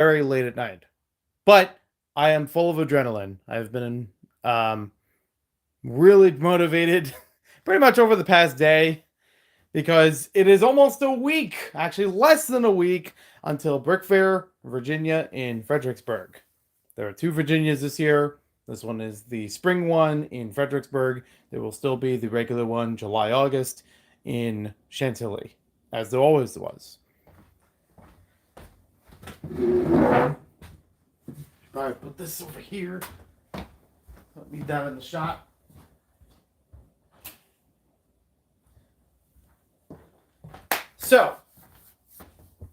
very late at night. But I am full of adrenaline. I've been really motivated pretty much over the past day because it is almost a week, actually less than a week, until BrickFair, Virginia in Fredericksburg. There are two Virginias this year. This one is the spring one in Fredericksburg. There will still be the regular one, July, August, in Chantilly, as there always was. All right, put this over here. Let me down in the shot. So,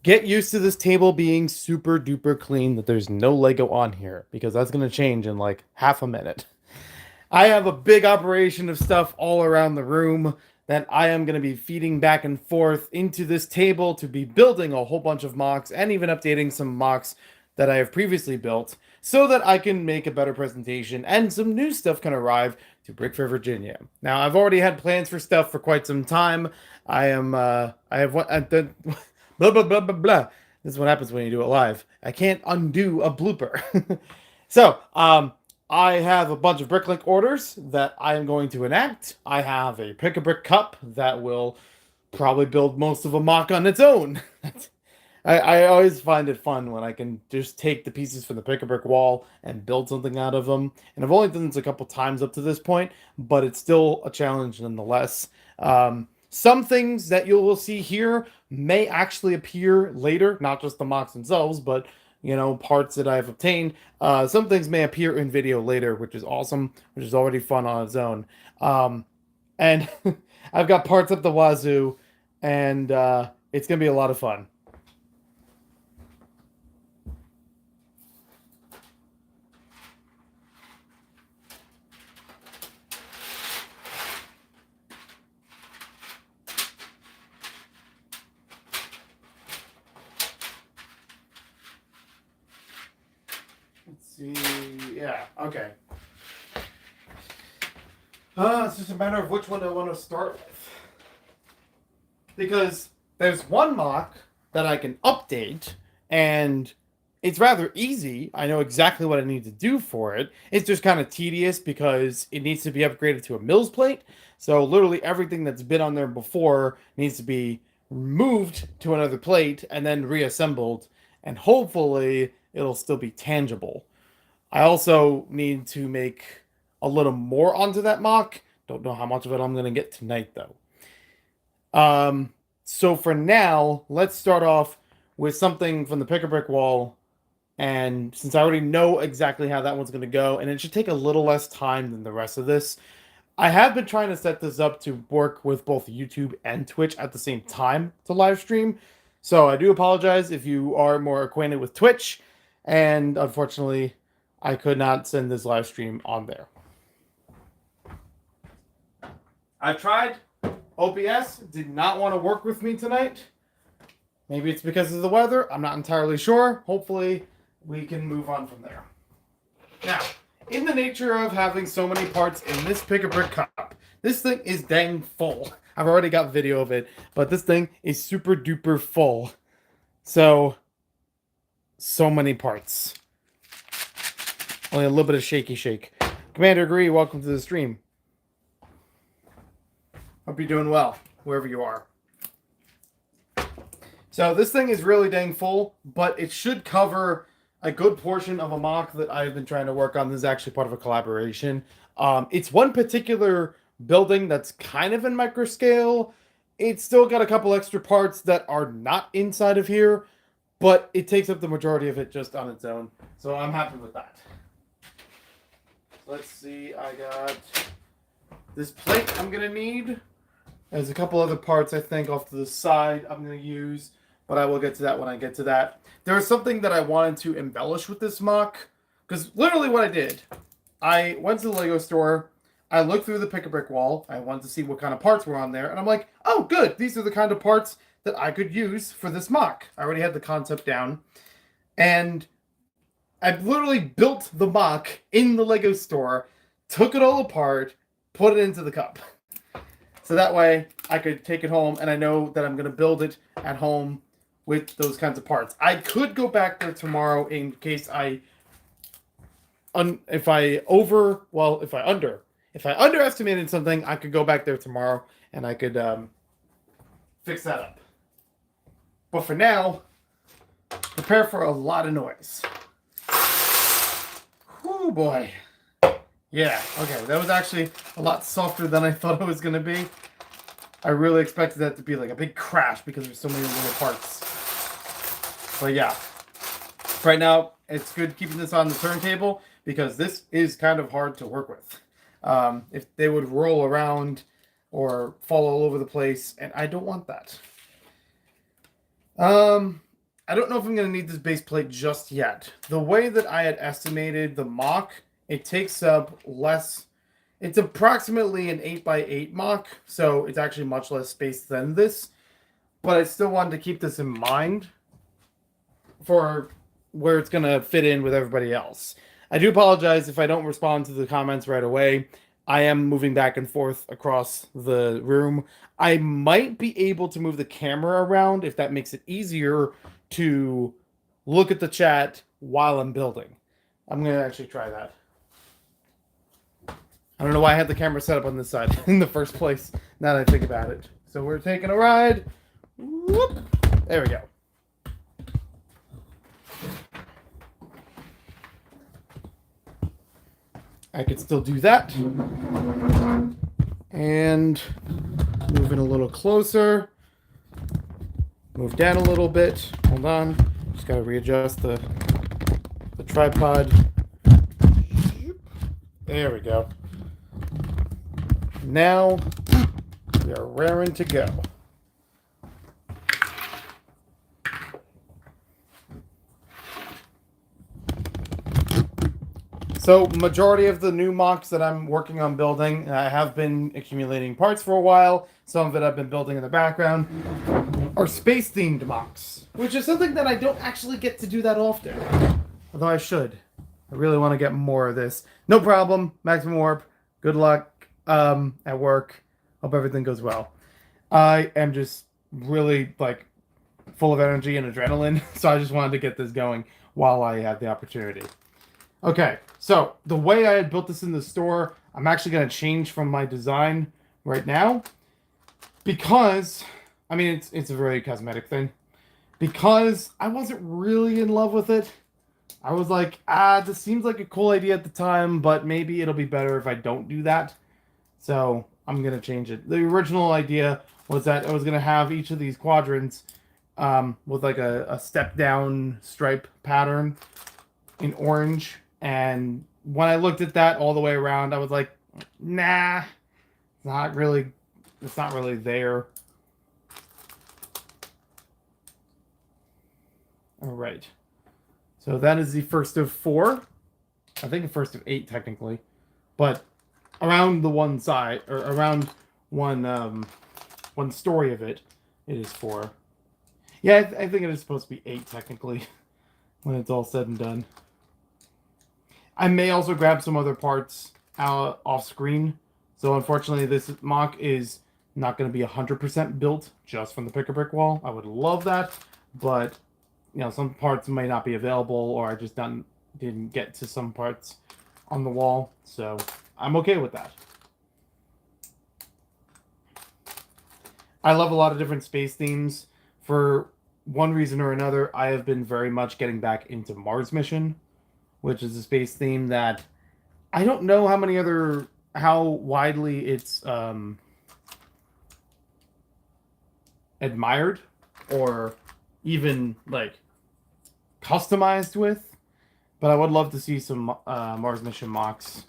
get used to this table being super duper clean, that there's no Lego on here, because that's going to change in like half a minute. I have a big operation of stuff all around the room that I am going to be feeding back and forth into this table to be building a whole bunch of MOCs and even updating some MOCs that I have previously built so that I can make a better presentation and some new stuff can arrive to BrickFair, Virginia. Now, I've already had plans for stuff for quite some time. I have what, blah, blah, blah, blah, blah. This is what happens when you do it live. I can't undo a blooper. So, I have a bunch of Bricklink orders that I am going to enact. I have a Pick-a-Brick cup that will probably build most of a MOC on its own. I always find it fun when I can just take the pieces from the Pick-a-Brick wall and build something out of them. And I've only done this a couple times up to this point, but it's still a challenge nonetheless. Some things that you will see here may actually appear later, not just the MOCs themselves, but parts that I've obtained. Some things may appear in video later, which is awesome, which is already fun on its own. And I've got parts up the wazoo, and it's going to be a lot of fun. Let's see. Yeah, okay. It's just a matter of which one I want to start with. Because there's one MOC that I can update, and it's rather easy. I know exactly what I need to do for it. It's just kind of tedious because it needs to be upgraded to a Mills plate. So literally everything that's been on there before needs to be moved to another plate and then reassembled. And hopefully it'll still be tangible. I also need to make a little more onto that MOC. Don't know how much of it I'm going to get tonight, though. So for now, let's start off with something from the Pick-a-Brick wall. And since I already know exactly how that one's going to go, and it should take a little less time than the rest of this, I have been trying to set this up to work with both YouTube and Twitch at the same time to live stream. So I do apologize if you are more acquainted with Twitch, and unfortunately, I could not send this live stream on there. I tried. OBS did not want to work with me tonight. Maybe it's because of the weather. I'm not entirely sure. Hopefully, we can move on from there. Now, in the nature of having so many parts in this Pick-a-Brick cup, this thing is dang full. I've already got video of it, but this thing is super duper full. So many parts. Only a little bit of shaky shake. Commander Agree, welcome to the stream. Hope you're doing well, wherever you are. So this thing is really dang full, but it should cover a good portion of a MOC that I've been trying to work on. This is actually part of a collaboration. It's one particular building that's kind of in micro scale. It's still got a couple extra parts that are not inside of here, but it takes up the majority of it just on its own. So I'm happy with that. Let's see, I got this plate I'm going to need. There's a couple other parts, I think, off to the side I'm going to use, but I will get to that when I get to that. There was something that I wanted to embellish with this MOC, because literally what I did, I went to the Lego store, I looked through the Pick-a-Brick wall, I wanted to see what kind of parts were on there, and I'm like, oh, good, these are the kind of parts that I could use for this MOC. I already had the concept down, and I literally built the MOC in the Lego store, took it all apart, put it into the cup. So that way I could take it home, and I know that I'm going to build it at home with those kinds of parts. I could go back there tomorrow in case if I underestimated something, I could go back there tomorrow and I could fix that up. But for now, prepare for a lot of noise. Oh boy. Yeah, okay, that was actually a lot softer than I thought it was going to be. I really expected that to be like a big crash because there's so many little parts. But yeah, right now it's good keeping this on the turntable because this is kind of hard to work with. If they would roll around or fall all over the place, and I don't want that. I don't know if I'm going to need this base plate just yet. The way that I had estimated the MOC, it takes up less. It's approximately an 8x8 MOC, so it's actually much less space than this. But I still wanted to keep this in mind for where it's going to fit in with everybody else. I do apologize if I don't respond to the comments right away. I am moving back and forth across the room. I might be able to move the camera around if that makes it easier to look at the chat while I'm building. I'm going to actually try that. I don't know why I had the camera set up on this side in the first place, now that I think about it. So we're taking a ride. Whoop. There we go. I could still do that. And move in a little closer. Move down a little bit. Hold on. Just got to readjust the tripod. There we go. Now we are raring to go. So majority of the new MOCs that I'm working on building, I have been accumulating parts for a while. Some of it I've been building in the background, are space-themed MOCs, which is something that I don't actually get to do that often. Although I should. I really want to get more of this. No problem, Maximum Warp. Good luck at work. Hope everything goes well. I am just really full of energy and adrenaline, so I just wanted to get this going while I had the opportunity. Okay, so the way I had built this in the store, I'm actually going to change from my design right now because, I mean, it's a very cosmetic thing. Because I wasn't really in love with it. I was like, this seems like a cool idea at the time, but maybe it'll be better if I don't do that. So I'm going to change it. The original idea was that I was going to have each of these quadrants with like a step-down stripe pattern in orange. And when I looked at that all the way around, I was like, nah, it's not really there. All right. So that is the first of 4. I think the first of 8 technically, but around the one side or around one story of it, it is 4. Yeah, I think it is supposed to be 8 technically when it's all said and done. I may also grab some other parts off screen. So unfortunately, this MOC is not going to be 100% built just from the pick-a-brick wall. I would love that, but you know, some parts may not be available, or I just didn't get to some parts on the wall. So I'm okay with that. I love a lot of different space themes. For one reason or another, I have been very much getting back into Mars Mission, which is a space theme that I don't know how widely it's admired or even customized with, but I would love to see some Mars Mission MOCs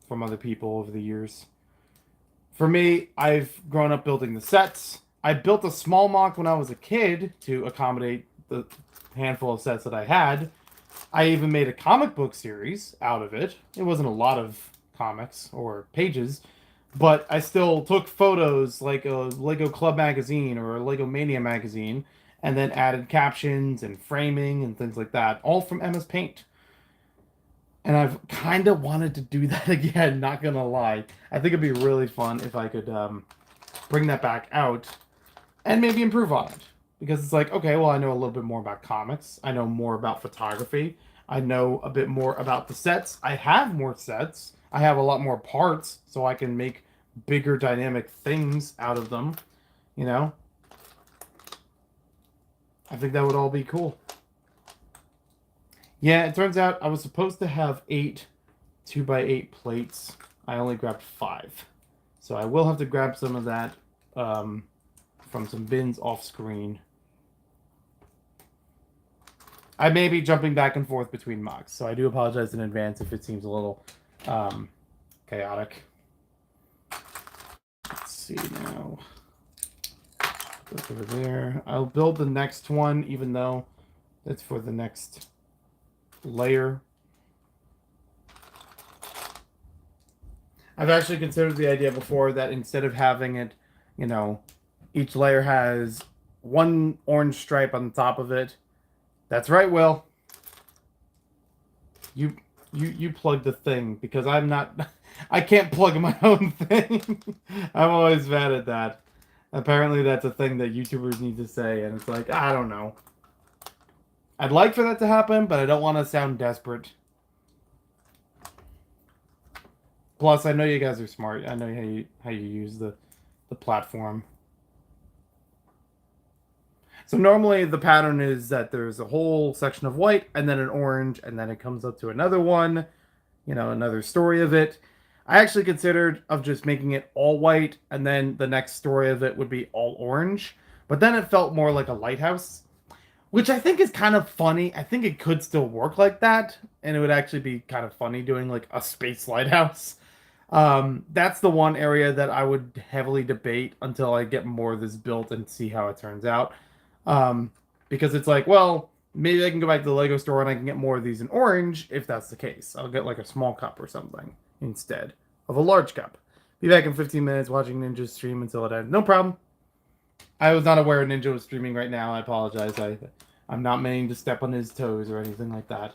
from other people over the years. For me, I've grown up building the sets. I built a small MOC when I was a kid to accommodate the handful of sets that I had. I even made a comic book series out of it. It wasn't a lot of comics or pages, but I still took photos like a Lego Club magazine or a Lego Mania magazine, and then added captions and framing and things like that, all from MS Paint. And I've kind of wanted to do that again, not gonna lie. I think it'd be really fun if I could bring that back out and maybe improve on it. because it's like, okay, well, I know a little bit more about comics. I know more about photography. I know a bit more about the sets. I have more sets. I have a lot more parts, so I can make bigger dynamic things out of them, you know? I think that would all be cool. Yeah, it turns out I was supposed to have 8 2x8 plates. I only grabbed 5. So I will have to grab some of that from some bins off screen. I may be jumping back and forth between MOCs, so I do apologize in advance if it seems a little chaotic. Let's see now. Go over there. I'll build the next one, even though that's for the next layer. I've actually considered the idea before that instead of having it, you know, each layer has one orange stripe on the top of it. That's right, Will. You plug the thing, because I'm not... I can't plug my own thing. I'm always mad at that. Apparently that's a thing that YouTubers need to say, and it's like, I don't know. I'd like for that to happen, but I don't want to sound desperate. Plus, I know you guys are smart. I know how you use the platform. So normally the pattern is that there's a whole section of white and then an orange, and then it comes up to another one, you know, another story of it. I actually considered of just making it all white, and then the next story of it would be all orange. But then it felt more like a lighthouse, which I think is kind of funny. I think it could still work like that, and it would actually be kind of funny doing like a space lighthouse. That's the one area that I would heavily debate until I get more of this built and see how it turns out. Because it's like, well, maybe I can go back to the Lego store and I can get more of these in orange if that's the case. I'll get like a small cup or something instead of a large cup. Be back in 15 minutes watching Ninja stream until it ends. No problem. I was not aware Ninja was streaming right now. I apologize. I'm not meaning to step on his toes or anything like that.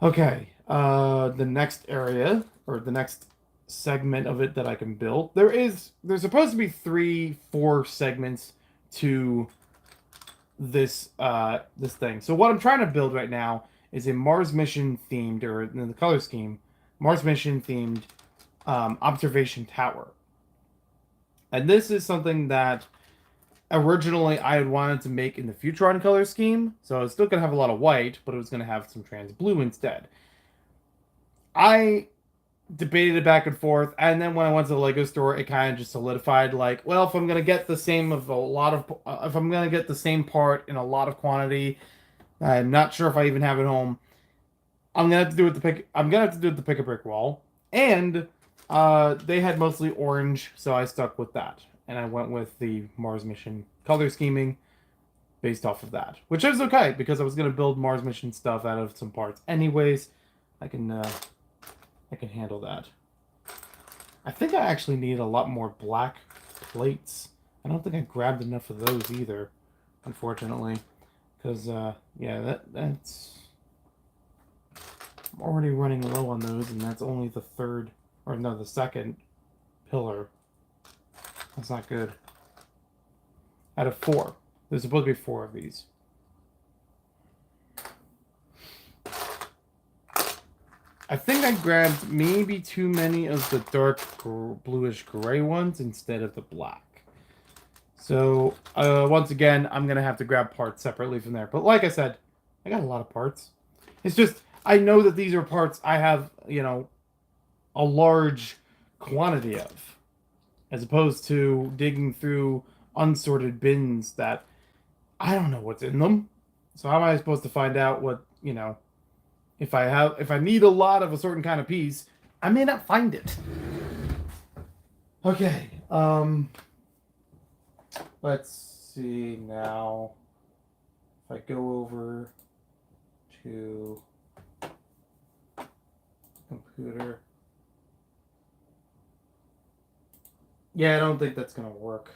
Okay, the next area, or the next segment of it that I can build. There's supposed to be 3-4 segments to this this thing. So what I'm trying to build right now is a Mars mission themed, or in the color scheme, Mars mission themed observation tower. And this is something that originally I had wanted to make in the Futron color scheme. So it's still going to have a lot of white, but it was going to have some trans blue instead. I debated it back and forth, and then when I went to the Lego store, it kind of just solidified, like, well, if I'm going to get the same of a lot of, if I'm going to get the same part in a lot of quantity, I'm not sure if I even have it home. I'm going to have to do it with the pick-a-brick wall. And they had mostly orange, so I stuck with that. And I went with the Mars mission color scheming based off of that. Which is okay, because I was going to build Mars mission stuff out of some parts anyways. I can handle that. I think I actually need a lot more black plates. I don't think I grabbed enough of those either, unfortunately. Because, yeah, that's... I'm already running low on those, and that's only the third, or no, the second pillar. That's not good. Out of 4. There's supposed to be 4 of these. I think I grabbed maybe too many of the dark bluish gray ones instead of the black. So, once again, I'm going to have to grab parts separately from there. But like I said, I got a lot of parts. It's just, I know that these are parts I have, you know, a large quantity of. As opposed to digging through unsorted bins that I don't know what's in them. So how am I supposed to find out what, you know, if I need a lot of a certain kind of piece, I may not find it. Okay, let's see now. If I go over to computer. Yeah, I don't think that's gonna work.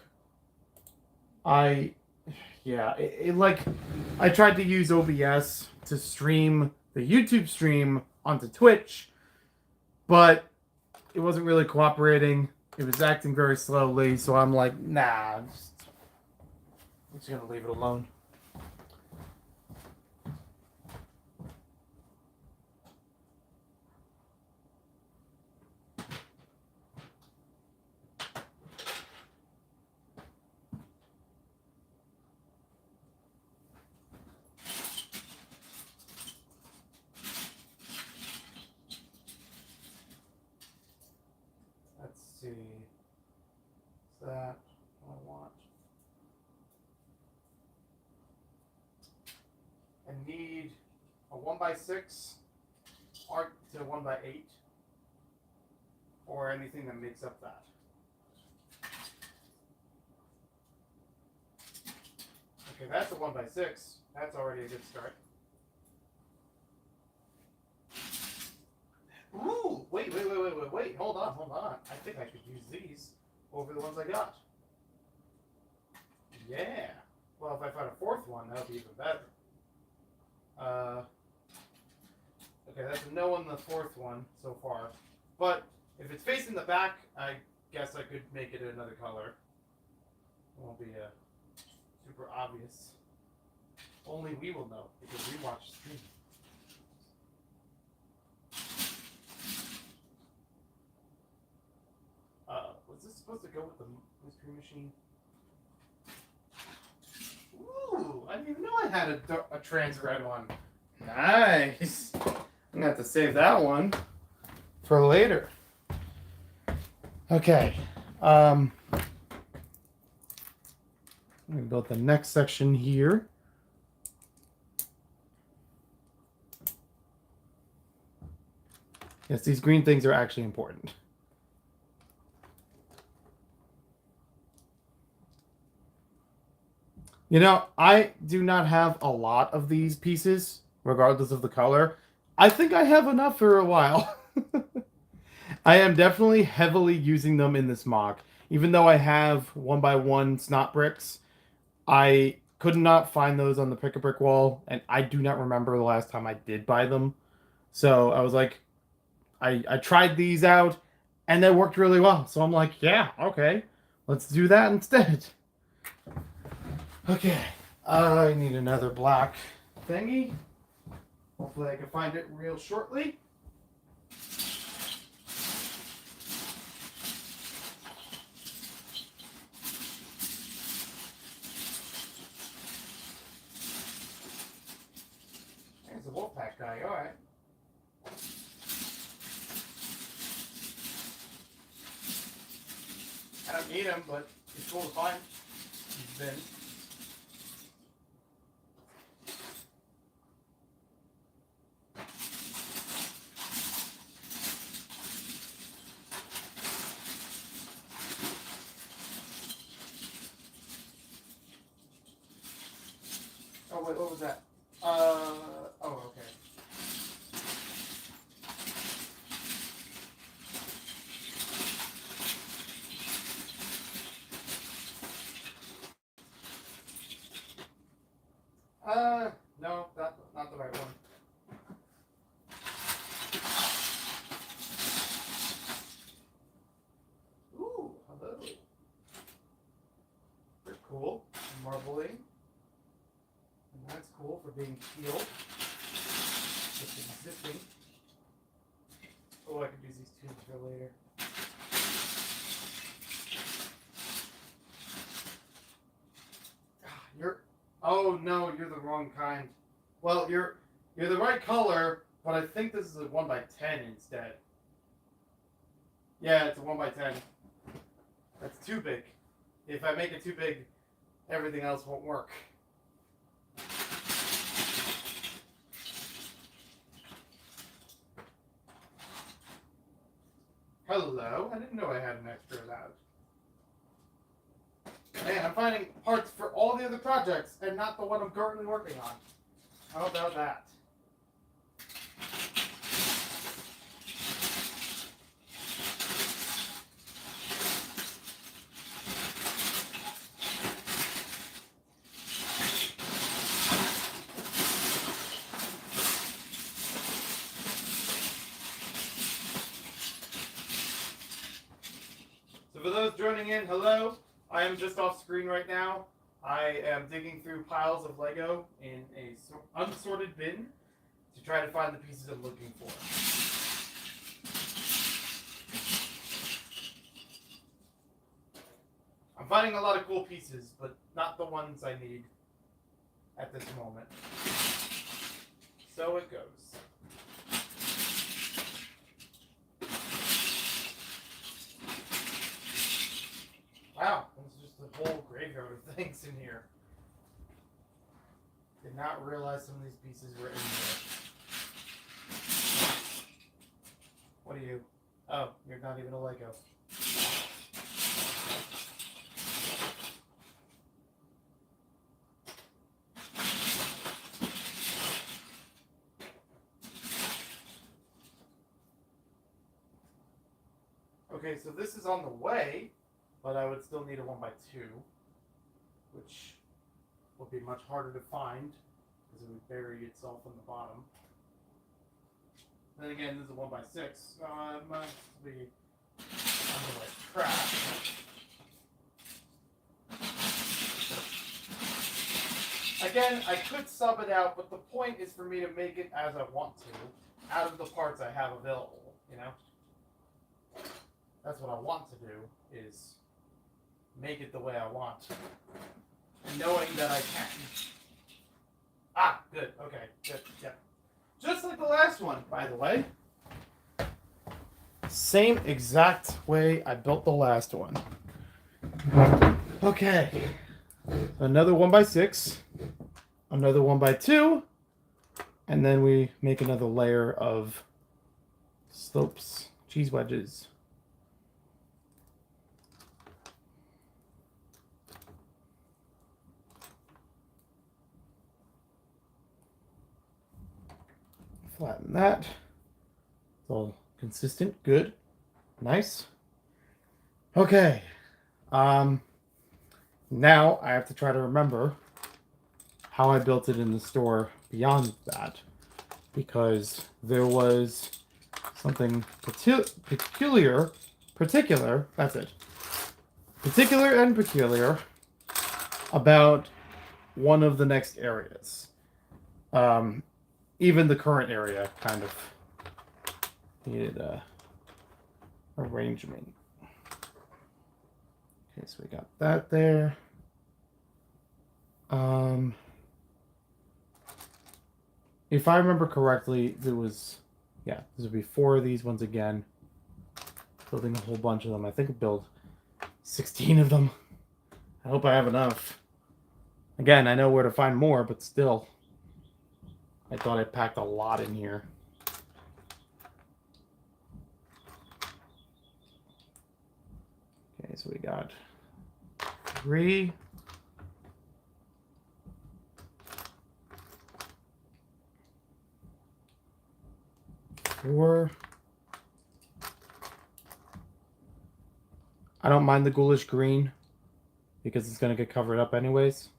Yeah, like, I tried to use OBS to stream the YouTube stream onto Twitch, but it wasn't really cooperating. It was acting very slowly, so I'm like, nah, I'm just gonna leave it alone. Let's see. Is that what I want? I need a 1x6 arc to 1x8 or anything that makes up that. Okay, that's a 1x6. That's already a good start. Ooh, wait. Hold on. I think I could use these over the ones I got. Yeah. Well, if I find a fourth one, that would be even better. Okay, that's a no on the fourth one so far. But if it's facing the back, I guess I could make it another color. It won't be super obvious. Only we will know because we watch stream. Was this supposed to go with the mystery machine? Ooh, I didn't even know I had a trans red one. Nice. I'm gonna have to save that one for later. Okay. I'm gonna build the next section here. Yes, these green things are actually important. You know, I do not have a lot of these pieces, regardless of the color. I think I have enough for a while. I am definitely heavily using them in this mock. Even though I have 1x1 snot bricks, I could not find those on the pick-a-brick wall, and I do not remember the last time I did buy them. So I was like, I tried these out, and they worked really well. So I'm like, yeah, okay, let's do that instead. Okay, I need another black thingy. Hopefully I can find it real shortly. There's the Wolfpack guy, alright. I don't need him, but it's cool to find. He's been. Oh wait, what was that? Oh, okay. No, not the right one. Ooh, hello. Very cool. Marbling. And that's cool for being sealed. It's existing. Oh, I could use these tubes for later. Oh no, you're the wrong kind. Well, you're the right color, but I think this is a 1x10 instead. Yeah, it's a 1x10. That's too big. If I make it too big, everything else won't work. Hello, I didn't know I had an extra of that. Man, I'm finding parts for all the other projects and not the one I'm currently working on. How about that? So for those joining in, hello. I am just off screen right now. I am digging through piles of Lego in a unsorted bin to try to find the pieces I'm looking for. I'm finding a lot of cool pieces, but not the ones I need at this moment. So it goes. Wow, there's just a whole graveyard of things in here. Did not realize some of these pieces were in here. What are you? Oh, you're not even a Lego. Okay, so this is on the way, but I would still need a 1x2, which will be much harder to find because it would bury itself in the bottom. Then again, this is a 1x6, so I must be on the right track. Again, I could sub it out, but the point is for me to make it as I want to, out of the parts I have available, you know? That's what I want to do, is make it the way I want. And knowing that I can. Ah, good, okay, good, yeah. Just like the last one, by the way. Same exact way I built the last one. Okay. Another 1x6. Another 1x2. And then we make another layer of slopes, cheese wedges. Flatten that. It's all consistent. Good. Nice. Okay. Now I have to try to remember how I built it in the store beyond that, because there was something particular, that's it. Particular and peculiar about one of the next areas. Even the current area kind of needed arrangement. Okay, so we got that there. If I remember correctly, there was, yeah, this would be 4 of these ones again. Building a whole bunch of them. I think I built 16 of them. I hope I have enough. Again, I know where to find more, but still. I thought I packed a lot in here. Okay, so we got 3. Four. I don't mind the ghoulish green because it's going to get covered up anyways.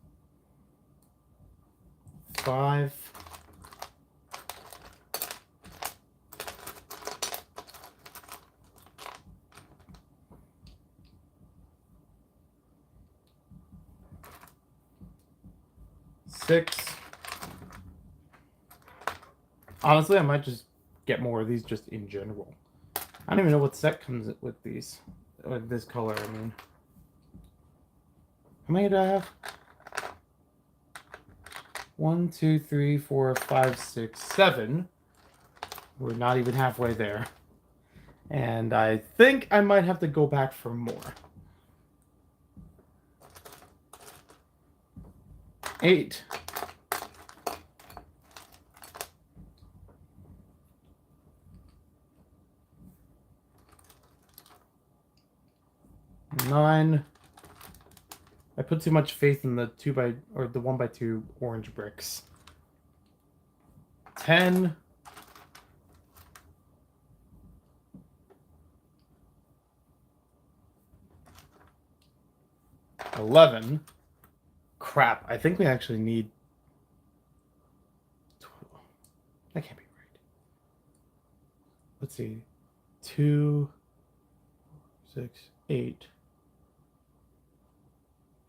5. 6. Honestly, I might just get more of these just in general. I don't even know what set comes with these. With this color, I mean. How many do I have? 1, 2, 3, 4, 5, 6, 7. We're not even halfway there. And I think I might have to go back for more. 8. 9. I put too much faith in the 1x2 orange bricks. 10. 11. Crap, I think we actually need 12. That can't be right. Let's see. 2, 6, 8,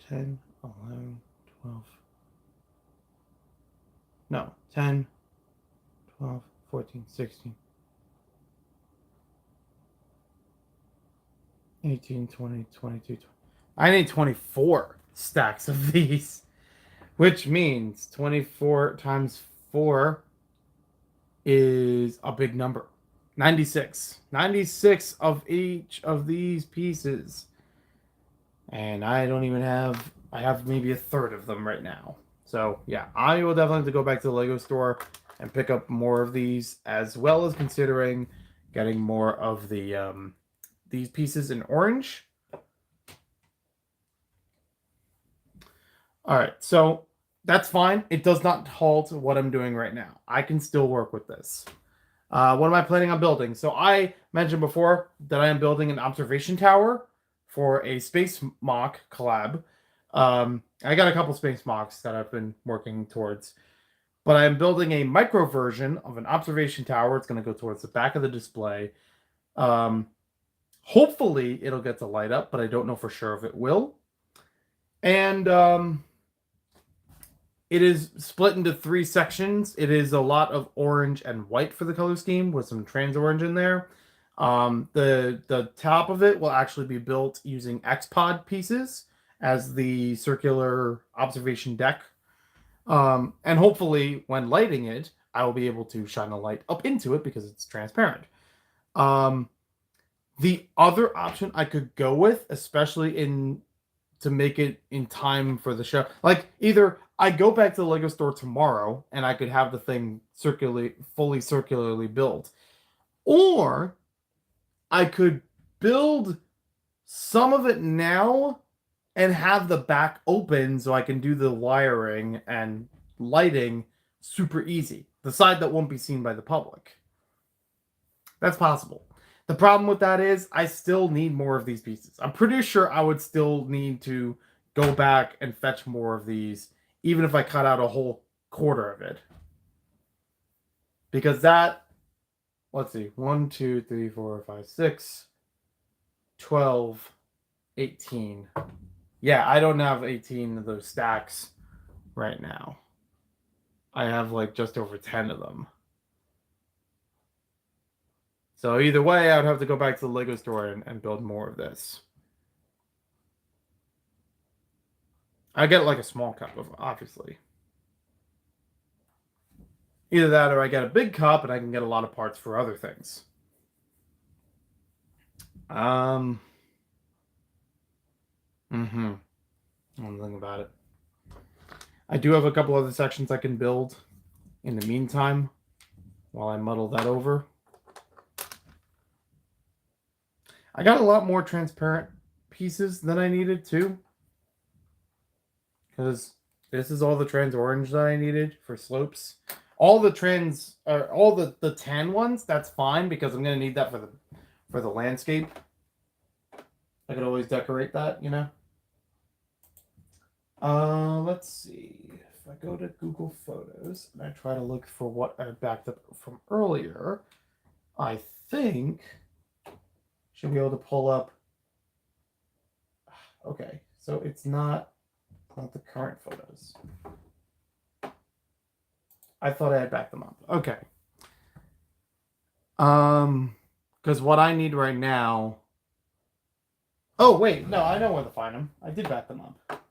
10, 11, 12. No, 10, 12, 14, 16, 18, 20, 22, 20. I need 24 stacks of these, which means 24 times 4 is a big number. 96. 96 of each of these pieces. And I don't even have, I have maybe a third of them right now. So yeah, I will definitely have to go back to the Lego store and pick up more of these, as well as considering getting more of the these pieces in orange. All right, so that's fine. It does not halt what I'm doing right now. I can still work with this. What am I planning on building? So I mentioned before that I am building an observation tower for a space mock collab. I got a couple space mocks that I've been working towards, but I'm building a micro version of an observation tower. It's going to go towards the back of the display. Hopefully it'll get to light up, but I don't know for sure if it will. And it is split into 3 sections. It is a lot of orange and white for the color scheme with some trans orange in there. The top of it will actually be built using X-Pod pieces as the circular observation deck. And hopefully when lighting it, I will be able to shine a light up into it because it's transparent. The other option I could go with, especially to make it in time for the show, like either I go back to the Lego store tomorrow and I could have the thing fully circularly built, or I could build some of it now and have the back open so I can do the wiring and lighting super easy. The side that won't be seen by the public. That's possible. The problem with that is I still need more of these pieces. I'm pretty sure I would still need to go back and fetch more of these, even if I cut out a whole quarter of it. Because that, let's see, 1, 2, 3, 4, 5, 6, 12, 18. Yeah, I don't have 18 of those stacks right now. I have like just over 10 of them. So either way, I would have to go back to the Lego store and build more of this. I get like a small cup of, obviously. Either that or I get a big cup and I can get a lot of parts for other things. I'm thinking about it. I do have a couple other sections I can build in the meantime while I muddle that over. I got a lot more transparent pieces than I needed too, because this is all the trans orange that I needed for slopes. All the trans, or all the tan ones, that's fine because I'm gonna need that for the landscape. I could always decorate that, you know. Let's see. If I go to Google Photos and I try to look for what I backed up from earlier, I think should be able to pull up. Okay, so it's not the current photos. I thought I had backed them up. Okay. Because what I need right now. Oh wait, no, I know where to find them. I did back them up.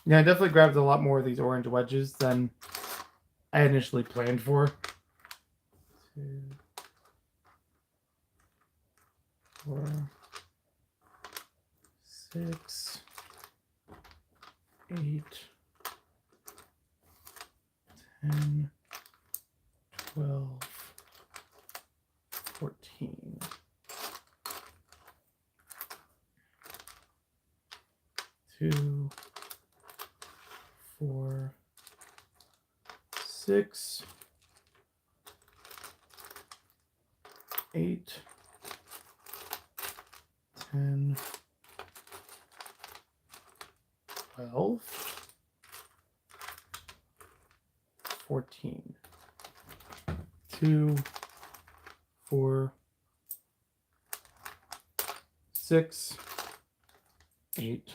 Yeah, I definitely grabbed a lot more of these orange wedges than I initially planned for. 2, 4, 6, 8, 10, 12, 14. 2, 6, 8, 10, 12, 14, 2, 4, 6, 8,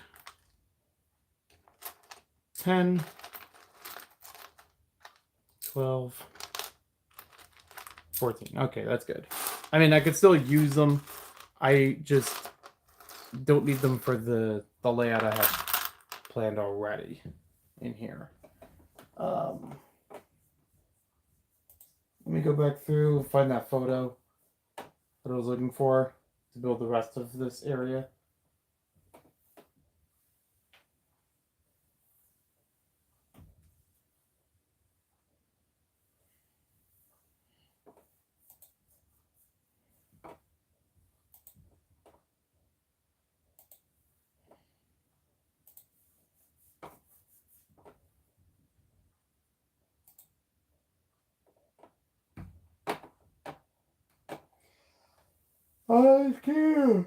10, 12, 14. Okay, that's good. I mean, I could still use them. I just don't need them for the layout I have planned already in here. Let me go back through, find that photo that I was looking for to build the rest of this area. I can't.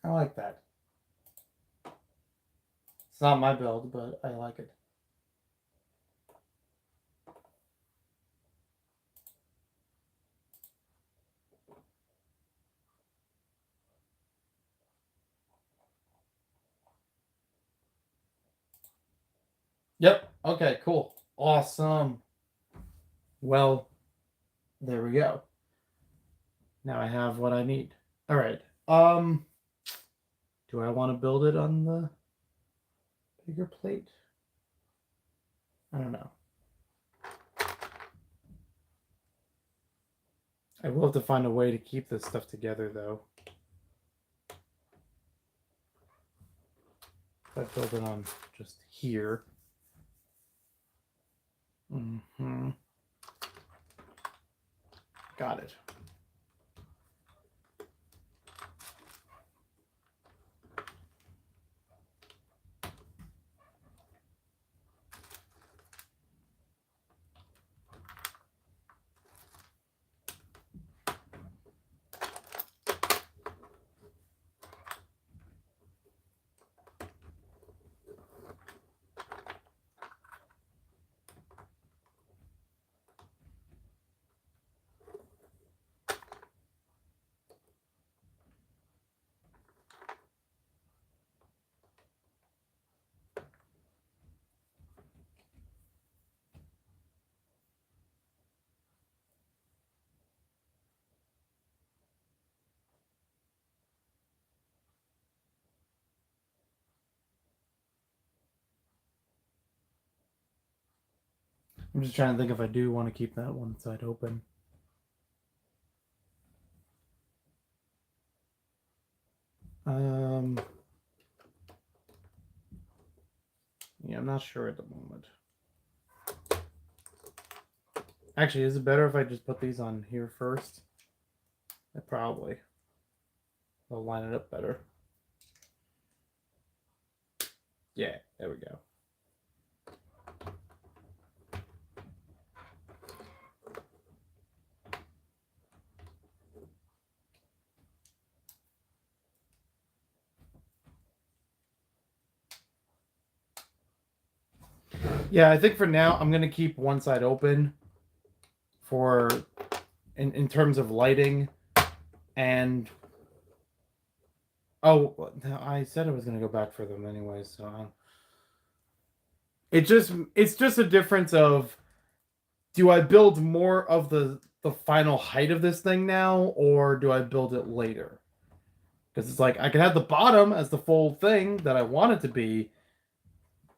I like that. It's not my build, but I like it. Yep. Okay, cool. Awesome. Well, there we go. Now I have what I need. All right. Do I want to build it on the bigger plate? I don't know. I will have to find a way to keep this stuff together, though. If I build it on just here. Got it. I'm just trying to think if I do want to keep that one side open. Yeah, I'm not sure at the moment. Actually, is it better if I just put these on here first? Probably. I'll line it up better. Yeah, there we go. Yeah, I think for now I'm gonna keep one side open for in terms of lighting, and oh, I said I was gonna go back for them anyway, so it's just a difference of, do I build more of the final height of this thing now, or do I build it later? Because it's like I can have the bottom as the full thing that I want it to be,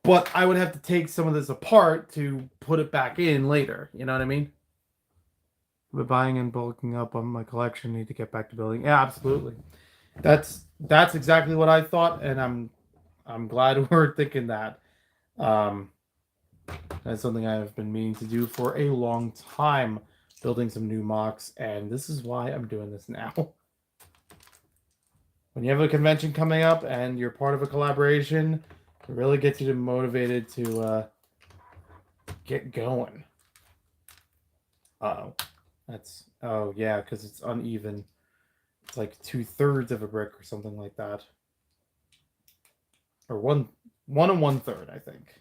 but I would have to take some of this apart to put it back in later. You know what I mean? But buying and bulking up on my collection, need to get back to building. Yeah, absolutely. That's exactly what I thought, and I'm glad we're thinking that. That's something I've been meaning to do for a long time, building some new MOCs, and this is why I'm doing this now. When you have a convention coming up and you're part of a collaboration, It really gets you motivated to get going. Uh-oh. Oh yeah, because it's uneven. It's like 2/3 of a brick or something like that. Or one and 1/3, I think.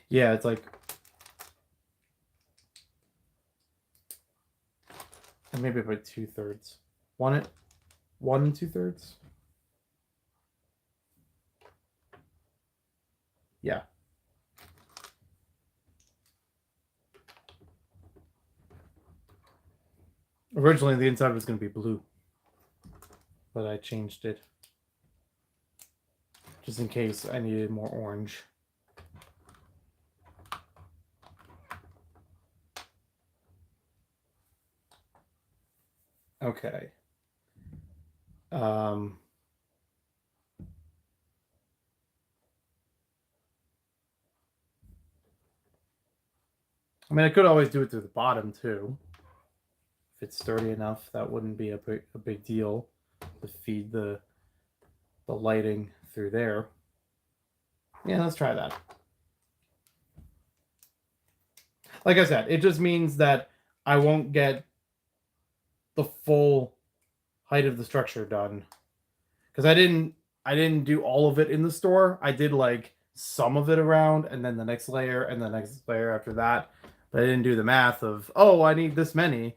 Yeah, it's like maybe about 2/3. 1 and 2/3. Yeah. Originally, the inside was going to be blue, but I changed it just in case I needed more orange. Okay. I mean, I could always do it through the bottom too. If it's sturdy enough, that wouldn't be a big deal to feed the lighting through there. Yeah, let's try that. Like I said, it just means that I won't get the full height of the structure done. Because I didn't do all of it in the store. I did like some of it around, and then the next layer, and the next layer after that. But I didn't do the math of, oh, I need this many.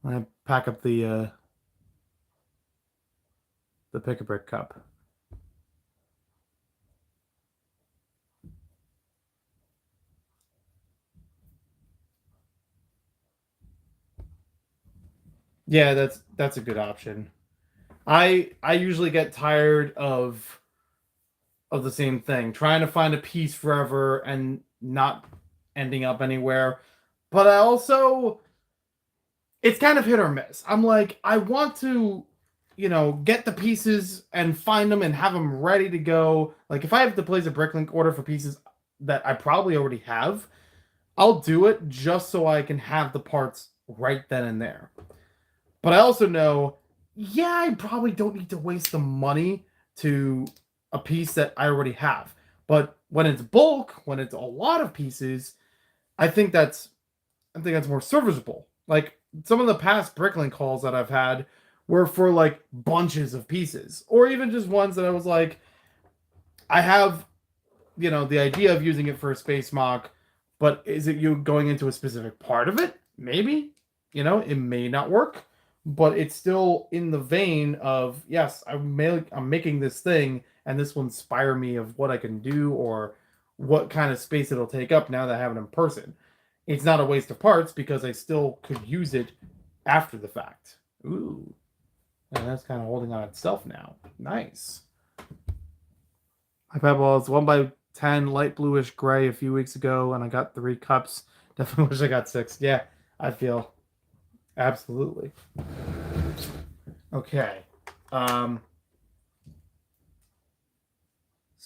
I pack up the pick-a-brick cup. Yeah, that's a good option. I usually get tired of the same thing, trying to find a piece forever and not ending up anywhere. But I also, it's kind of hit or miss. I'm like, I want to, get the pieces and find them and have them ready to go. Like if I have to place a Bricklink order for pieces that I probably already have, I'll do it just so I can have the parts right then and there. But I also know, yeah, I probably don't need to waste the money to a piece that I already have. But when it's bulk, when it's a lot of pieces, I think that's more serviceable. Like some of the past Bricklink hauls that I've had were for like bunches of pieces, or even just ones that I was like, I have, the idea of using it for a space mock, but is it you going into a specific part of it? Maybe, it may not work, but it's still in the vein of, yes, I'm making this thing, and this will inspire me of what I can do or what kind of space it'll take up now that I have it in person. It's not a waste of parts because I still could use it after the fact. Ooh. And that's kind of holding on itself now. Nice. I've had balls 1x10 light bluish gray a few weeks ago, and I got 3 cups. Definitely wish I got 6. Yeah, I feel absolutely. Okay. So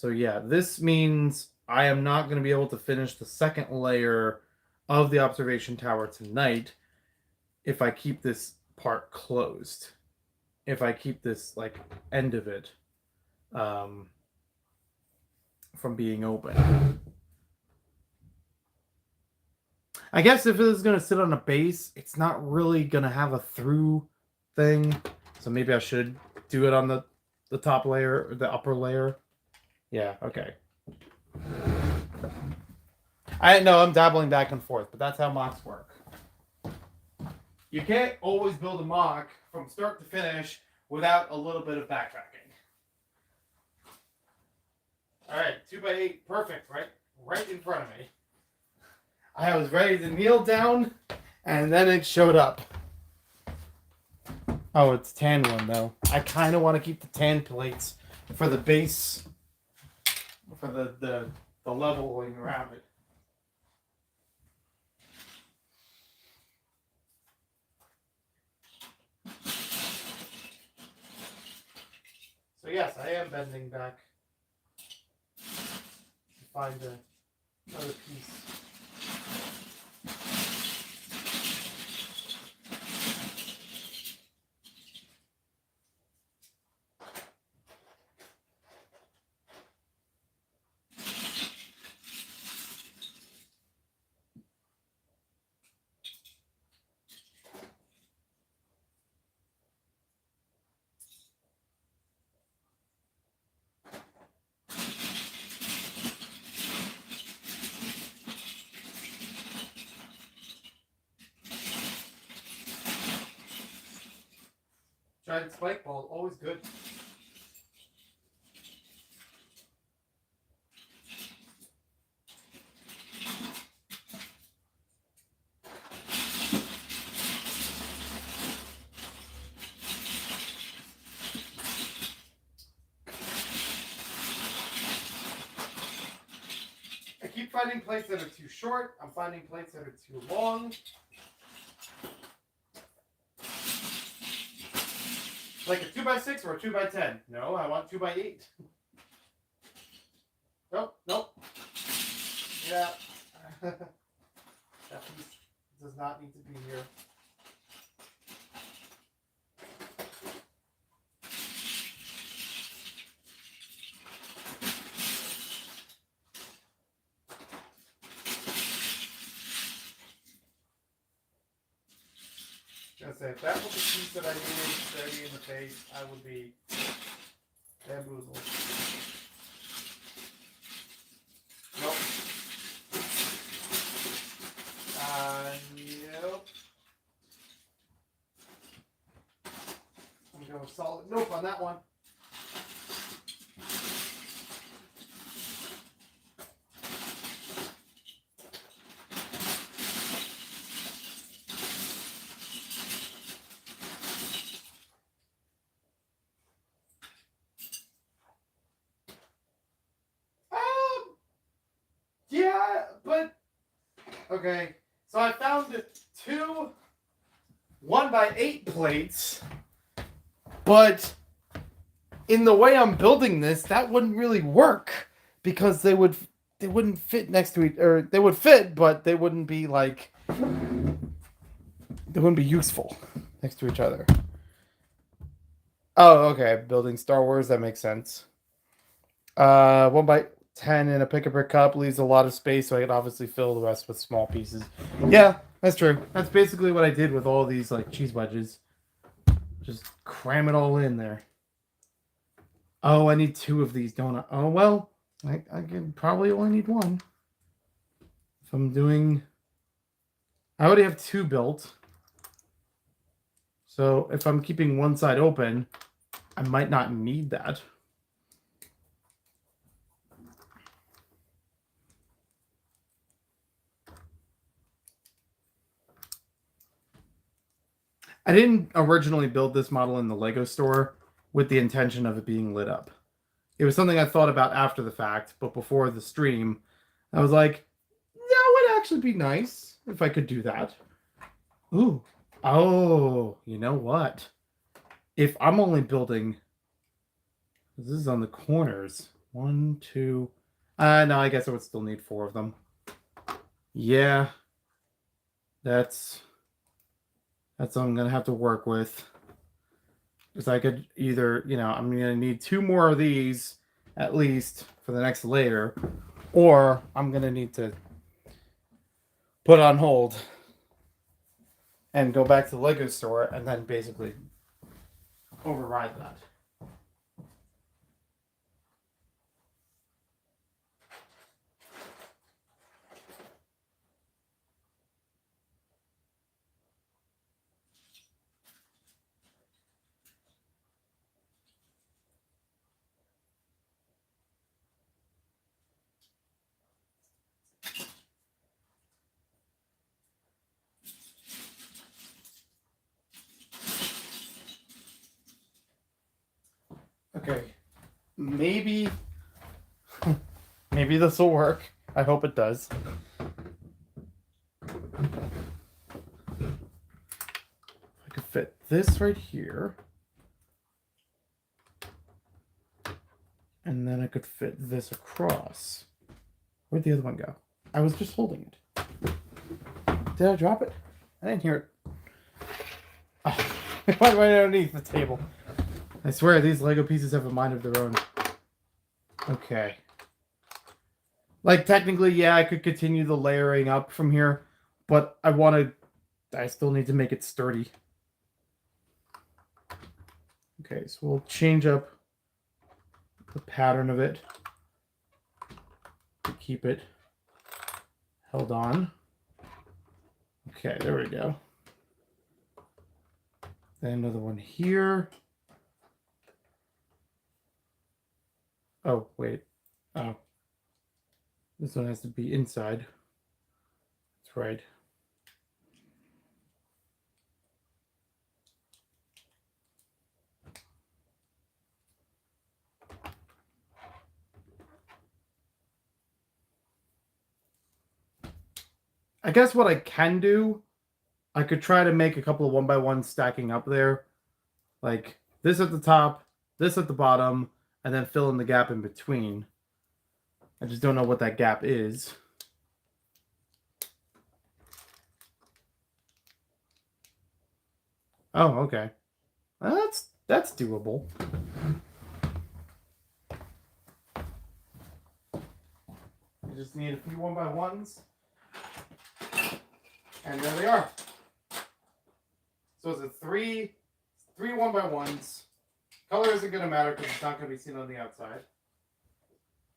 yeah, this means I am not going to be able to finish the second layer of the observation tower tonight if I keep this part closed. If I keep this like end of it from being open. I guess if it is going to sit on a base, it's not really going to have a through thing. So maybe I should do it on the top layer or the upper layer. Yeah, okay. I know I'm dabbling back and forth, but that's how MOCs work. You can't always build a MOC from start to finish without a little bit of backtracking. All right, 2x8, perfect, right in front of me. I was ready to kneel down, and then it showed up. Oh, it's tan one, though. I kind of want to keep the tan plates for the base, for the leveling around it. So yes, I am bending back to find another piece. Tried spike ball, always good. I keep finding plates that are too short. I'm finding plates that are too long. Like a 2x6 or a 2x10? No, I want 2x8. Nope, nope. Yeah. That piece does not need to be here. I was gonna say, if that was the piece that I needed steady in the face, I would be bamboozled. Nope. Nope. I'm going solid nope on that one. Yeah, but okay. So I found two 1x8 plates, but in the way I'm building this, that wouldn't really work because they wouldn't fit next to each, or they would fit, but they wouldn't be like they wouldn't be useful next to each other. Oh, okay. Building Star Wars, that makes sense. 1x10 in a pick-a-brick cup leaves a lot of space, so I can obviously fill the rest with small pieces. Yeah, that's true. That's basically what I did with all these like cheese wedges. Just cram it all in there. Oh, I need two of these, don't I? Oh, well, I can probably only need one. If I'm doing... I already have two built. So if I'm keeping one side open, I might not need that. I didn't originally build this model in the Lego store with the intention of it being lit up. It was something I thought about after the fact, but before the stream, I was like, that would actually be nice if I could do that. Ooh. Oh, you know what? If I'm only building... This is on the corners. 1, 2... no, I guess I would still need 4 of them. Yeah. That's what I'm going to have to work with. Because I could either, I'm going to need 2 more of these, at least, for the next layer. Or I'm going to need to put on hold and go back to the Lego store and then basically override that. Okay, maybe this will work. I hope it does. I could fit this right here. And then I could fit this across. Where'd the other one go? I was just holding it. Did I drop it? I didn't hear it. Oh, why right underneath the table? I swear, these Lego pieces have a mind of their own. Okay. Like, technically, yeah, I could continue the layering up from here, but I still need to make it sturdy. Okay, so we'll change up the pattern of it to keep it held on. Okay, there we go. Then another one here. Oh, wait. Oh. This one has to be inside. That's right. I guess what I can do, I could try to make a couple of 1x1s stacking up there. Like this at the top, this at the bottom, and then fill in the gap in between. I just don't know what that gap is. Oh, okay. That's doable. You just need a few 1x1s. And there they are. So it's a three 1x1s. Color isn't going to matter because it's not going to be seen on the outside.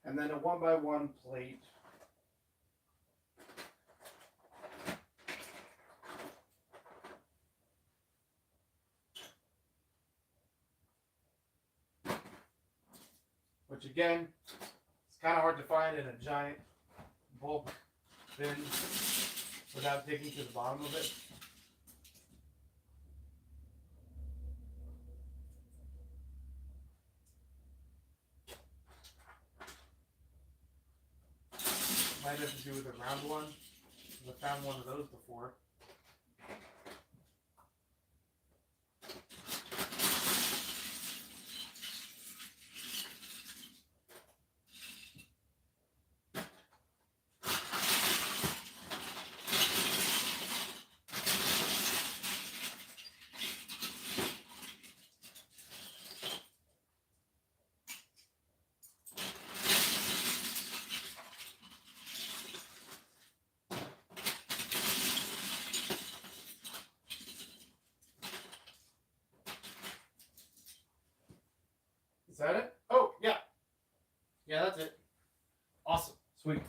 And then a 1x1 plate. Which again, it's kind of hard to find in a giant bulk bin without digging to the bottom of it. Might have to do with a round one. I found one of those before. Is that it? Oh, yeah. Yeah, that's it. Awesome. Sweet.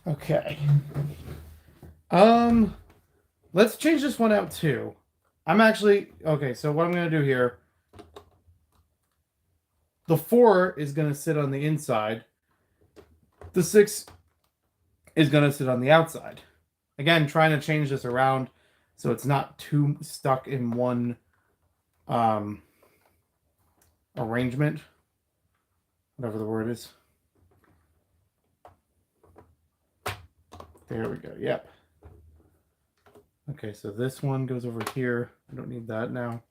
Okay. Let's change this one out too. I'm actually okay, so what I'm gonna do here, the 4 is gonna sit on the inside. The 6 is gonna sit on the outside. Again, trying to change this around so it's not too stuck in one arrangement. Whatever the word is. There we go. Yep. Okay, so this one goes over here. I don't need that now.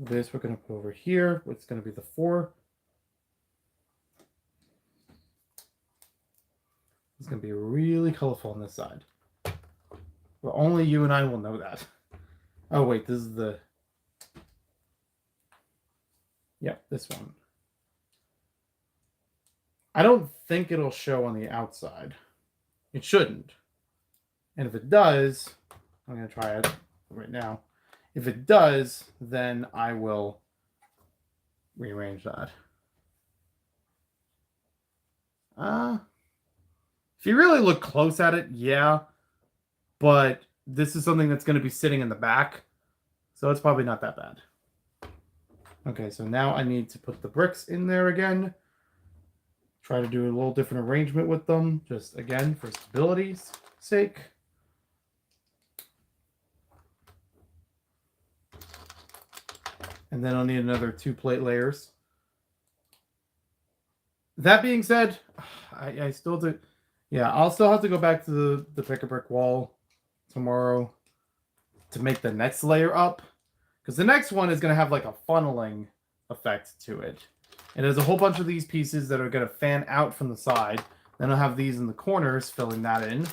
This we're going to put over here. It's going to be the 4. It's going to be really colorful on this side. But only you and I will know that. Oh, wait, this is the... Yep, this one. I don't think it'll show on the outside. It shouldn't. And if it does, I'm going to try it right now. If it does, then I will rearrange that. If you really look close at it, yeah. But this is something that's going to be sitting in the back. So it's probably not that bad. Okay, so now I need to put the bricks in there again. Try to do a little different arrangement with them. Just, again, for stability's sake. And then I'll need another 2 plate layers. That being said, I still do... Yeah, I'll still have to go back to the pick-a-brick wall tomorrow to make the next layer up. Because the next one is going to have like a funneling effect to it. And there's a whole bunch of these pieces that are going to fan out from the side. Then I'll have these in the corners filling that in.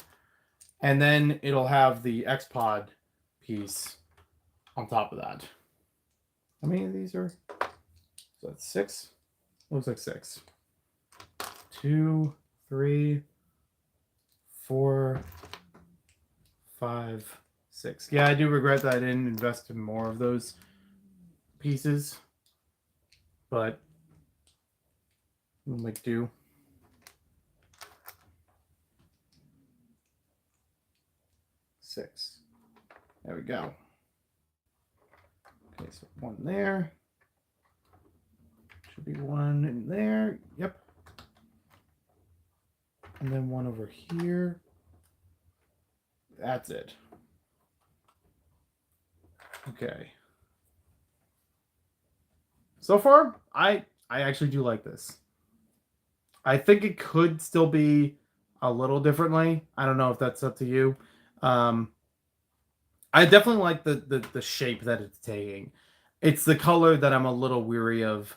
And then it'll have the X-Pod piece on top of that. How many of these are? So that's 6. Looks like 6. 2, 3, 4, 5, 6. Yeah, I do regret that I didn't invest in more of those pieces. But we'll make do. 6. There we go. Okay, so 1 there. Should be 1 in there. Yep. And then 1 over here. That's it. Okay. So far, I actually do like this. I think it could still be a little differently. I don't know if that's up to you. I definitely like the shape that it's taking. It's the color that I'm a little weary of.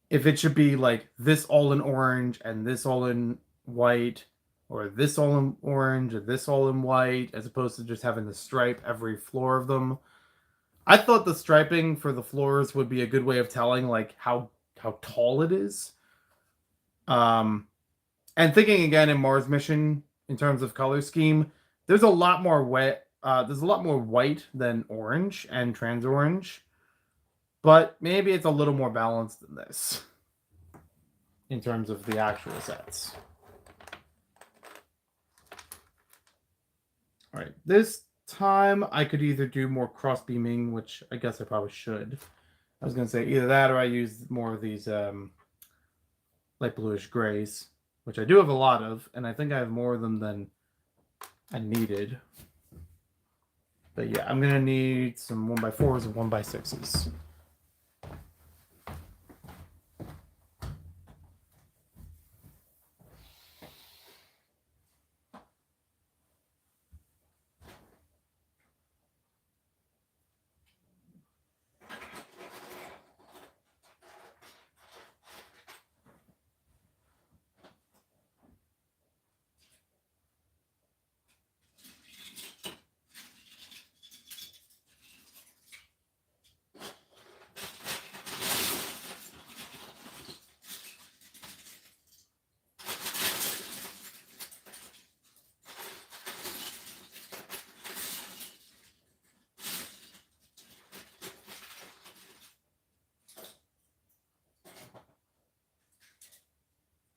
If it should be like this all in orange and this all in white, or this all in orange or this all in white, as opposed to just having the stripe every floor of them. I thought the striping for the floors would be a good way of telling like how tall it is. And thinking again in Mars mission in terms of color scheme, there's a lot more there's a lot more white than orange and trans orange, but maybe it's a little more balanced than this in terms of the actual sets. All right, this time I could either do more cross beaming, which I guess I probably should. I was gonna say either that or I use more of these light bluish grays, which I do have a lot of, and I think I have more of them than I needed. But yeah, I'm gonna need some 1x4s and 1x6s.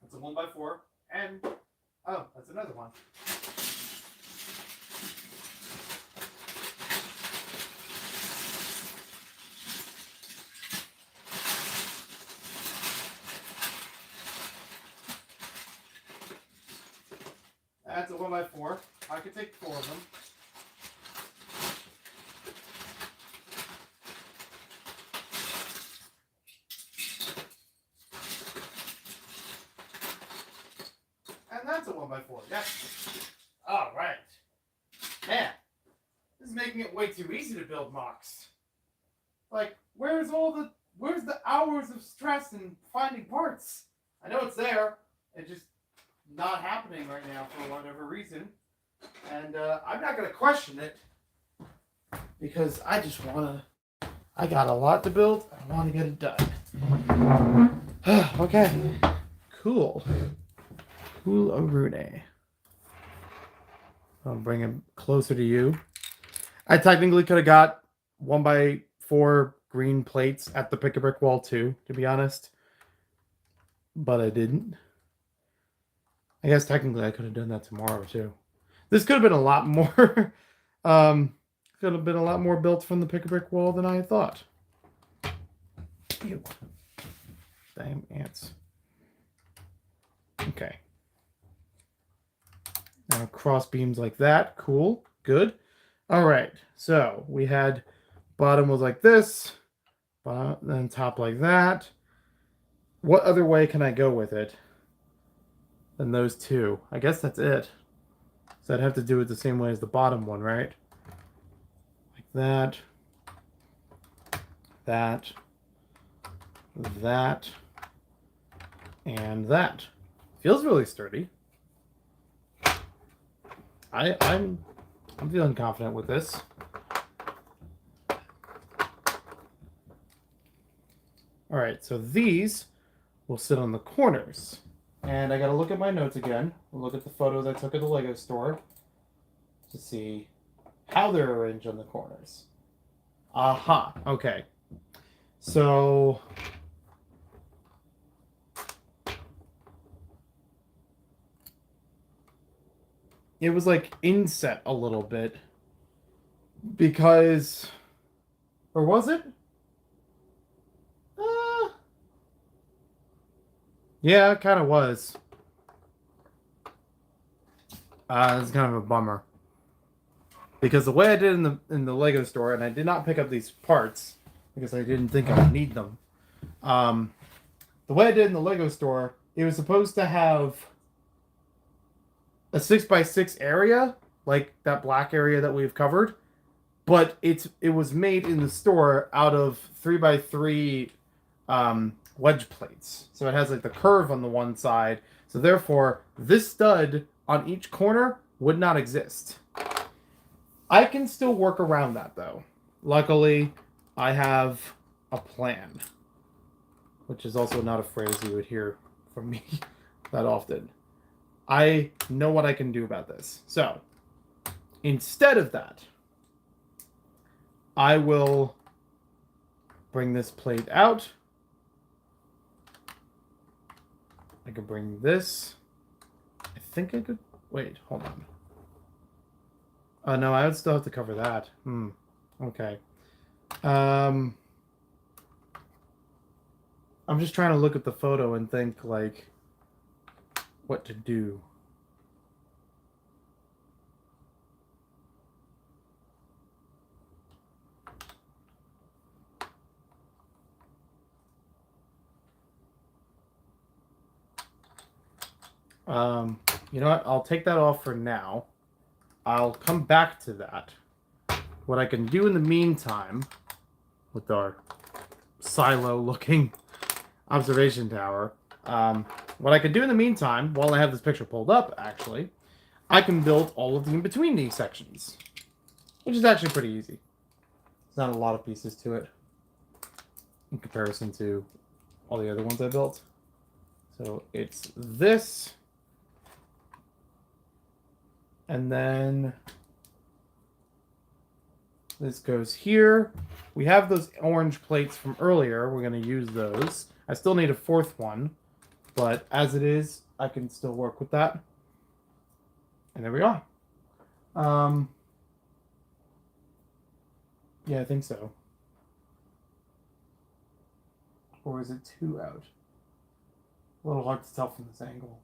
That's a 1x4, and oh, that's another one. That's a 1x4. I could take 4 of them. And that's a 1x4. Yes. All right. Man, this is making it way too easy to build MOCs. Like, where's the hours of stress in finding parts? I know it's there. It's just not happening right now for whatever reason. And I'm not going to question it because I just want to... I got a lot to build. I want to get it done. Okay. Cool. Cool Arune. I'll bring him closer to you. I technically could have got 1x4 green plates at the pick-a-brick wall too, to be honest. But I didn't. I guess technically I could have done that tomorrow too. This could have been a lot more. Could have been a lot more built from the pick-a-brick wall than I thought. Ew. Damn ants. Okay. Now cross beams like that. Cool. Good. All right. So we had bottom was like this, then top like that. What other way can I go with it than those two? I guess that's it. So I'd have to do it the same way as the bottom one, right? Like that, that, that, and that. Feels really sturdy. I'm feeling confident with this. All right, so these will sit on the corners. And I gotta look at my notes again. Look at the photos I took at the Lego store to see how they're arranged on the corners. Aha, okay. So it was like inset a little bit because, or was it? Uh, yeah, it kind of was. It's kind of a bummer because the way I did in the Lego store, and I did not pick up these parts because I didn't think I would need them. Um, the way I did in the Lego store, it was supposed to have a 6x6 area, like that black area that we've covered, but it was made in the store out of 3x3 wedge plates. So it has like the curve on the one side. So therefore, this stud on each corner would not exist. I can still work around that though. Luckily, I have a plan, which is also not a phrase you would hear from me that often. I know what I can do about this. So, instead of that, I will bring this plate out. I could bring this. I think I could... Wait, hold on. Oh, no, I would still have to cover that. Okay. I'm just trying to look at the photo and think, like, what to do. You know what? I'll take that off for now. I'll come back to that. What I can do in the meantime, with our silo-looking observation tower, what I can do in the meantime, while I have this picture pulled up, actually, I can build all of the in-between these sections, which is actually pretty easy. There's not a lot of pieces to it in comparison to all the other ones I built. So it's this, and then this goes here. We have those orange plates from earlier. We're going to use those. I still need a fourth one, but as it is, I can still work with that. And there we are. Yeah, I think so. Or is it 2 out? A little hard to tell from this angle.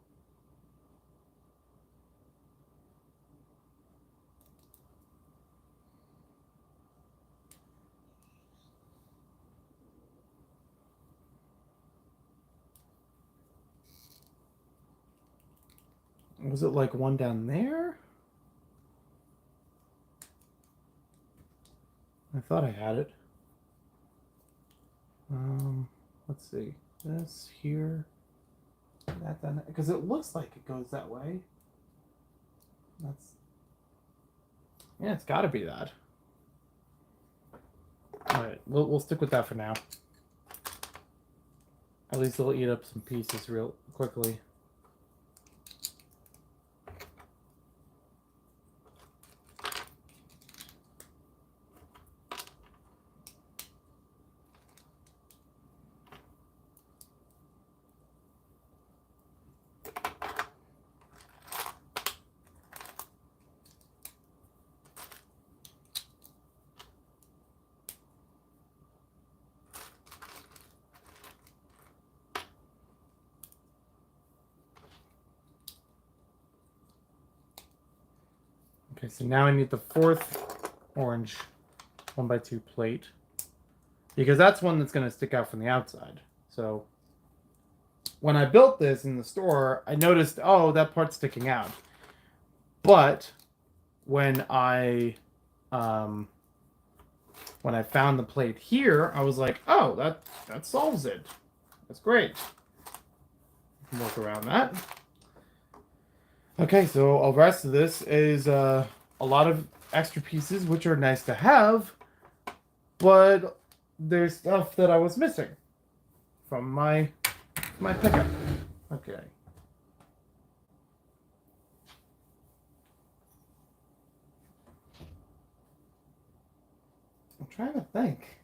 Was it like one down there? I thought I had it. Let's see. This here. That, because it looks like it goes that way. Yeah, it's got to be that. All right, we'll stick with that for now. At least it'll eat up some pieces real quickly. Okay, so now I need the fourth orange 1x2 plate, because that's one that's going to stick out from the outside. So when I built this in the store, I noticed, oh, that part's sticking out. But when I found the plate here, I was like, oh, that solves it. That's great. Work around that. Okay, so all the rest of this is a lot of extra pieces, which are nice to have, but there's stuff that I was missing from my pickup. Okay. I'm trying to think.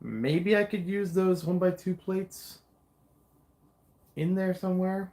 Maybe I could use those 1x2 plates in there somewhere.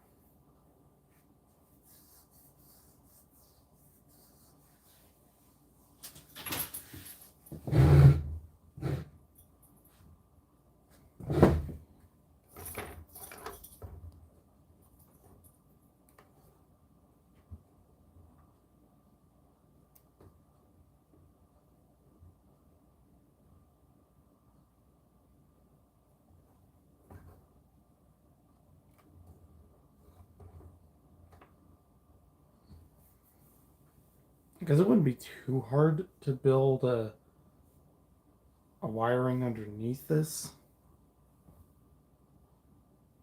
Because it wouldn't be too hard to build a wiring underneath this.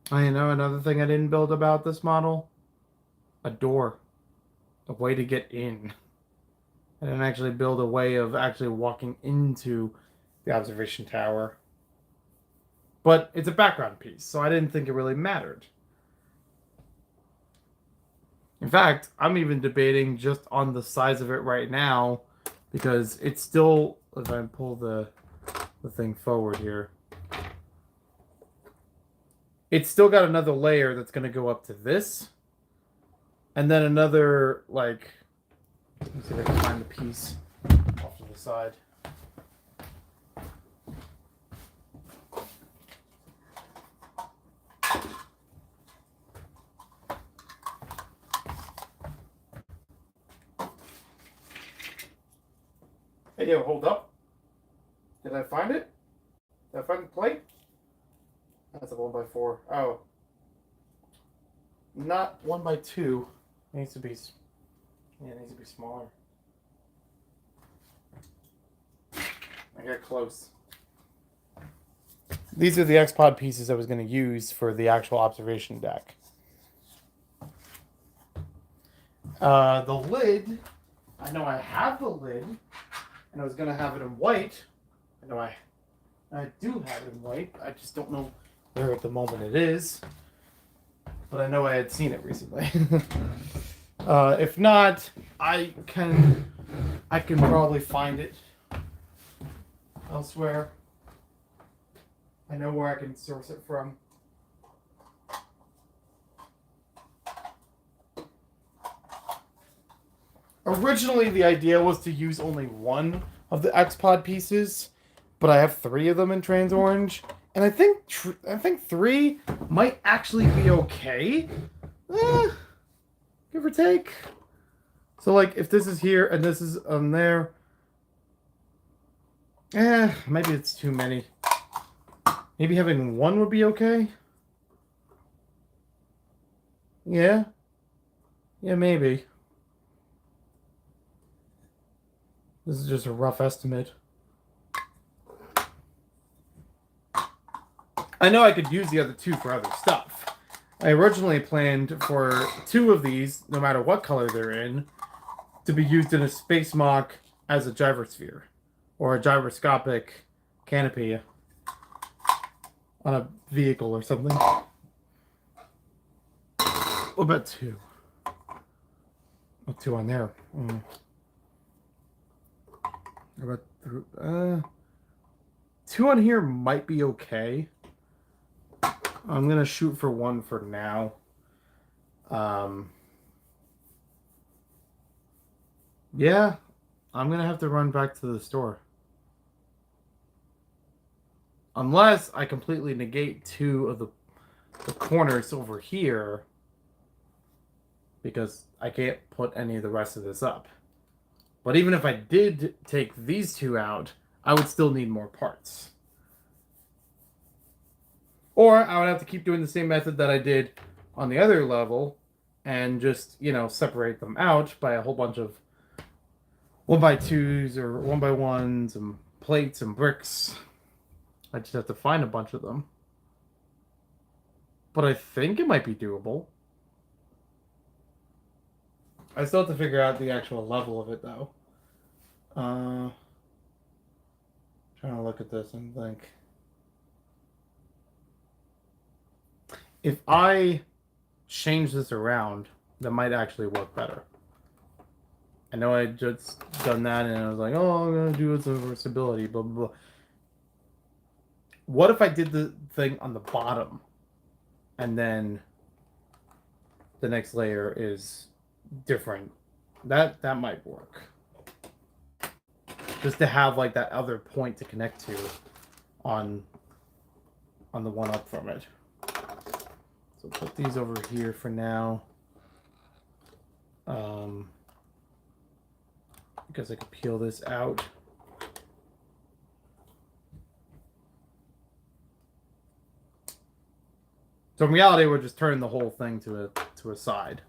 I know another thing I didn't build about this model. A door. A way to get in. I didn't actually build a way of actually walking into the observation tower. But it's a background piece, so I didn't think it really mattered. In fact, I'm even debating just on the size of it right now, because it's still, if I pull the thing forward here, it's still got another layer that's going to go up to this. And then another, like, let me see if I can find the piece off to the side. Hey, yo, hold up. Did I find it? Did I find the plate? That's a 1x4. Oh. Not 1x2. It needs to be, yeah, it needs to be smaller. I got close. These are the X-Pod pieces I was going to use for the actual observation deck. The lid, I know I have the lid, and I was going to have it in white. I know I do have it in white. I just don't know where at the moment it is. But I know I had seen it recently. If not, I can probably find it elsewhere. I know where I can source it from. Originally, the idea was to use only one of the X-Pod pieces, but I have 3 of them in Trans Orange, and I think 3 might actually be okay, give or take. So, like, if this is here and this is on there, maybe it's too many. Maybe having 1 would be okay. Yeah, maybe. This is just a rough estimate. I know I could use the other 2 for other stuff. I originally planned for 2 of these, no matter what color they're in, to be used in a space MOC as a gyrosphere or a gyroscopic canopy on a vehicle or something. What about 2? Oh, 2 on there. What about 2 on here might be okay. I'm gonna shoot for 1 for now. Yeah, I'm gonna have to run back to the store. Unless I completely negate 2 of the corners over here, because I can't put any of the rest of this up. But even if I did take these 2 out, I would still need more parts. Or I would have to keep doing the same method that I did on the other level and just, separate them out by a whole bunch of 1x2s or 1x1s and plates and bricks. I just have to find a bunch of them. But I think it might be doable. I still have to figure out the actual level of it, though. Trying to look at this and think. If I change this around, that might actually work better. I know I just done that and I was like, oh, I'm going to do it for stability, blah, blah, blah. What if I did the thing on the bottom and then the next layer is different? That might work. Just to have like that other point to connect to on the one up from it. So put these over here for now. Because I could peel this out. So in reality, we're just turning the whole thing to a side.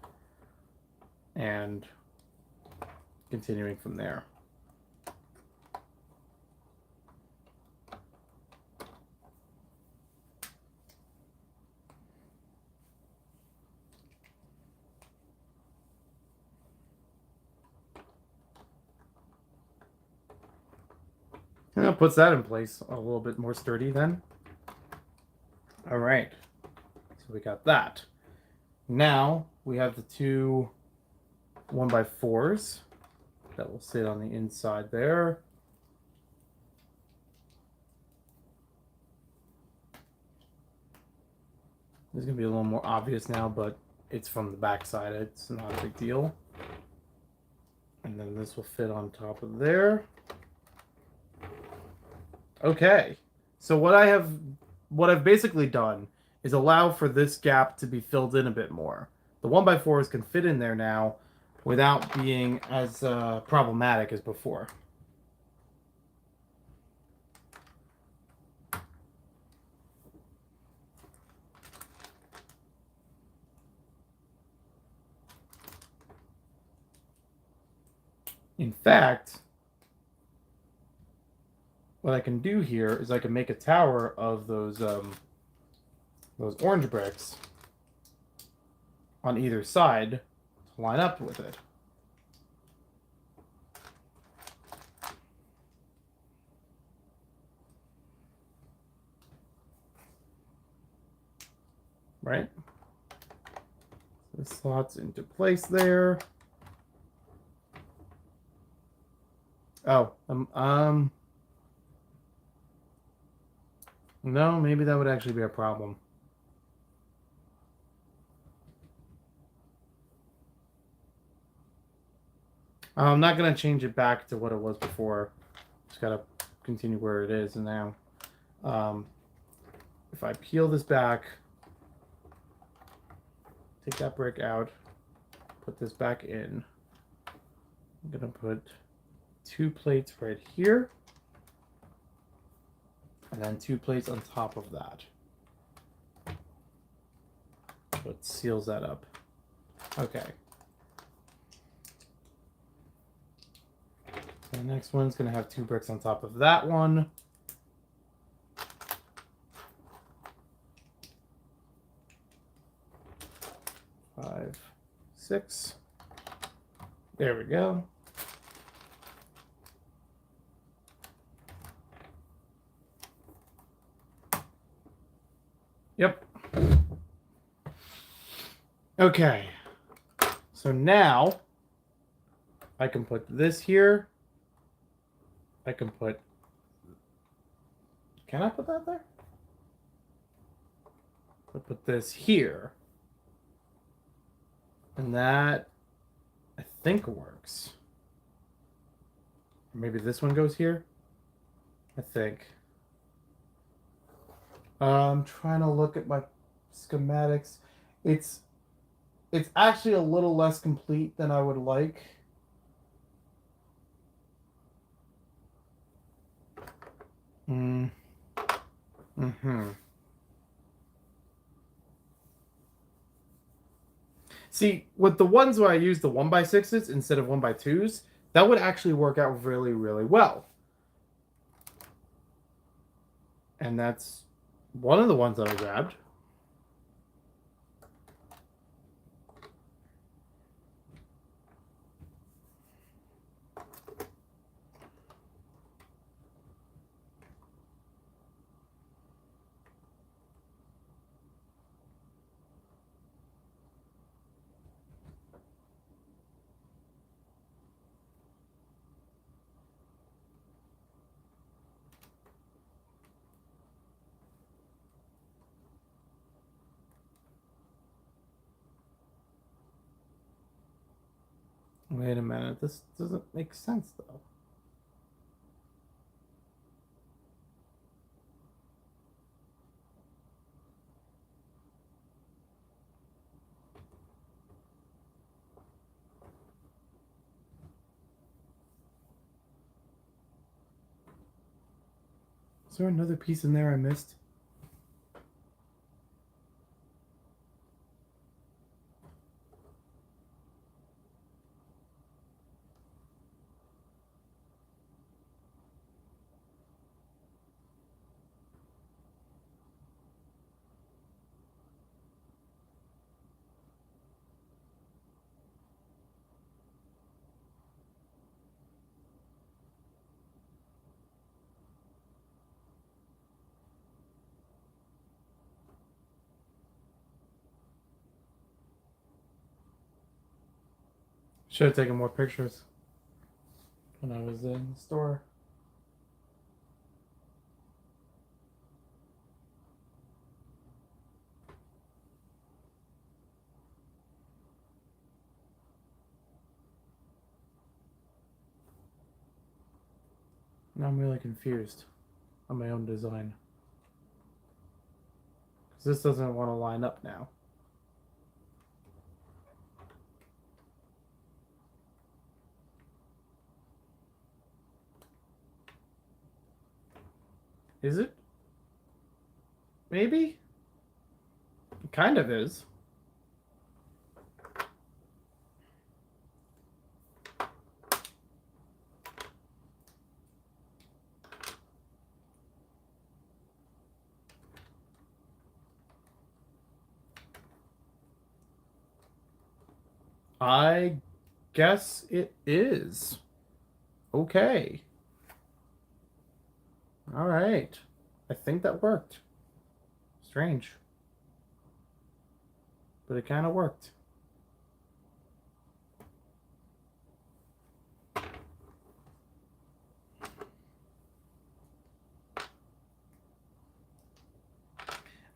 And continuing from there. And that puts that in place a little bit more sturdy then. All right, so we got that. Now we have the two 1x4s that will sit on the inside there. This is gonna be a little more obvious now, but it's from the back side. It's not a big deal. And then this will fit on top of there. Okay, so what I've basically done is allow for this gap to be filled in a bit more. The 1x4s can fit in there now without being as problematic as before. In fact, what I can do here is I can make a tower of those orange bricks on either side to line up with it. Right? This slots into place there. Oh, no, maybe that would actually be a problem. I'm not going to change it back to what it was before. Just got to continue where it is now. If I peel this back, take that brick out, put this back in. I'm going to put 2 plates right here. And then 2 plates on top of that. So it seals that up. Okay. So the next one's going to have 2 bricks on top of that one. Five, 6. There we go. Yep. Okay. So now I can put this here. I can put... Can I put that there? I'll put this here. And that, I think, works. Maybe this one goes here? I think. I'm trying to look at my schematics. It's actually a little less complete than I would like. See, with the ones where I use the 1x6s instead of 1x2s, that would actually work out really, really well. And that's one of the ones that I grabbed. Wait a minute, this doesn't make sense though. Is there another piece in there I missed? Should have taken more pictures when I was in the store. Now I'm really confused on my own design. Because this doesn't want to line up now. Is it? Maybe? It kind of is. I guess it is. Okay. All right. I think that worked. Strange. But it kind of worked.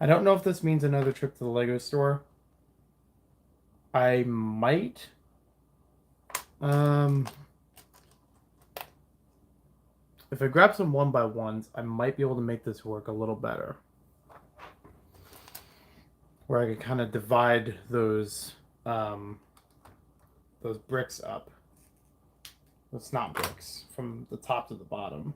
I don't know if this means another trip to the Lego store. I might. If I grab some 1x1s, I might be able to make this work a little better. Where I can kind of divide those bricks up. It's not bricks, from the top to the bottom.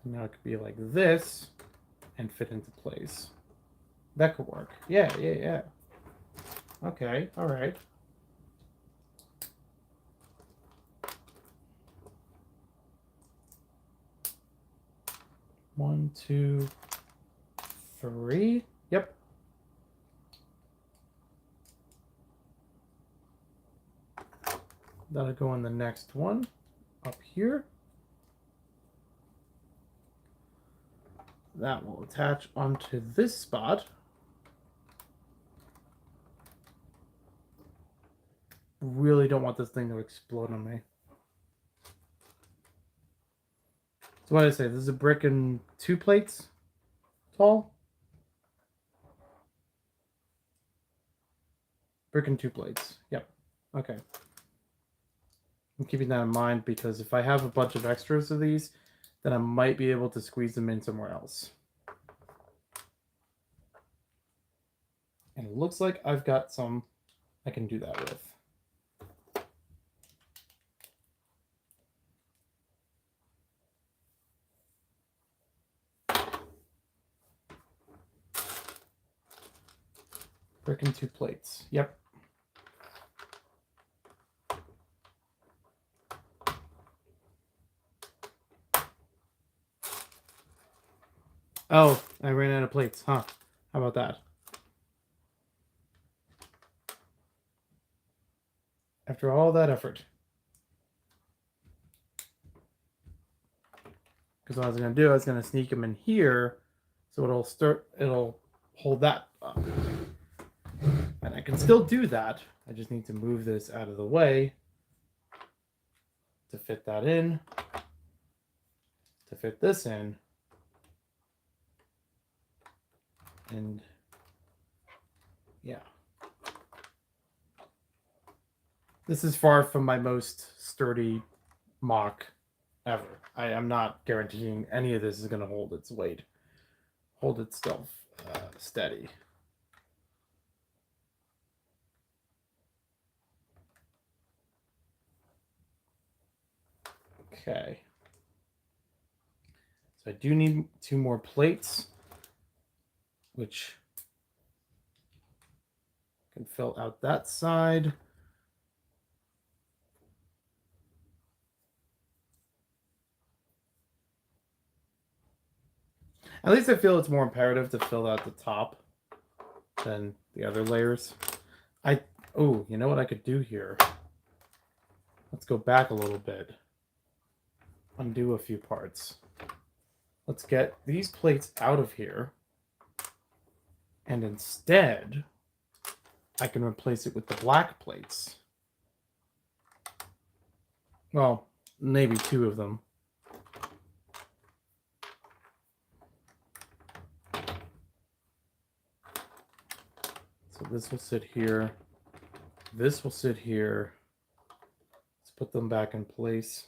Now it could be like this and fit into place. That could work. Yeah. Okay, all right. One, two, three. Yep. That'll go in the next one up here. That will attach onto this spot. Really don't want this thing to explode on me. So what did I say? This is a brick and 2 plates tall. Brick and 2 plates. Yep. Okay. I'm keeping that in mind because if I have a bunch of extras of these, then I might be able to squeeze them in somewhere else. And it looks like I've got some I can do that with. Brick and 2 plates. Yep. Oh, I ran out of plates, huh? How about that? After all that effort. Because what I was going to do, I was going to sneak them in here, so it'll hold that up. And I can still do that. I just need to move this out of the way to fit that in, to fit this in. And yeah. This is far from my most sturdy MOC ever. I am not guaranteeing any of this is going to hold its weight, hold itself steady. Okay. So I do need 2 more plates, which can fill out that side. At least I feel it's more imperative to fill out the top than the other layers. Oh, you know what I could do here? Let's go back a little bit. Undo a few parts. Let's get these plates out of here. And instead, I can replace it with the black plates. Well, maybe 2 of them. So this will sit here. This will sit here. Let's put them back in place.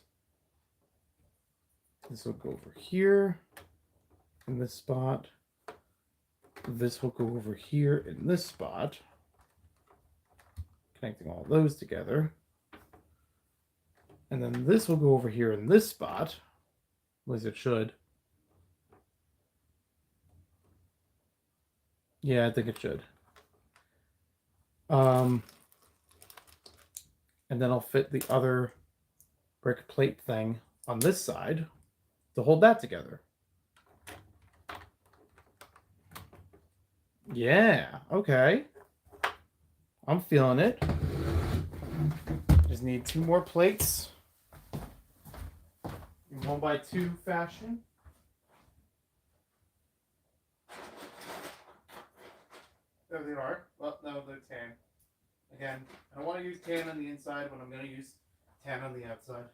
This will go over here in this spot. This will go over here in this spot. Connecting all those together. And then this will go over here in this spot. At least it should. Yeah, I think it should. And then I'll fit the other brick plate thing on this side to hold that together. Yeah, okay. I'm feeling it. Just need 2 more plates. In 1x2 fashion. There they are. Well, no, they're tan. Again, I don't want to use tan on the inside when I'm going to use tan on the outside.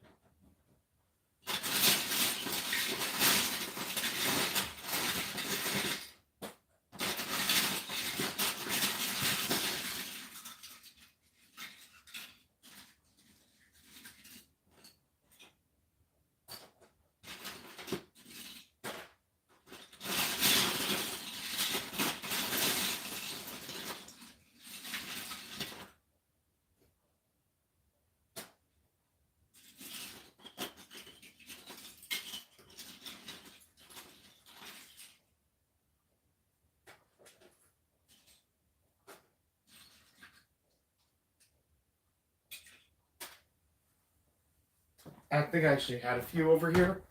I think I actually had a few over here.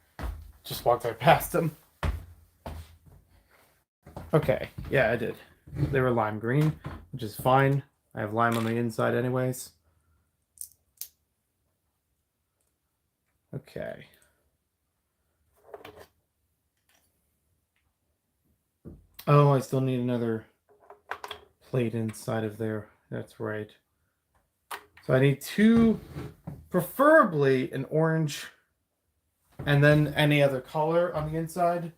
Just walked right past them. Okay, yeah, I did. They were lime green, which is fine. I have lime on the inside anyways. Okay. Oh, I still need another plate inside of there. That's right. So I need 2, preferably an orange, and then any other color on the inside.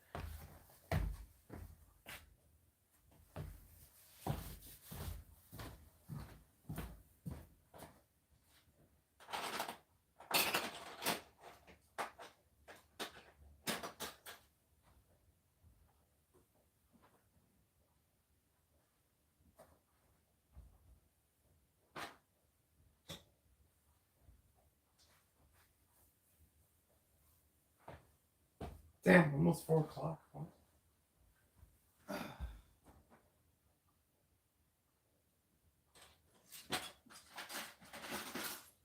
Damn, almost 4 o'clock.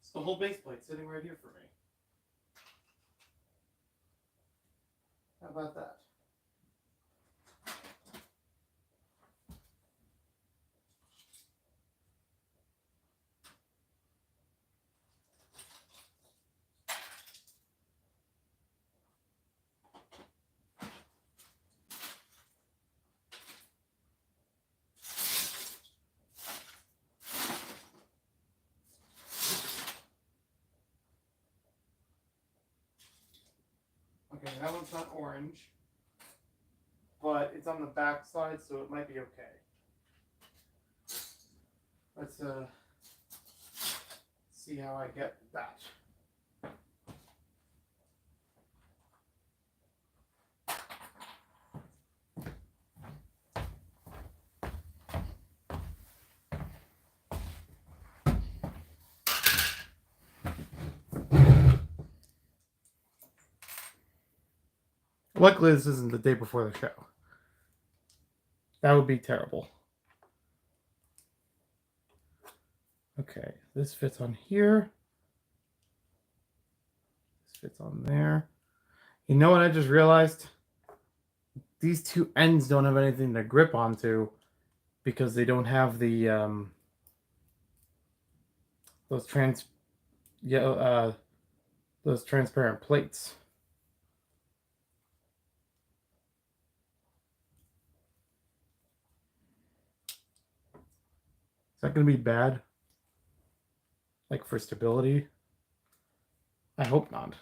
It's the whole base plate sitting right here for me. How about that? Okay, that one's not orange, but it's on the back side, so it might be okay. Let's see how I get that. Luckily, this isn't the day before the show. That would be terrible. Okay, this fits on here. This fits on there. You know what I just realized? These 2 ends don't have anything to grip onto. because they don't have the those those transparent plates. Is that going to be bad? Like for stability? I hope not.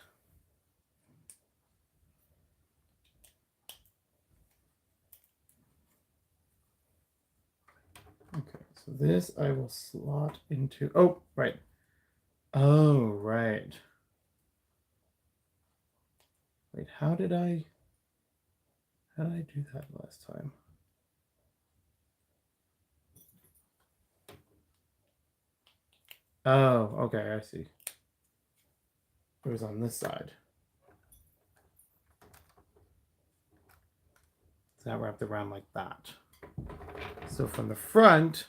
Okay, so this I will slot into. Oh, right. Oh, right. Wait, how did I do that last time? Oh, okay, I see. It was on this side. It's not wrapped around like that. So from the front,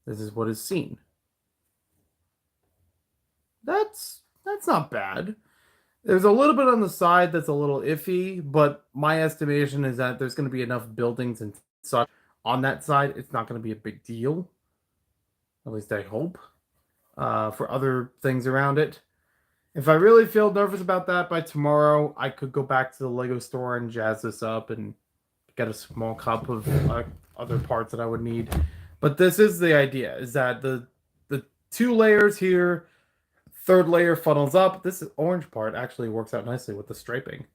this is what is seen. That's not bad. There's a little bit on the side that's a little iffy, but my estimation is that there's going to be enough buildings and such on that side. It's not going to be a big deal. At least I hope. For other things around it. If I really feel nervous about that by tomorrow, I could go back to the Lego store and jazz this up and get a small cup of other parts that I would need. But this is the idea: is that the 2 layers here, third layer funnels up. This orange part actually works out nicely with the striping,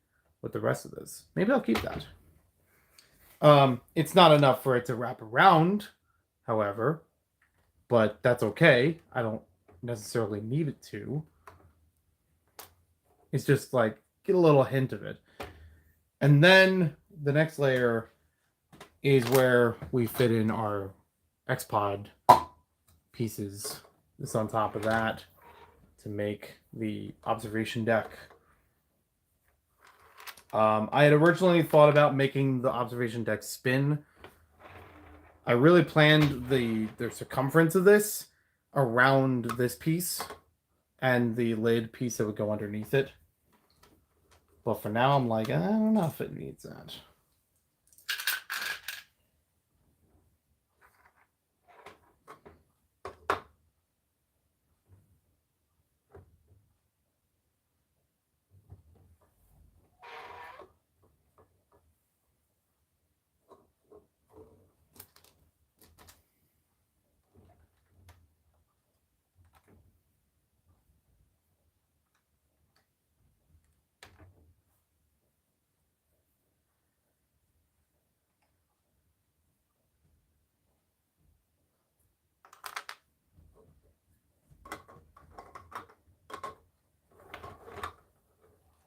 with the rest of this. Maybe I'll keep that. It's not enough for it to wrap around, however, but that's okay. I don't necessarily need it to. It's just like get a little hint of it. And then the next layer is where we fit in our X-Pod pieces. This on top of that to make the observation deck. I had originally thought about making the observation deck spin. I really planned the circumference of this around this piece and the lid piece that would go underneath it. But for now, I'm like, I don't know if it needs that.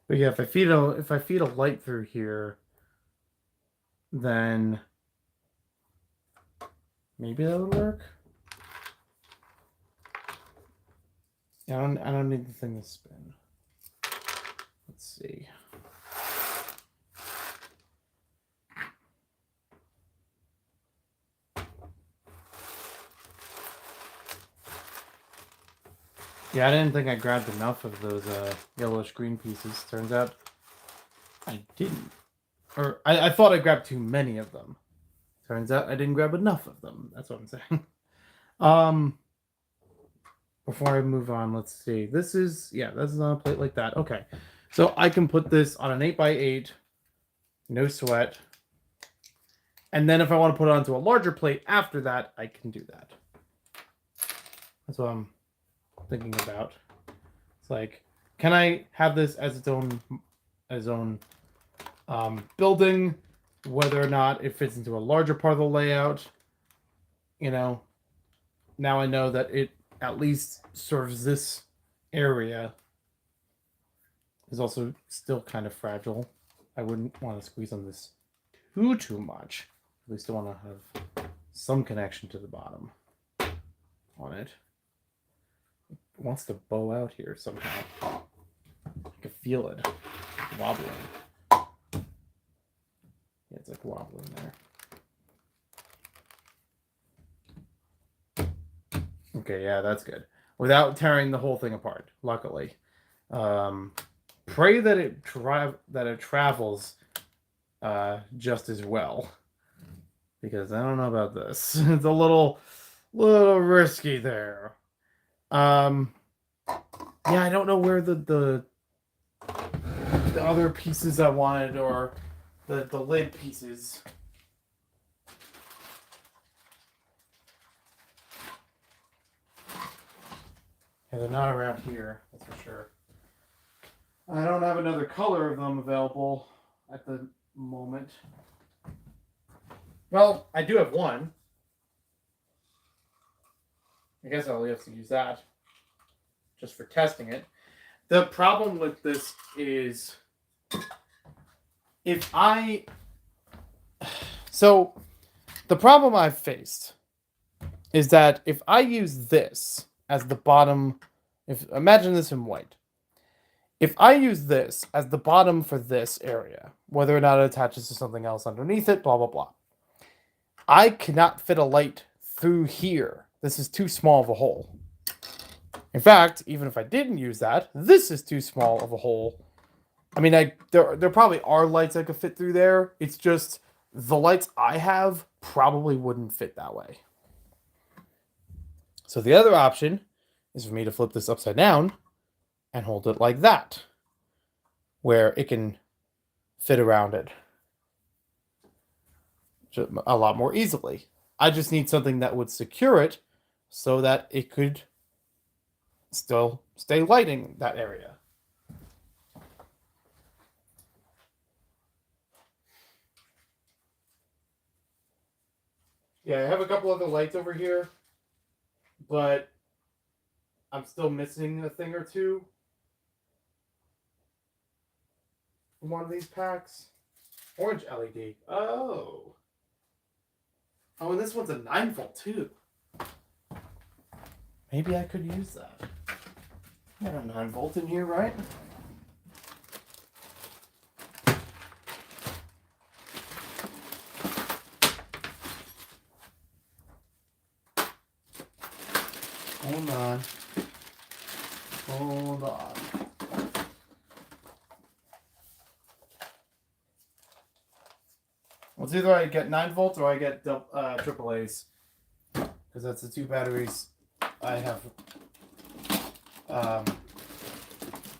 But yeah, if I feed a light through here, then maybe that would work. Yeah, I don't need the thing to spin. Let's see. Yeah, I didn't think I grabbed enough of those yellowish green pieces. Turns out I didn't. Or I thought I grabbed too many of them. Turns out I didn't grab enough of them. That's what I'm saying. Before I move on, let's see. This is on a plate like that. Okay. So I can put this on an 8x8, no sweat. And then if I want to put it onto a larger plate after that, I can do that. That's what I'm thinking about. It's like, can I have this as its own building, whether or not it fits into a larger part of the layout? You know, now I know that it at least serves this area. Is also still kind of fragile. I wouldn't want to squeeze on this too much. At least I want to have some connection to the bottom on it. It wants to bow out here somehow. I can feel it wobbling. Yeah, it's like wobbling there. Okay, yeah, that's good. Without tearing the whole thing apart, luckily. Pray that it travels just as well. because I don't know about this. It's a little risky there. Yeah, I don't know where the other pieces I wanted, or the lid pieces. Yeah, they're not around here, that's for sure. I don't have another color of them available at the moment. Well, I do have one. I guess I'll have to use that just for testing it. The problem with this is if I... So, the problem I've faced is that if I use this as the bottom... Imagine this in white. If I use this as the bottom for this area, whether or not it attaches to something else underneath it, blah, blah, blah, I cannot fit a light through here. This is too small of a hole. In fact, even if I didn't use that, this is too small of a hole. I mean, there probably are lights I could fit through there. It's just the lights I have probably wouldn't fit that way. So the other option is for me to flip this upside down and hold it like that, where it can fit around it a lot more easily. I just need something that would secure it so that it could still stay lighting that area. Yeah, I have a couple other lights over here, but I'm still missing a thing or two from one of these packs. Orange LED. Oh. Oh, and this one's a 9-volt too. Maybe I could use that. Got a 9-volt in here, right? Hold on. Hold on. Well, it's either I get 9 volts or I get AAAs. Because that's the two batteries I have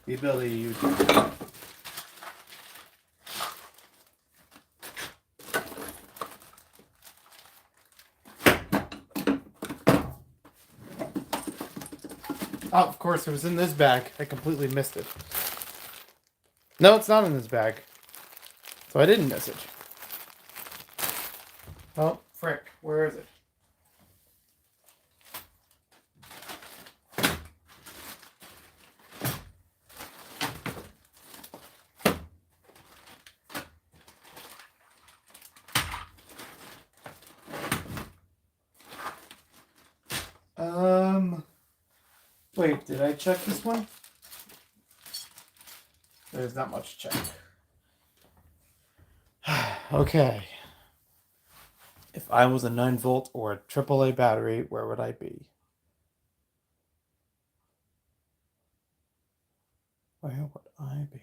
the ability to use. Oh, of course, it was in this bag. I completely missed it. No, it's not in this bag. So I didn't miss it. Oh, frick. Where is it? Wait, did I check this one? There's not much to check. Okay. If I was a 9-volt or a AAA battery, where would I be? Where would I be?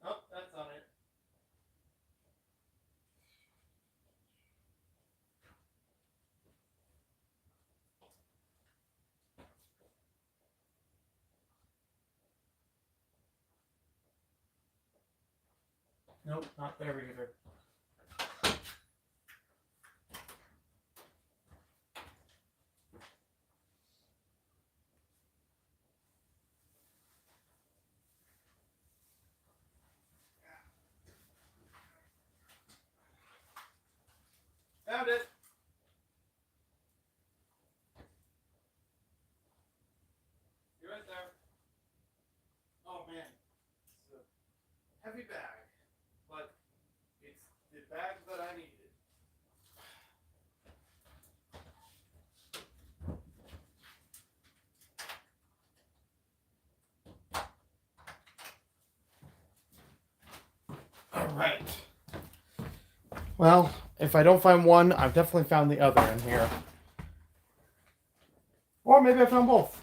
Oh, that's on it. Nope, not there either. heavy bag, but it's the bag that I needed. All right. Well, if I don't find one, I've definitely found the other in here. Or maybe I found both.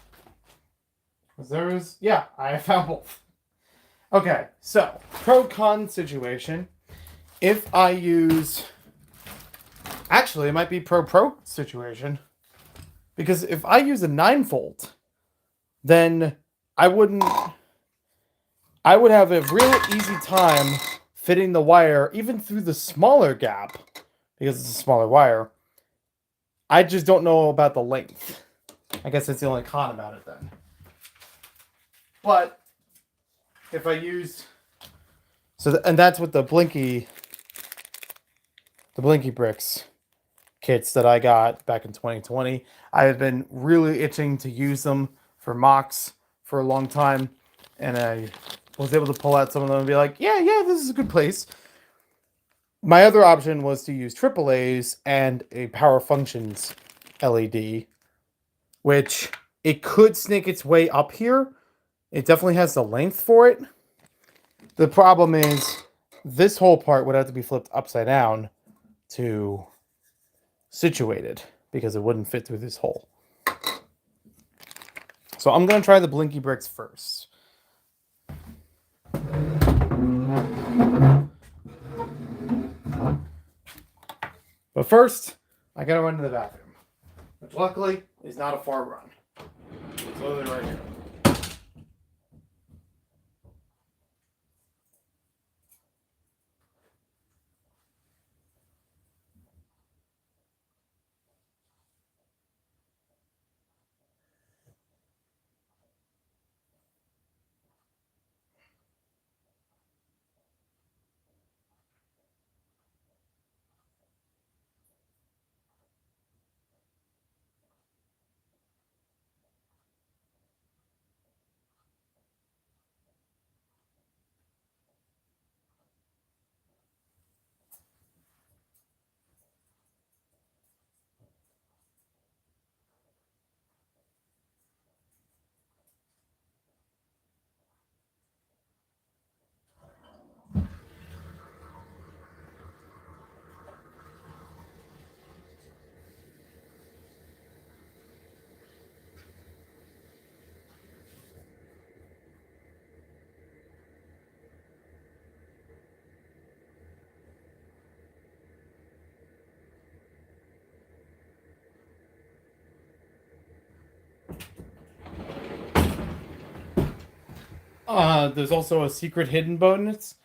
Yeah, I found both. Okay, so pro-con situation. If I use, actually, it might be pro-pro situation. Because if I use a 9-volt, then I would have a real easy time fitting the wire, even through the smaller gap, because it's a smaller wire. I just don't know about the length. I guess that's the only con about it then. But if I use, and that's what the Blinky bricks kits that I got back in 2020. I have been really itching to use them for MOCs for a long time, and I was able to pull out some of them and be like, yeah, this is a good place. My other option was to use AAA's and a Power Functions LED, which it could snake its way up here. It definitely has the length for it. The problem is this whole part would have to be flipped upside down to situate it because it wouldn't fit through this hole. So I'm going to try the Blinky bricks first. But first, I got to run to the bathroom, which luckily is not a far run. It's literally right here. There's also a secret hidden bonus.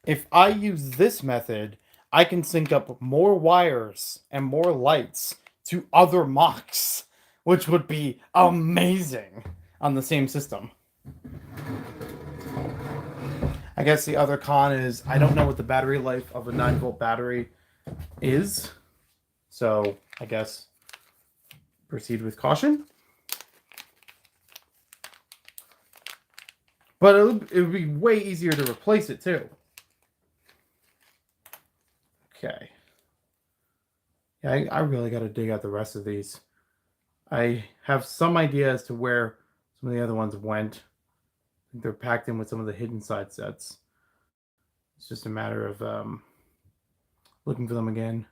If I use this method, I can sync up more wires and more lights to other MOCs, which would be amazing on the same system. I guess the other con is I don't know what the battery life of a 9-volt battery is. So I guess proceed with caution. But it would be way easier to replace it too. Okay. Yeah, I really got to dig out the rest of these. I have some idea as to where some of the other ones went. I think they're packed in with some of the hidden side sets. It's just a matter of looking for them again.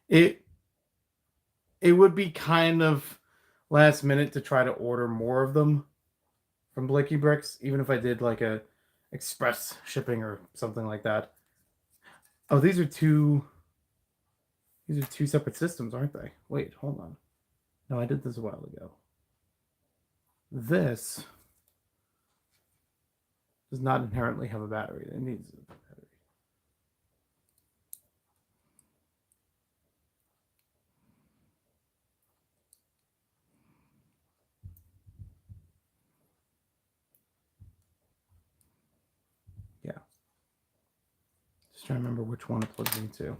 It would be kind of last minute to try to order more of them from Blicky Bricks, even if I did like a express shipping or something like that. Oh, these are two separate systems, aren't they? Wait, hold on. No, I did this a while ago. This does not inherently have a battery. It needs a battery. Yeah. Just trying to remember which one it plugs into.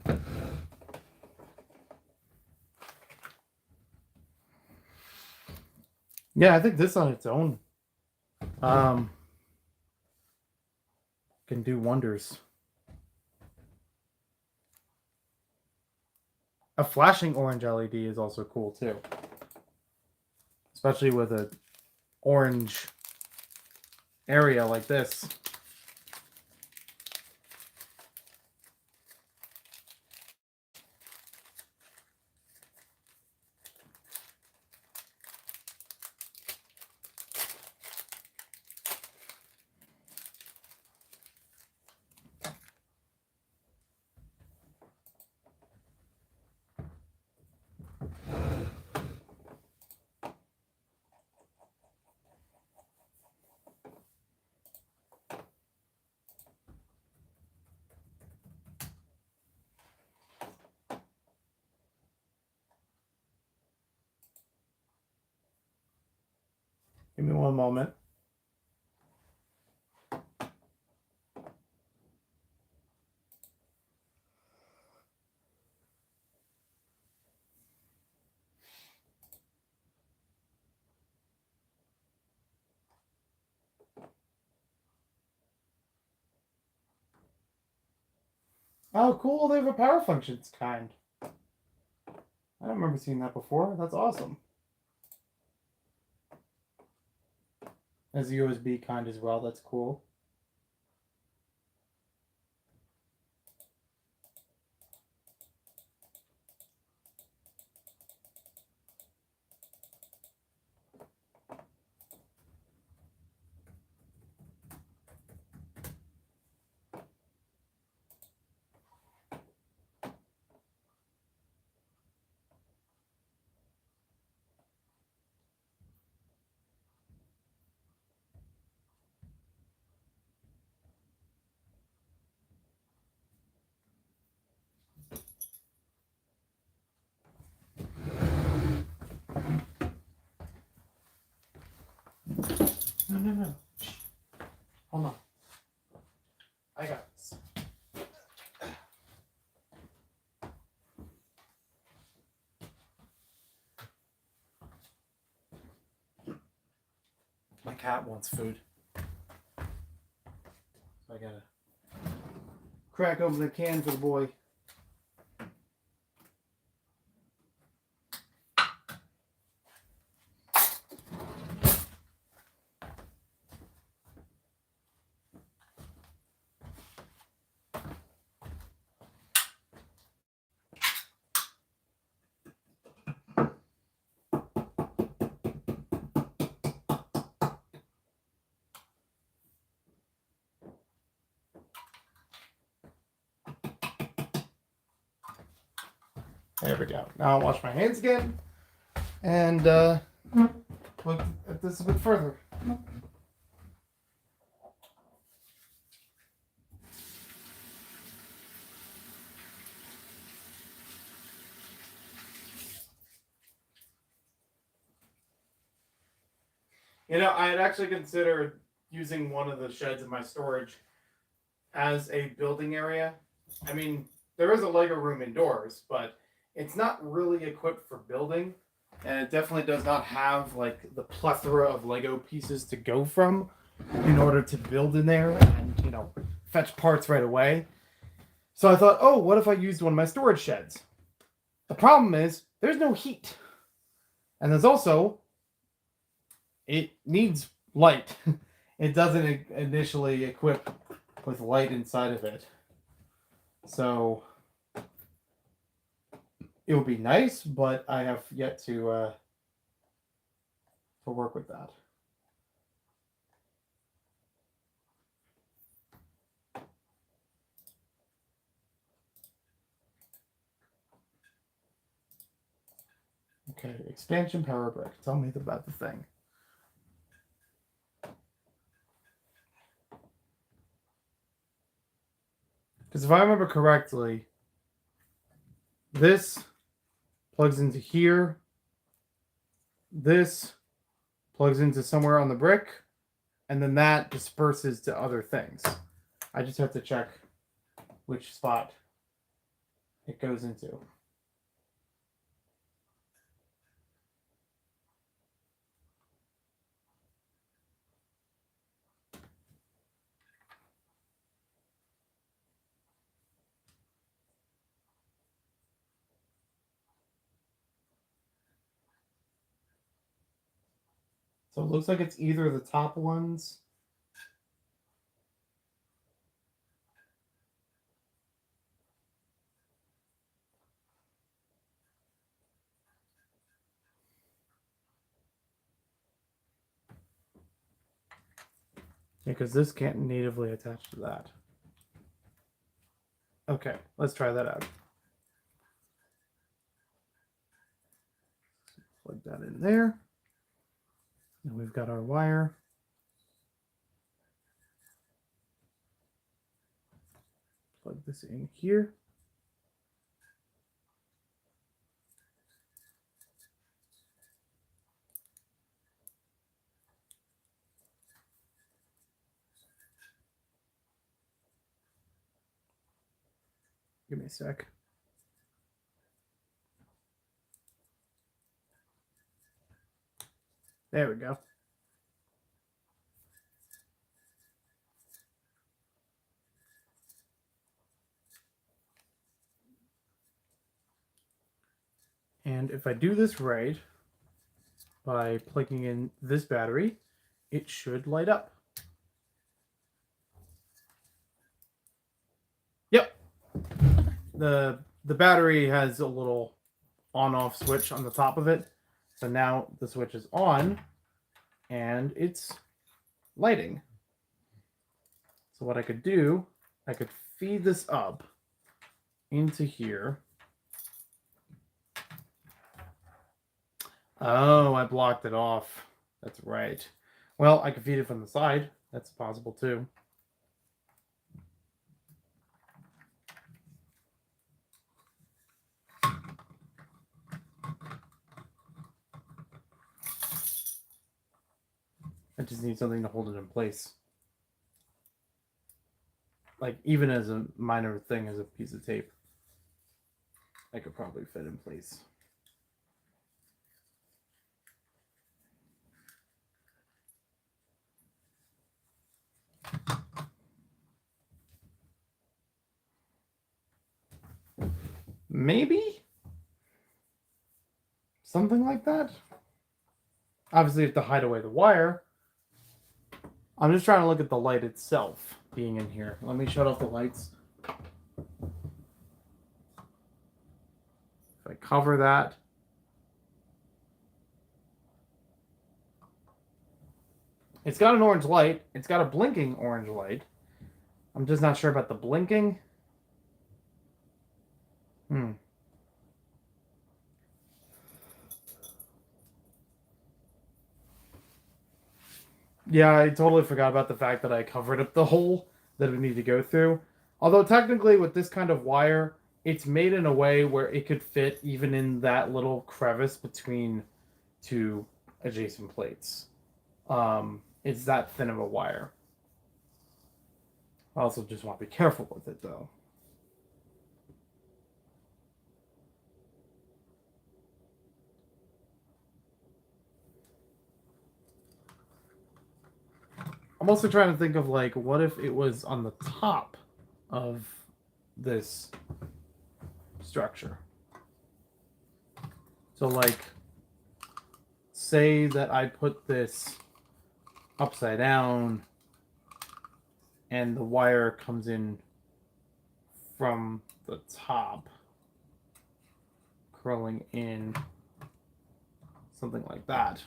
Yeah, I think this on its own. can do wonders. A flashing orange LED is also cool too. Especially with an orange area like this. Give me one moment. Oh, cool. They have a power functions kind. I don't remember seeing that before. That's awesome. As a USB kind as well. That's cool. No. Hold on. I got this. My cat wants food. So I gotta crack open the can for the boy. There we go. Now I'll wash my hands again and look at this a bit further. You know, I had actually considered using one of the sheds in my storage as a building area. I mean, there is a Lego room indoors, but it's not really equipped for building. And it definitely does not have like the plethora of Lego pieces to go from in order to build in there and, you know, fetch parts right away. So I thought, oh, what if I used one of my storage sheds? The problem is there's no heat. And there's also, it needs light. It doesn't initially equip with light inside of it. So it would be nice, but I have yet to work with that. Okay, expansion power brick. Tell me about the thing. Because if I remember correctly, this plugs into here. This plugs into somewhere on the brick. And then that disperses to other things. I just have to check which spot it goes into. So it looks like it's either the top ones. Because this can't natively attach to that. Okay, let's try that out. Plug that in there. And we've got our wire. Plug this in here. Give me a sec. There we go. And if I do this right, by plugging in this battery, it should light up. Yep. The battery has a little on-off switch on the top of it. So now the switch is on and it's lighting. So what I could do, I could feed this up into here. Oh, I blocked it off. That's right. Well, I could feed it from the side. That's possible too. I just need something to hold it in place. Like, even as a minor thing, as a piece of tape, I could probably fit in place. Maybe? Something like that? Obviously, you have to hide away the wire. I'm just trying to look at the light itself being in here. Let me shut off the lights. If I cover that, it's got an orange light. It's got a blinking orange light. I'm just not sure about the blinking. Yeah, I totally forgot about the fact that I covered up the hole that we need to go through. Although technically with this kind of wire, it's made in a way where it could fit even in that little crevice between two adjacent plates. It's that thin of a wire. I also just want to be careful with it though. I'm also trying to think of, like, what if it was on the top of this structure? So, like, say that I put this upside down and the wire comes in from the top, curling in, something like that.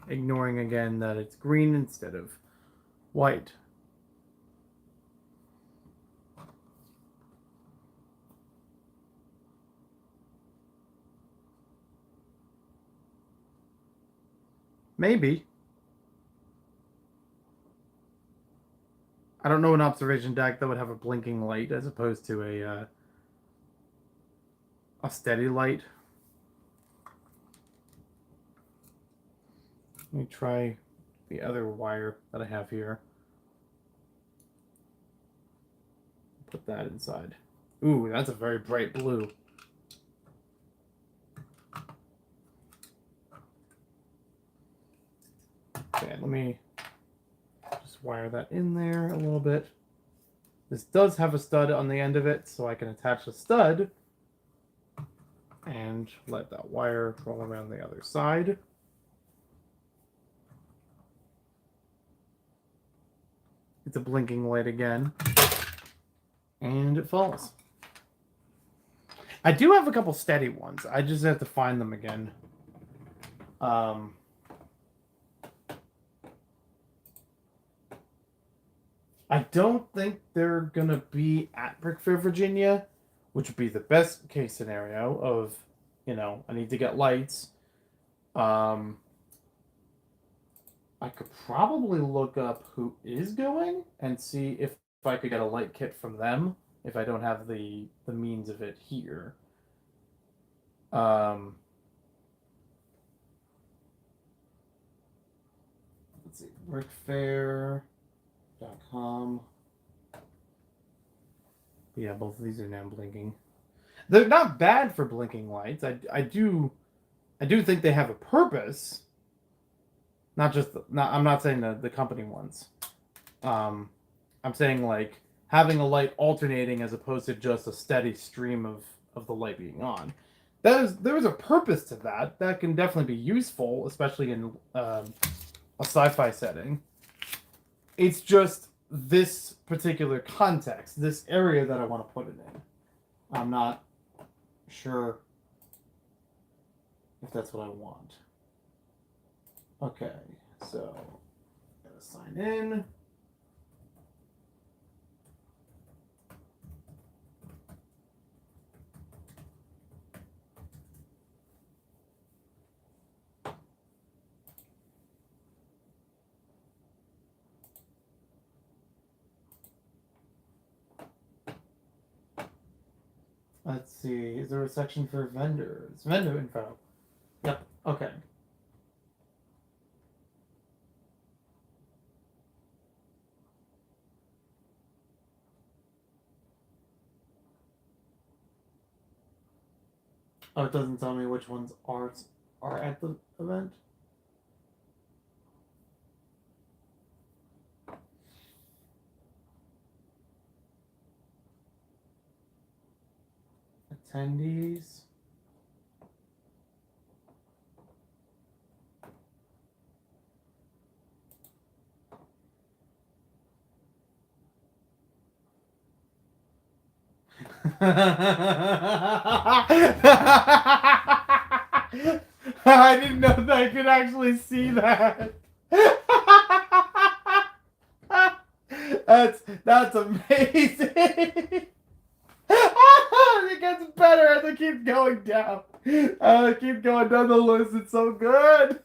Ignoring again that it's green instead of white. Maybe. I don't know an observation deck that would have a blinking light as opposed to a steady light. Let me try the other wire that I have here. Put that inside. Ooh, that's a very bright blue. Okay, let me just wire that in there a little bit. This does have a stud on the end of it, so I can attach the stud And let that wire roll around the other side. It's a blinking light again. And it falls. I do have a couple steady ones. I just have to find them again. I don't think they're going to be at BrickFair, Virginia, which would be the best case scenario of, I need to get lights. I could probably look up who is going and see if I could get a light kit from them if I don't have the means of it here. Let's see, BrickFair.com. Yeah, both of these are now blinking. They're not bad for blinking lights. I do think they have a purpose. I'm not saying the company ones. I'm saying like having a light alternating as opposed to just a steady stream of the light being on. There is a purpose to that. That can definitely be useful, especially in a sci-fi setting. It's just this particular context, this area that I want to put it in. I'm not sure if that's what I want. Okay, so gotta sign in. Let's see, is there a section for vendors? Vendor info. Yep, okay. Oh, it doesn't tell me which ones are at the event. Attendees. I didn't know that I could actually see that. That's amazing. It gets better as it keeps going down. Keep going down the list. It's so good.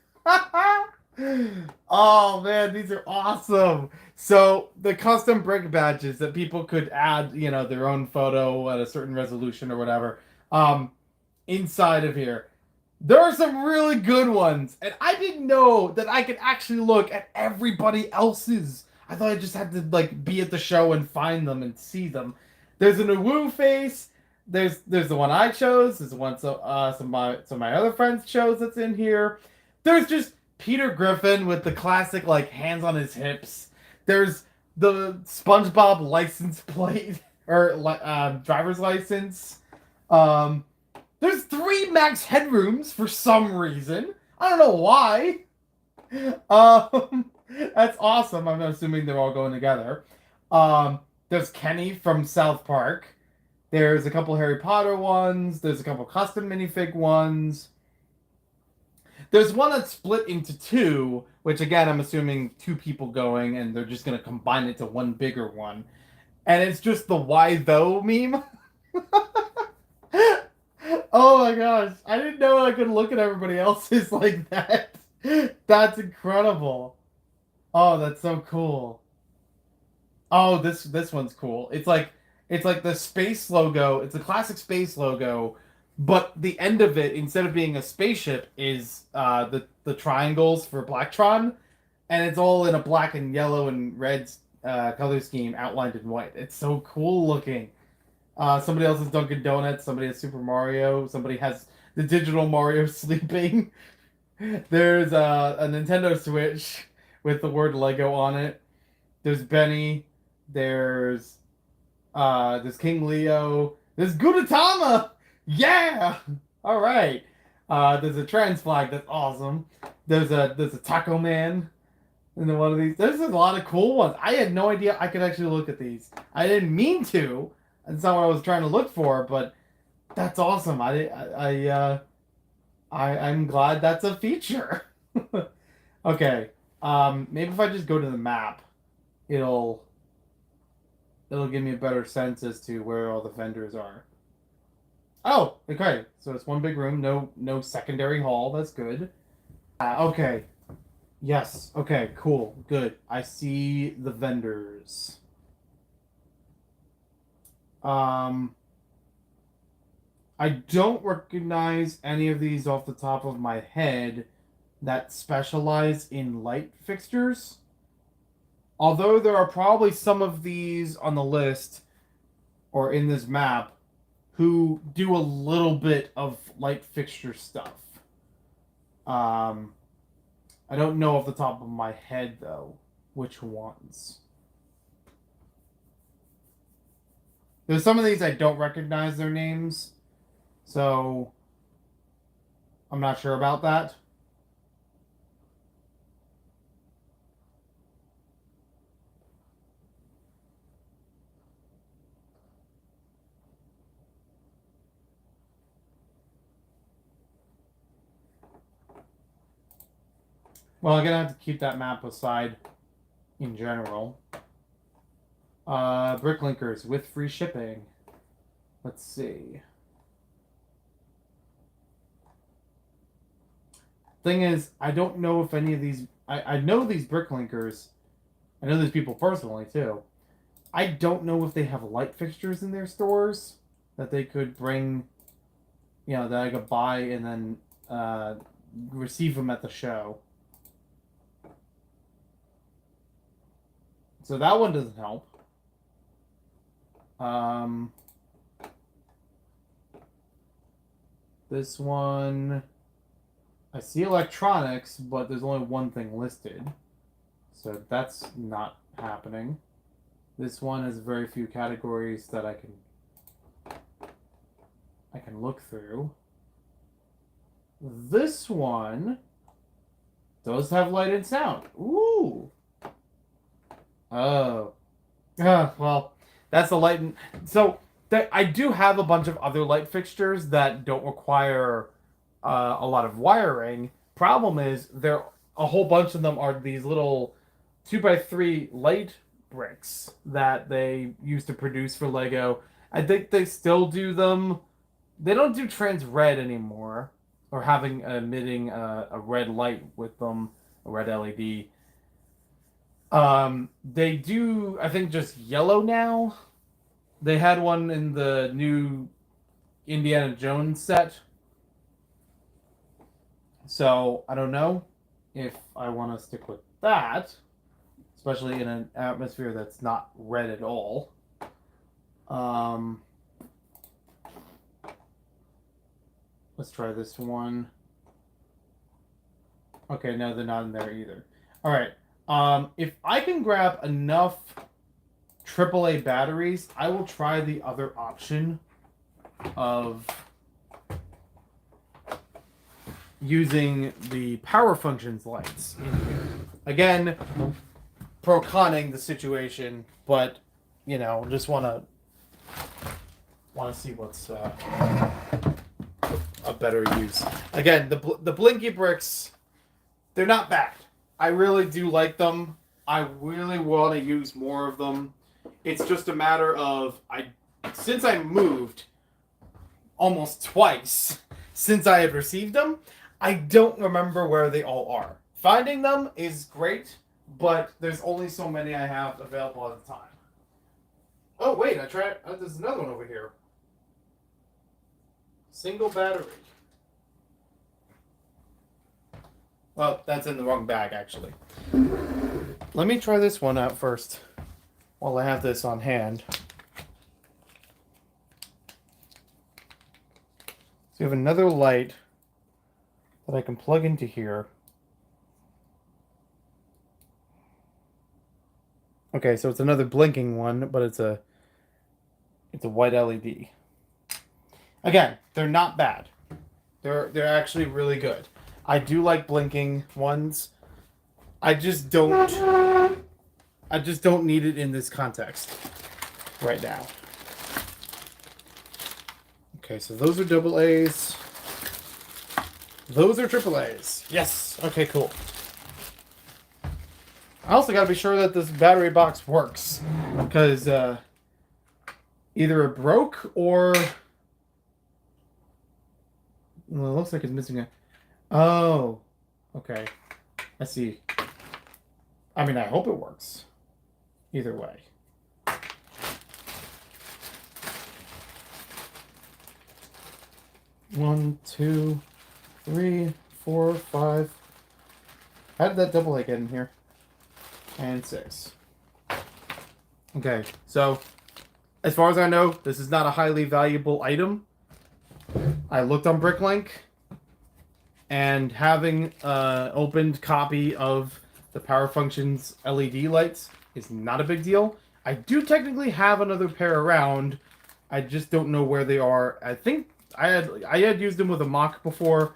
Oh man, these are awesome. So the custom brick badges that people could add, their own photo at a certain resolution or whatever, inside of here. There are some really good ones, and I didn't know that I could actually look at everybody else's. I thought I just had to like be at the show and find them and see them. There's an Uwu face. There's the one I chose. There's the one some of my other friends chose that's in here. There's just Peter Griffin with the classic like hands on his hips. There's the SpongeBob license plate or driver's license. There's 3 max headrooms for some reason. I don't know why. That's awesome. I'm assuming they're all going together. There's Kenny from South Park. There's a couple Harry Potter ones. There's a couple custom minifig ones. There's one that's split into 2, which again, I'm assuming 2 people going, and they're just going to combine it to one bigger one. And it's just the why though meme. Oh my gosh. I didn't know I could look at everybody else's like that. That's incredible. Oh, that's so cool. Oh, this one's cool. It's like the space logo. It's a classic space logo, but the end of it, instead of being a spaceship, is the triangles for Blacktron, and it's all in a black and yellow and red color scheme outlined in white. It's so cool looking. Somebody else has Dunkin' Donuts. Somebody has Super Mario. Somebody has the digital Mario sleeping. There's a Nintendo Switch with the word Lego on it. There's Benny. There's King Leo. There's Gudetama. Yeah. All right. There's a trans flag. That's awesome. There's a taco man in one of these. There's a lot of cool ones. I had no idea I could actually look at these. I didn't mean to. That's not what I was trying to look for, but that's awesome. I'm glad that's a feature. Okay. Maybe if I just go to the map, it'll it'll give me a better sense as to where all the vendors are. Oh, okay. So it's one big room, no secondary hall. That's good. Okay. Yes. Okay, cool. Good. I see the vendors. Um I don't recognize any of these off the top of my head that specialize in light fixtures. Although there are probably some of these on the list or in this map who do a little bit of light fixture stuff. Um, I don't know off the top of my head though which ones. There's some of these I don't recognize their names, so I'm not sure about that. Well, I'm gonna have to keep that map aside in general. Bricklinkers with free shipping. Let's see. Thing is, I don't know if any of these. I know these bricklinkers. I know these people personally too. I don't know if they have light fixtures in their stores that they could bring, that I could buy and then receive them at the show. So that one doesn't help. This one, I see electronics, but there's only one thing listed. So that's not happening. This one has very few categories that I can look through. This one does have light and sound. Ooh. Oh. Well, that's the light. So I do have a bunch of other light fixtures that don't require a lot of wiring. Problem is, a whole bunch of them are these little 2x3 light bricks that they used to produce for Lego. I think they still do them. They don't do trans red anymore, or having emitting a red light with them, a red LED. They do, I think, just yellow now. They had one in the new Indiana Jones set. So I don't know if I want to stick with that, especially in an atmosphere that's not red at all. Let's try this one. Okay, no, they're not in there either. All right. If I can grab enough AAA batteries, I will try the other option of using the power functions lights in here. Again, pro-conning the situation, but just want to see what's a better use. Again, the blinky bricks, they're not bad. I really do like them. I really want to use more of them. It's just a matter of since I moved almost twice since I had received them, I don't remember where they all are. Finding them is great, but there's only so many I have available at the time. Oh wait, there's another one over here. Single battery. Well, that's in the wrong bag, actually. Let me try this one out first, while I have this on hand. So we have another light that I can plug into here. Okay, so it's another blinking one, but it's a white LED. Again, they're not bad. They're actually really good. I do like blinking ones. I just don't need it in this context right now. Okay, so those are double A's. Those are triple A's. Yes. Okay, cool. I also got to be sure that this battery box works, because either it broke or, well, it looks like it's missing a. Oh, okay. I see. I mean, I hope it works. Either way. One, two, three, four, five. How did that double A get in here? And 6. Okay, so as far as I know, this is not a highly valuable item. I looked on BrickLink, and having an opened copy of the Power Functions LED lights is not a big deal. I do technically have another pair around. I just don't know where they are. I think I had used them with a MOC before,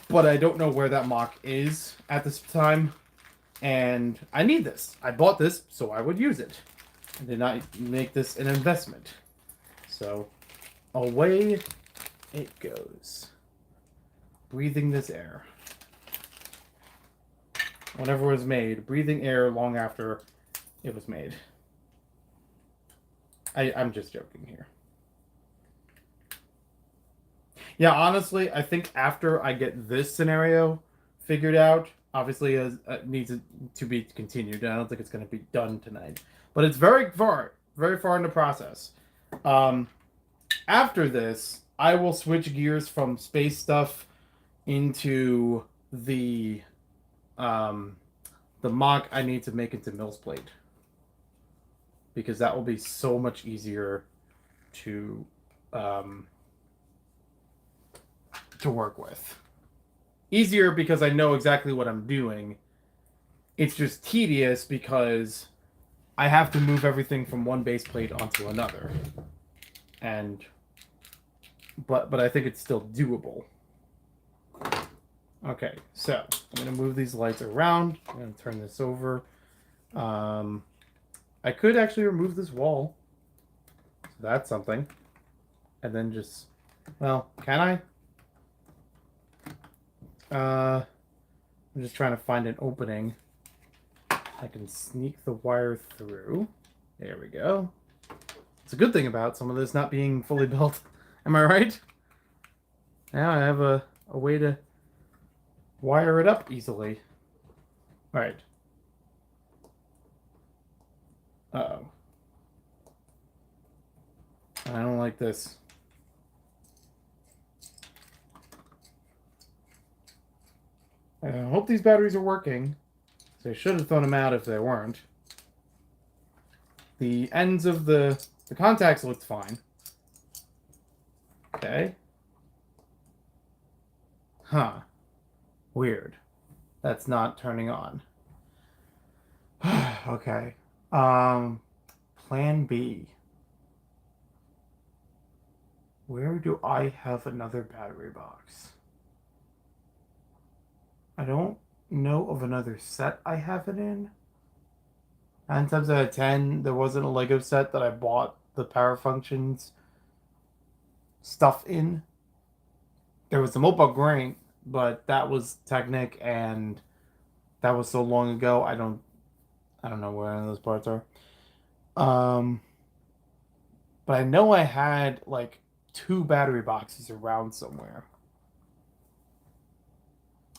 but I don't know where that MOC is at this time. And I need this. I bought this so I would use it. I did not make this an investment. So away it goes. Breathing this air. Whenever it was made, breathing air long after it was made. I'm just joking here. Yeah, honestly, I think after I get this scenario figured out, obviously it needs to be continued. I don't think it's going to be done tonight. But it's very far in the process. After this, I will switch gears from space stuff into the MOC I need to make into Mill's plate, because that will be so much easier to work with. Easier because I know exactly what I'm doing. It's just tedious because I have to move everything from one base plate onto another. But I think it's still doable. Okay, so I'm going to move these lights around. I'm going to turn this over. I could actually remove this wall. So that's something. And then just, well, can I? I'm just trying to find an opening. I can sneak the wire through. There we go. It's a good thing about some of this not being fully built. Am I right? Now I have a way to wire it up easily. Right. Uh-oh. I don't like this. I hope these batteries are working. So I should have thrown them out if they weren't. The ends of the contacts looked fine. Okay. Huh. Weird. That's not turning on. Okay. Plan B. Where do I have another battery box? I don't know of another set I have it in. 9 times out of 10, there wasn't a Lego set that I bought the Power Functions stuff in. There was the Mobile Grain, but that was Technic, and that was so long ago. I don't know where any of those parts are. But I know I had like 2 battery boxes around somewhere.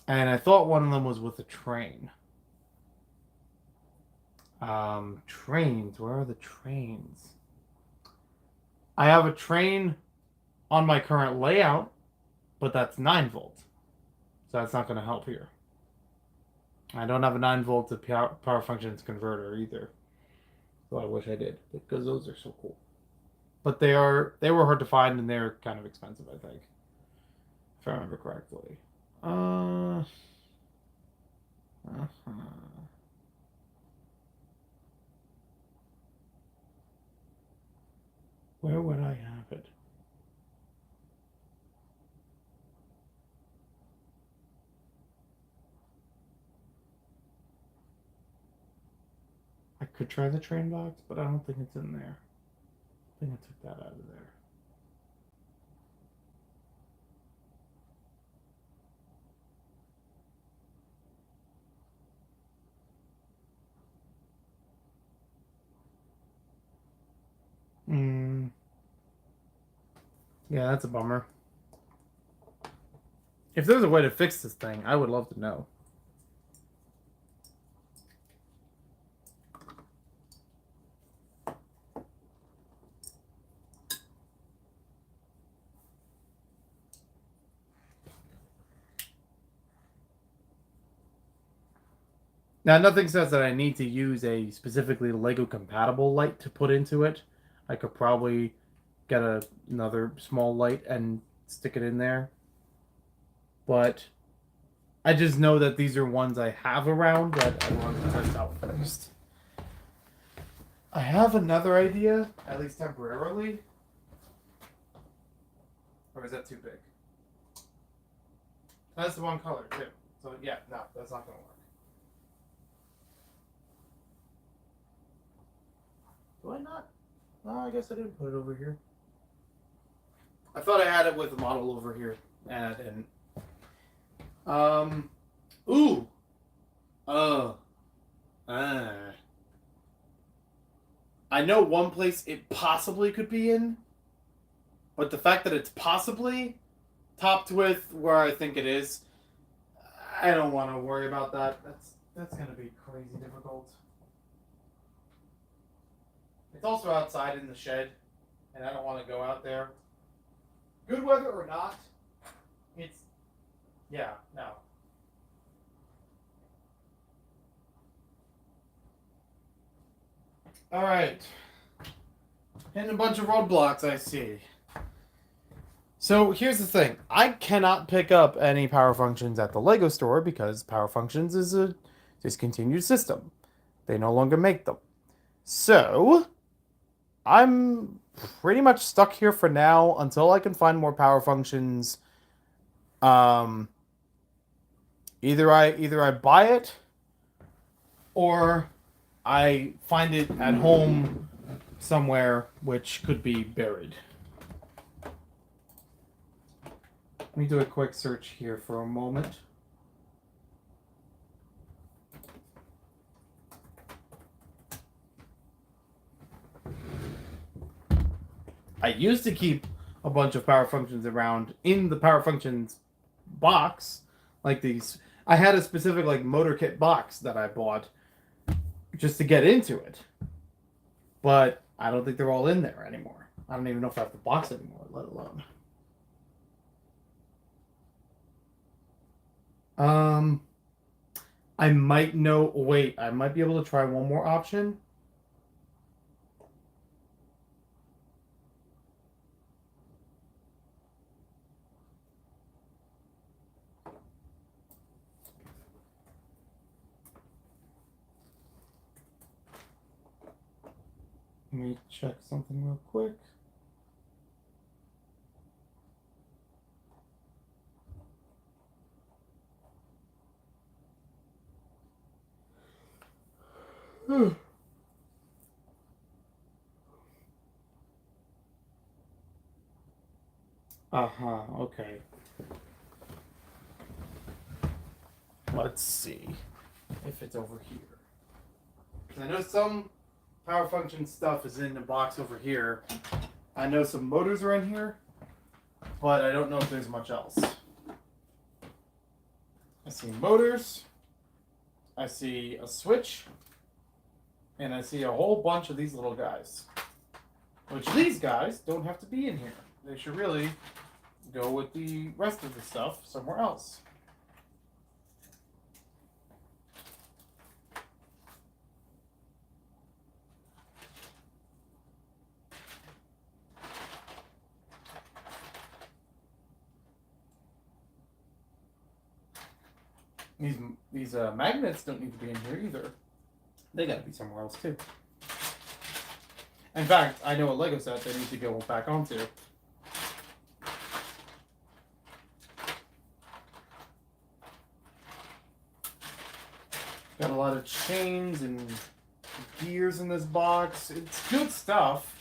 And I thought one of them was with a train. Trains. Where are the trains? I have a train on my current layout, but that's 9 volt. So that's not going to help here. I don't have a 9 volt to power functions converter either. So I wish I did, because those are so cool. But they were hard to find, and they're kind of expensive, I think. If I remember correctly. Where would I have it? I could try the train box, but I don't think it's in there. I think I took that out of there. Yeah, that's a bummer. If there's a way to fix this thing, I would love to know. Now, nothing says that I need to use a specifically Lego compatible light to put into it. I could probably get another small light and stick it in there. But I just know that these are ones I have around that I want to test out first. I have another idea, at least temporarily. Or is that too big? That's the one color, too. So, yeah, no, that's not going to work. Do I not? No, I guess I didn't put it over here. I thought I had it with the model over here, and I didn't. Ooh. I know one place it possibly could be in, but the fact that it's possibly topped with where I think it is, I don't want to worry about that. That's going to be crazy difficult. It's also outside in the shed, and I don't want to go out there. Good weather or not, it's, yeah, no. All right. And a bunch of roadblocks, I see. So here's the thing. I cannot pick up any Power Functions at the Lego store because Power Functions is a discontinued system. They no longer make them. So I'm pretty much stuck here for now until I can find more Power Functions. Either I buy it or I find it at home somewhere, which could be buried. Let me do a quick search here for a moment. I used to keep a bunch of Power Functions around in the Power Functions box, like these. I had a specific like motor kit box that I bought just to get into it, but I don't think they're all in there anymore. I don't even know if I have the box anymore, let alone. I might know. Wait, I might be able to try one more option. Let me check something real quick. Uh-huh, okay. Let's see if it's over here. I know some Power Function stuff is in the box over here. I know some motors are in here, but I don't know if there's much else. I see motors, I see a switch, and I see a whole bunch of these little guys. Which these guys don't have to be in here. They should really go with the rest of the stuff somewhere else. These magnets don't need to be in here either. They gotta be somewhere else too. In fact, I know a Lego set they need to go back onto. Got a lot of chains and gears in this box. It's good stuff.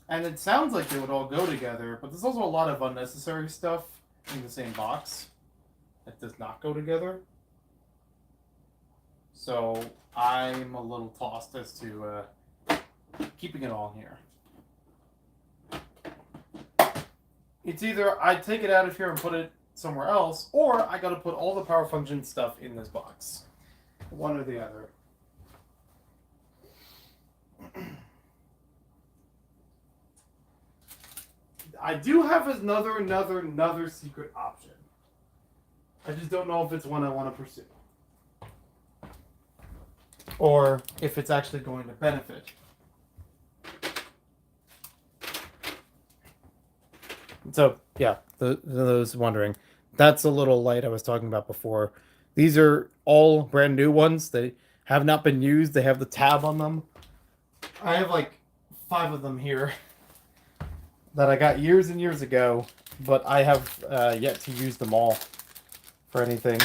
And it sounds like they would all go together, but there's also a lot of unnecessary stuff in the same box that does not go together. So I'm a little tossed as to keeping it all here. It's either I take it out of here and put it somewhere else, or I gotta put all the power function stuff in this box. One or the other. I do have another secret option. I just don't know if it's one I want to pursue. Or if it's actually going to benefit. So, yeah, those wondering. That's a little light I was talking about before. These are all brand new ones. They have not been used. They have the tab on them. I have like 5 of them here that I got years and years ago, but I have yet to use them all for anything.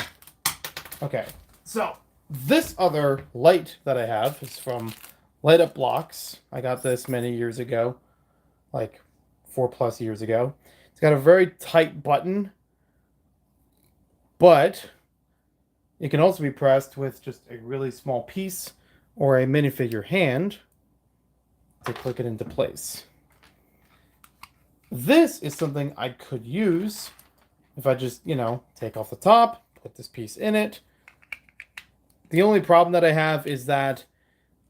Okay, so this other light that I have is from Light Up Blocks. I got this many years ago, like 4+ years ago. It's got a very tight button, but it can also be pressed with just a really small piece or a minifigure hand to click it into place. This is something I could use if I just, take off the top, put this piece in it. The only problem that I have is that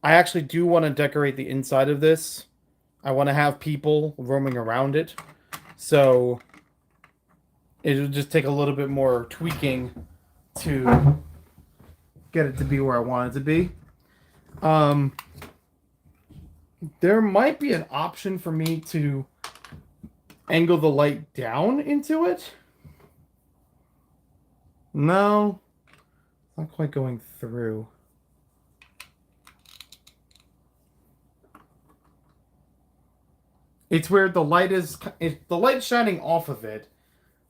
I actually do want to decorate the inside of this. I want to have people roaming around it. So it'll just take a little bit more tweaking to get it to be where I want it to be. There might be an option for me to angle the light down into it. No, not quite going through. It's where the light's shining off of it,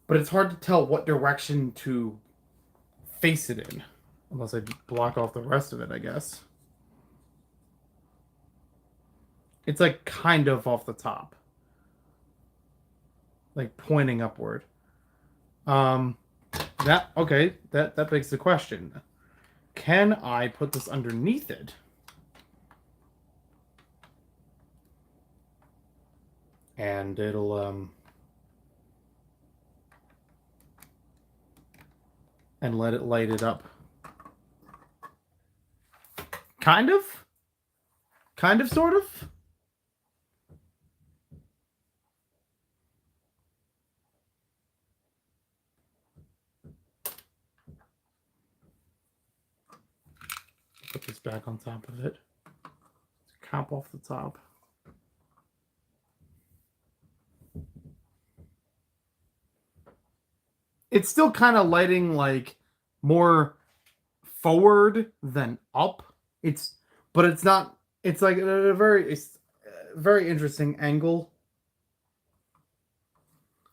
but it's hard to tell what direction to face it in. Unless I block off the rest of it, I guess. It's like kind of off the top. Like pointing upward. That begs the question. Can I put this underneath it? And it'll and let it light it up. Kind of, sort of. Put this back on top of it. Cap off the top. It's still kind of lighting like more forward than up. But it's not. It's like a very interesting angle.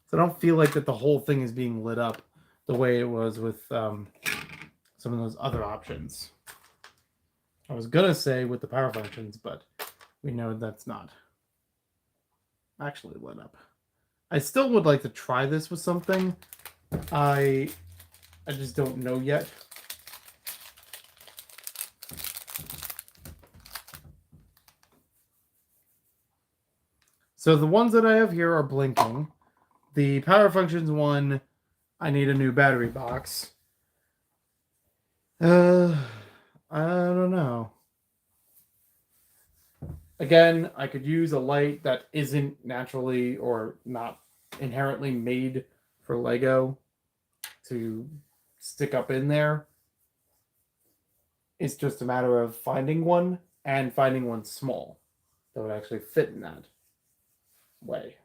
So I don't feel like that the whole thing is being lit up the way it was with some of those other options. I was gonna say with the power functions, but we know that's not actually lit up. I still would like to try this with something. I just don't know yet. So the ones that I have here are blinking. The power functions one, I need a new battery box. I don't know. Again, I could use a light that isn't naturally or not inherently made for Lego to stick up in there. It's just a matter of finding one and finding one small that would actually fit in that way.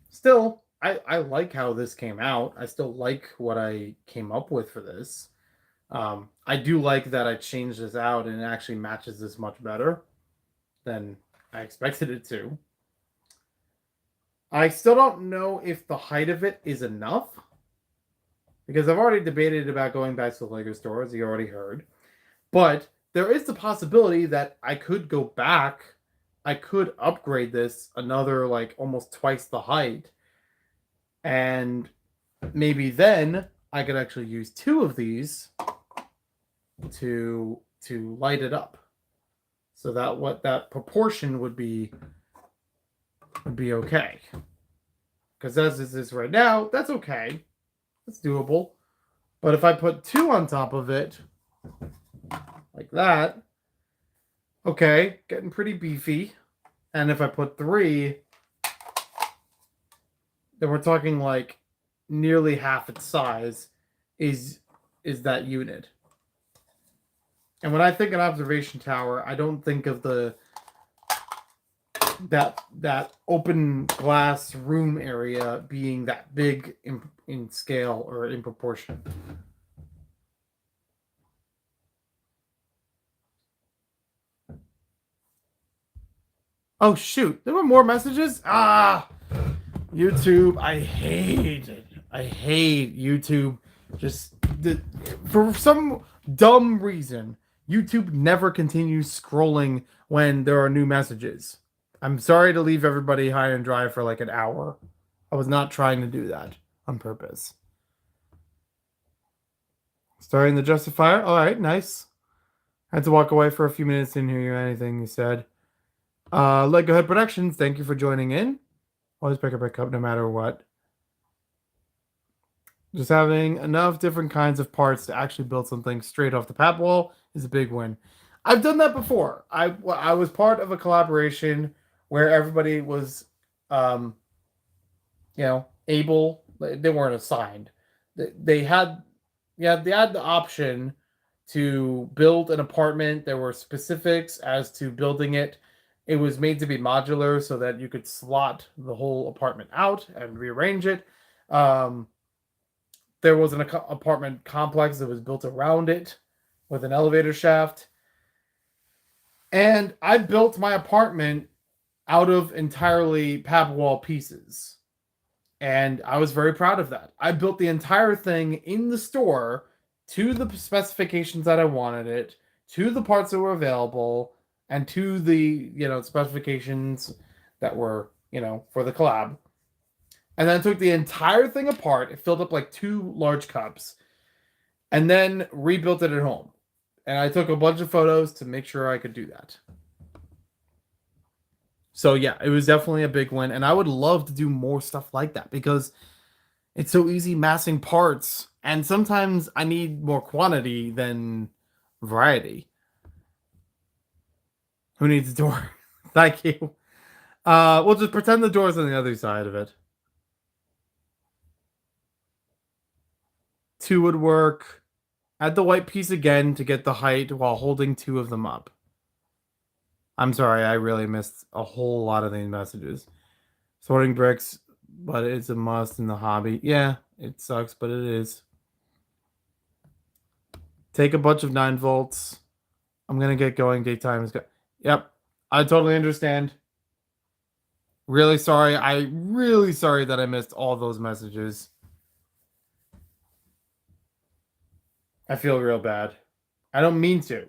Still, I like how this came out. I still like what I came up with for this. I do like that I changed this out and it actually matches this much better than I expected it to. I still don't know if the height of it is enough, because I've already debated about going back to the Lego store, as you already heard. But there is the possibility that I could go back. I could upgrade this another like almost twice the height. And maybe then I could actually use two of these to light it up. So that what that proportion would be okay. Because as this is right now, that's okay. That's doable. But if I put two on top of it, like that, okay, getting pretty beefy. And if I put three, then we're talking like nearly half its size is that unit. And when I think an observation tower, I don't think of that open glass room area being that big in scale or in proportion. Oh shoot, there were more messages? YouTube, I hate it. I hate YouTube. For some dumb reason, YouTube never continues scrolling when there are new messages. I'm sorry to leave everybody high and dry for like an hour. I was not trying to do that on purpose. Starting the Justifier. All right, nice. Had to walk away for a few minutes, didn't hear anything you said. Lego Head Productions, thank you for joining in. Always pick up no matter what. Just having enough different kinds of parts to actually build something straight off the pad wall is a big win. I've done that before. I was part of a collaboration where everybody was, able. They weren't assigned. They had the option to build an apartment. There were specifics as to building it. It was made to be modular so that you could slot the whole apartment out and rearrange it. There was an apartment complex that was built around it with an elevator shaft. And I built my apartment out of entirely pab wall pieces. And I was very proud of that. I built the entire thing in the store to the specifications that I wanted it, to the parts that were available, and to the, specifications that were, for the collab. And then I took the entire thing apart. It filled up like 2 large cups. And then rebuilt it at home. And I took a bunch of photos to make sure I could do that. So yeah, it was definitely a big win. And I would love to do more stuff like that because it's so easy massing parts. And sometimes I need more quantity than variety. Who needs a door? Thank you. We'll just pretend the door's on the other side of it. 2 would work. Add the white piece again to get the height while holding 2 of them up. I'm sorry, I really missed a whole lot of these messages. Sorting bricks, but it's a must in the hobby. Yeah, it sucks, but it is. Take a bunch of 9 volts. I'm going to get going. Daytime is good. Yep, I totally understand. Really sorry. I'm really sorry that I missed all those messages. I feel real bad. I don't mean to.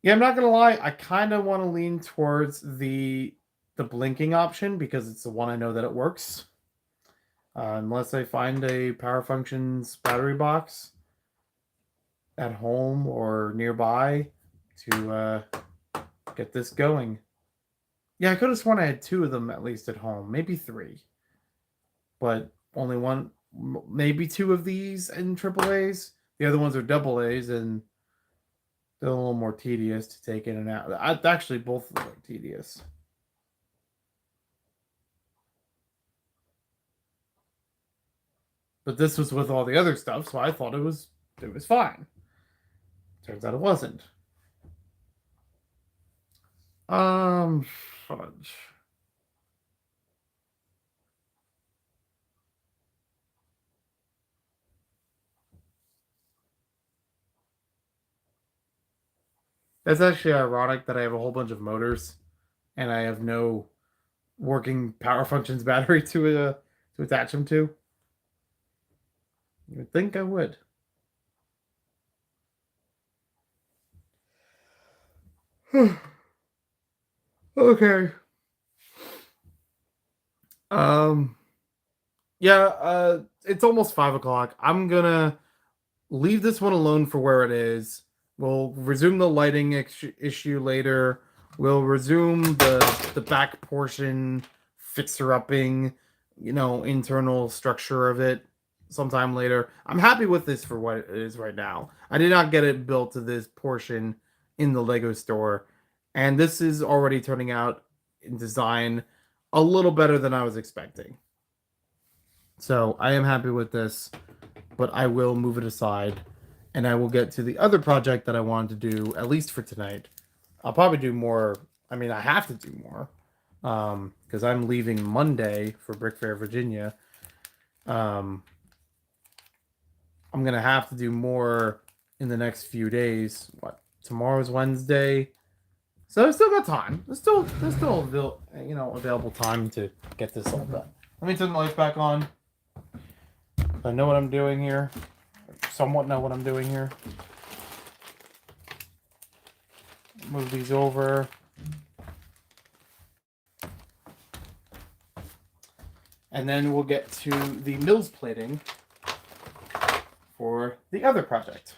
Yeah, I'm not gonna lie. I kind of want to lean towards the blinking option because it's the one I know that it works. Unless I find a Power Functions battery box at home or nearby to get this going. Yeah, I could have sworn I had 2 of them at least at home, maybe 3, but only one, maybe 2 of these in AAA's. The other ones are double A's, and they're a little more tedious to take in and out. Actually, both of them are tedious. But this was with all the other stuff, so I thought it was fine. Turns out it wasn't. Fudge. That's actually ironic that I have a whole bunch of motors and I have no working power functions battery to attach them to? You would think I would. Okay. Um. Yeah. It's almost 5 o'clock. I'm gonna leave this one alone for where it is. We'll resume the lighting issue later. We'll resume the back portion fixer upping, internal structure of it sometime later. I'm happy with this for what it is right now. I did not get it built to this portion in the Lego store, and this is already turning out in design a little better than I was expecting. So I am happy with this, but I will move it aside and I will get to the other project that I wanted to do, at least for tonight. I'll probably do more. I mean, I have to do more because I'm leaving Monday for BrickFair, Virginia. I'm going to have to do more in the next few days. What? Tomorrow's Wednesday. So I've still got time. There's still available time to get this all done. Let me turn the lights back on. I know what I'm doing here. Somewhat know what I'm doing here. Move these over. And then we'll get to the mills plating for the other project.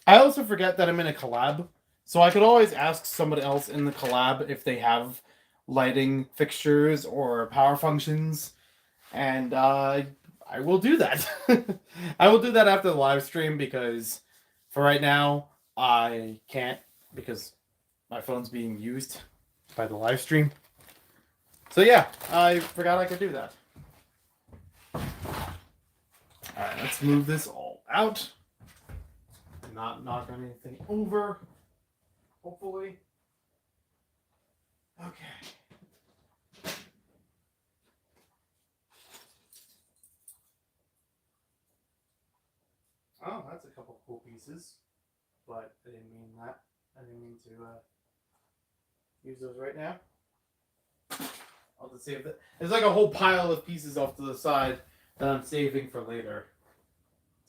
I also forget that I'm in a collab, so I could always ask somebody else in the collab if they have lighting fixtures or power functions, and I will do that. I will do that after the live stream because for right now I can't because my phone's being used by the live stream. So yeah, I forgot I could do that. Alright, let's move this all out. Not knock anything over, hopefully. Okay. Oh, that's a couple cool pieces, but I didn't mean that. I didn't mean to use those right now. I'll just save that. There's like a whole pile of pieces off to the side that I'm saving for later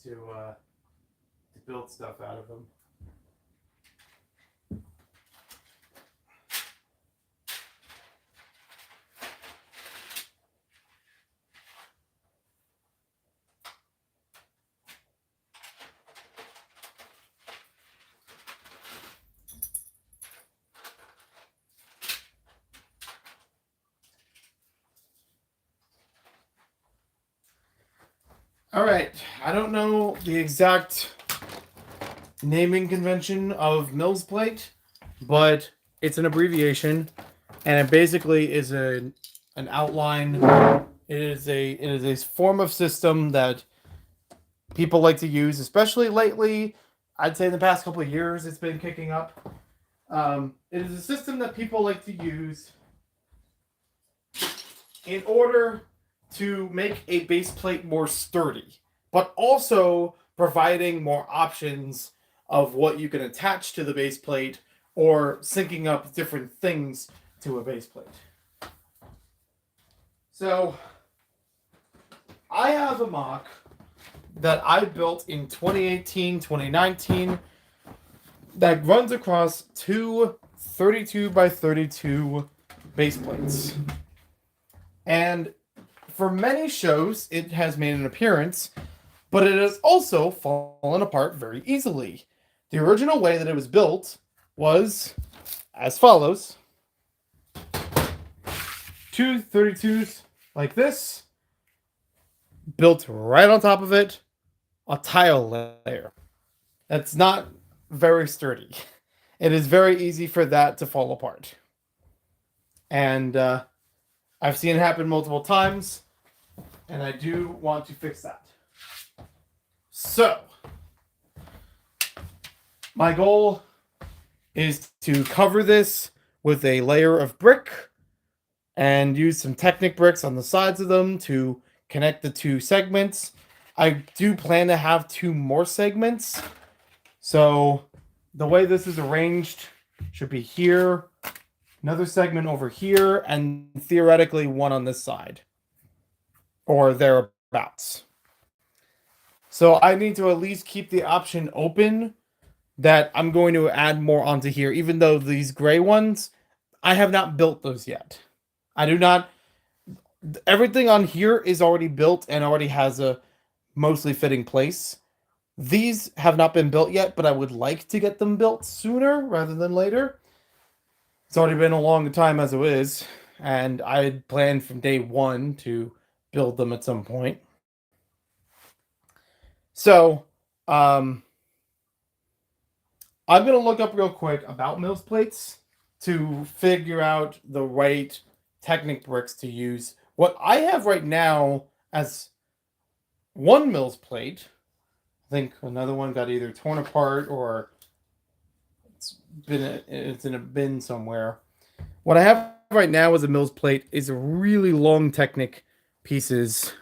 to build stuff out of them. All right, I don't know the exact naming convention of Mills Plate, but it's an abbreviation, and it basically is an outline. It is a form of system that people like to use, especially lately. I'd say in the past couple of years, it's been kicking up. It is a system that people like to use in order to make a base plate more sturdy, but also providing more options of what you can attach to the base plate or syncing up different things to a base plate. So I have a mock that I built in 2018, 2019 that runs across two 32 by 32 base plates. And for many shows, it has made an appearance, but it has also fallen apart very easily. The original way that it was built was as follows. Two 32s like this, built right on top of it, a tile layer. That's not very sturdy. It is very easy for that to fall apart. And I've seen it happen multiple times, and I do want to fix that. So, my goal is to cover this with a layer of brick and use some Technic bricks on the sides of them to connect the two segments. I do plan to have two more segments. So the way this is arranged should be here, another segment over here, and theoretically one on this side or thereabouts. So I need to at least keep the option open that I'm going to add more onto here, even though these gray ones, I have not built those yet. I do not. Everything on here is already built and already has a mostly fitting place. These have not been built yet, but I would like to get them built sooner rather than later. It's already been a long time as it is, and I had planned from day one to build them at some point. So, I'm going to look up real quick about Mills plates to figure out the right Technic bricks to use. What I have right now as one Mills plate, I think another one got either torn apart or it's in a bin somewhere. What I have right now as a Mills plate is really long Technic pieces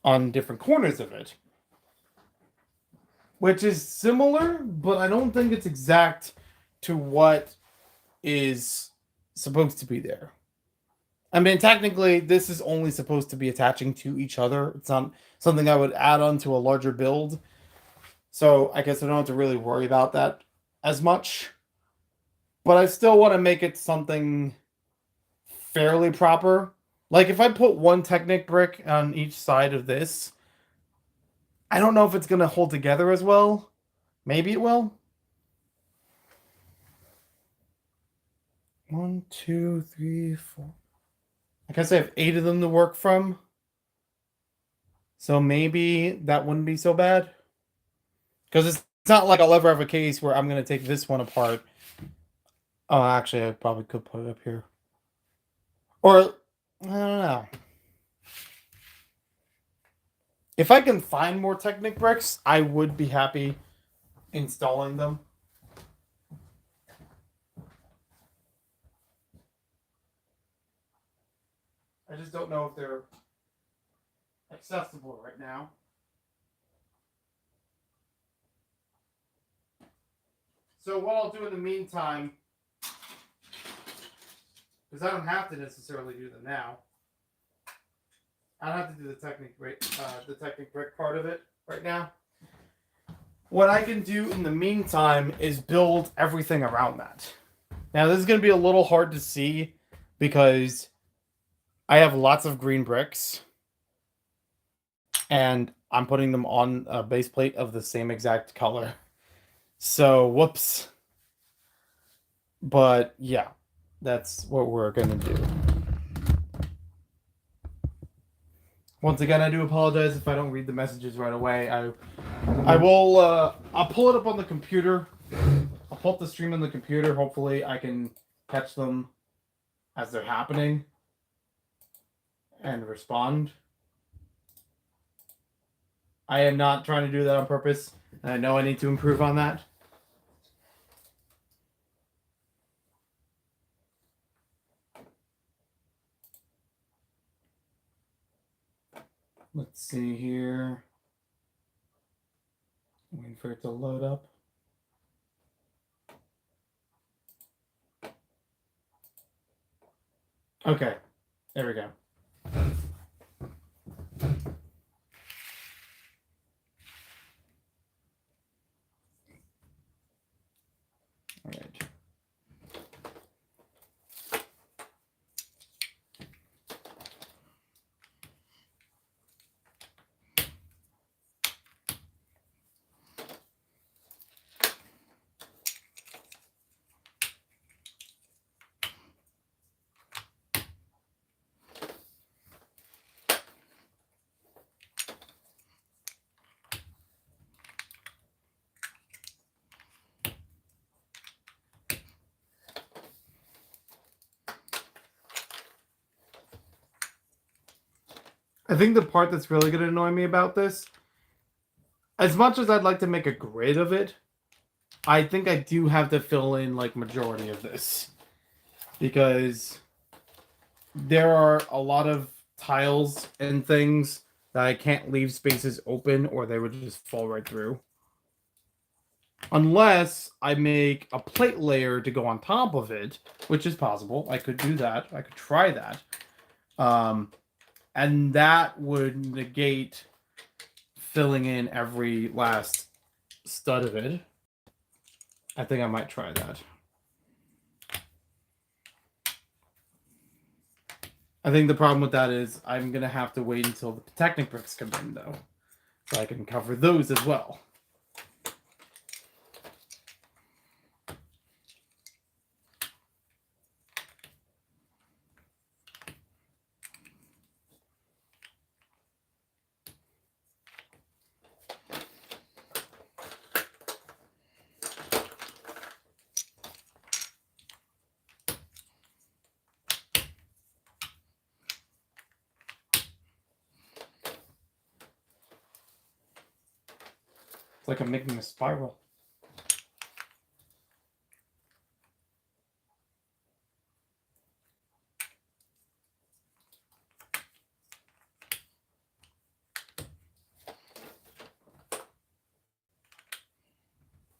on different corners of it, which is similar, but I don't think it's exact to what is supposed to be there. I mean, technically, this is only supposed to be attaching to each other. It's not something I would add on to a larger build. So I guess I don't have to really worry about that as much. But I still want to make it something fairly proper. Like if I put one Technic brick on each side of this, I don't know if it's going to hold together as well. Maybe it will. 1, 2, 3, 4. I guess I have 8 of them to work from. So maybe that wouldn't be so bad. Because it's not like I'll ever have a case where I'm going to take this one apart. Oh, actually, I probably could put it up here. Or, I don't know. If I can find more Technic bricks, I would be happy installing them. I just don't know if they're accessible right now. So what I'll do in the meantime, because I don't have to necessarily do them now. I don't have to do the Technic brick part of it right now. What I can do in the meantime is build everything around that. Now this is going to be a little hard to see because I have lots of green bricks and I'm putting them on a base plate of the same exact color. So, whoops. But yeah, that's what we're going to do. Once again, I do apologize if I don't read the messages right away. I will, I'll pull it up on the computer. I'll pull up the stream on the computer. Hopefully I can catch them as they're happening and respond. I am not trying to do that on purpose, and I know I need to improve on that. Let's see here. Waiting for it to load up. Okay, there we go. All right. I think the part that's really going to annoy me about this, as much as I'd like to make a grid of it, I think I do have to fill in like majority of this. because there are a lot of tiles and things that I can't leave spaces open or they would just fall right through. Unless I make a plate layer to go on top of it, which is possible. I could do that. I could try that. And that would negate filling in every last stud of it. I think I might try that. I think the problem with that is I'm going to have to wait until the Technic bricks come in, though. So I can cover those as well. It's like I'm making a spiral.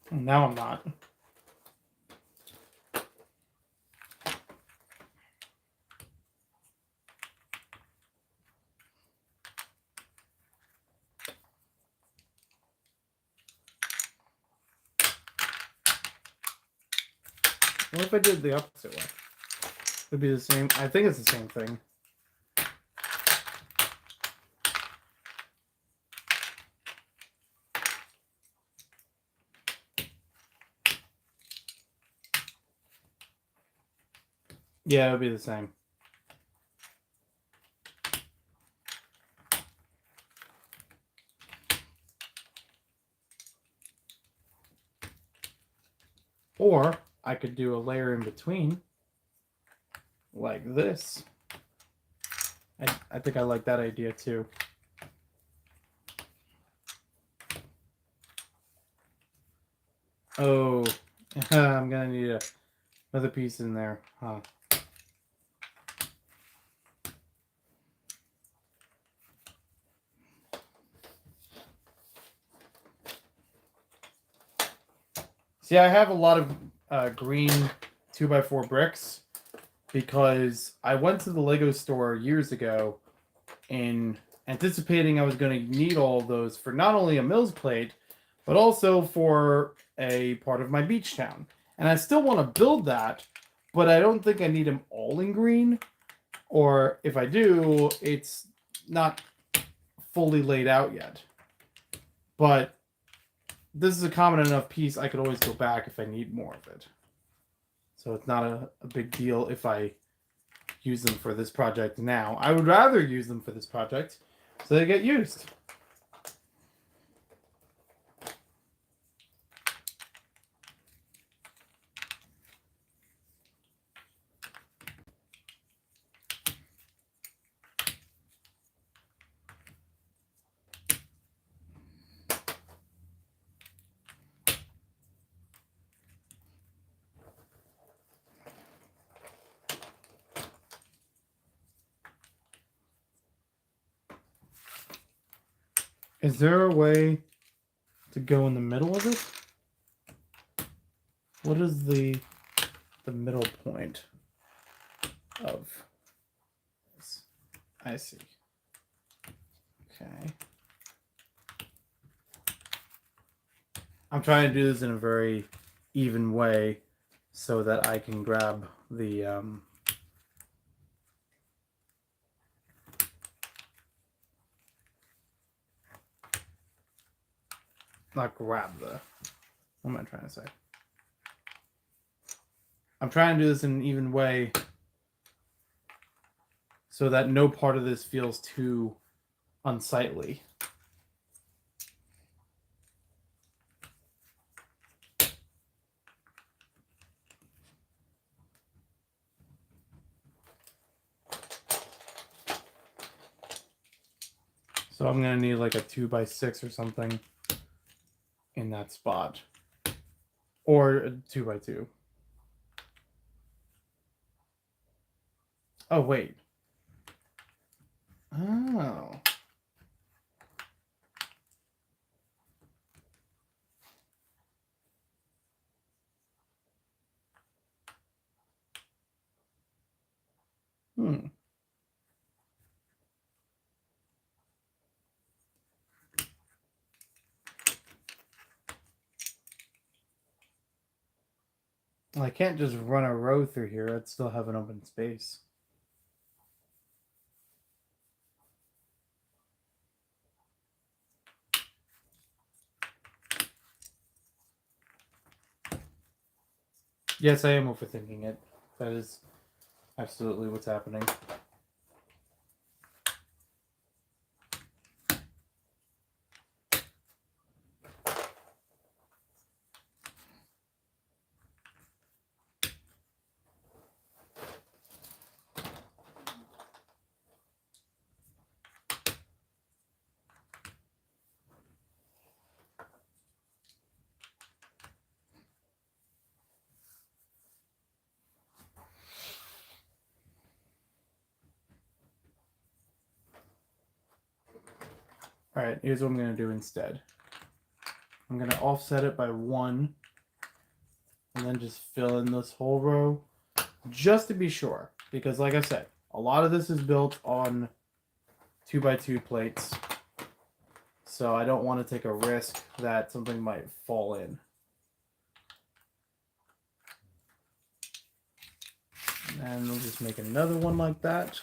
Now I'm not. What if I did the opposite way? It'd be the same. I think it's the same thing. Yeah, it would be the same. Or I could do a layer in between, like this. I think I like that idea too. Oh, I'm gonna need another piece in there, huh? See, I have a lot of green 2x4 bricks because I went to the Lego store years ago in anticipating I was going to need all of those for not only a Mills plate, but also for a part of my beach town. And I still want to build that, but I don't think I need them all in green. Or if I do, it's not fully laid out yet. But this is a common enough piece, I could always go back if I need more of it. So it's not a big deal if I use them for this project now. I would rather use them for this project so they get used. Is there a way to go in the middle of it? What is the middle point of this? I see. Okay. I'm trying to do this in a very even way so that I can grab the not grab the, what am I trying to say? I'm trying to do this in an even way so that no part of this feels too unsightly. So I'm gonna need like a 2x6 or something in that spot, or a 2x2. Oh, wait. Oh. Hmm. Well, I can't just run a row through here. I'd still have an open space. Yes, I am overthinking it. That is absolutely what's happening. All right, here's what I'm going to do instead. I'm going to offset it by 1 and then just fill in this whole row just to be sure. Because like I said, a lot of this is built on 2x2 plates. So I don't want to take a risk that something might fall in. And we'll just make another one like that.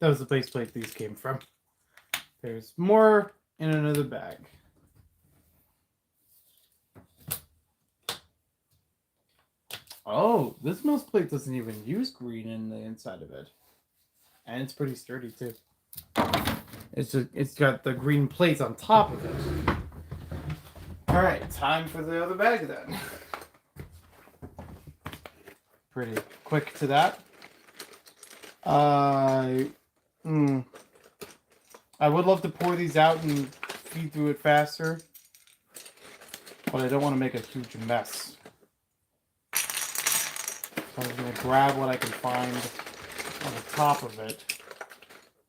That was the base plate these came from. There's more in another bag. Oh, this mouse plate doesn't even use green in the inside of it. And it's pretty sturdy too. It's got the green plates on top of it. Alright, time for the other bag then. Pretty quick to that. I would love to pour these out and feed through it faster, but I don't want to make a huge mess. So I'm just going to grab what I can find on the top of it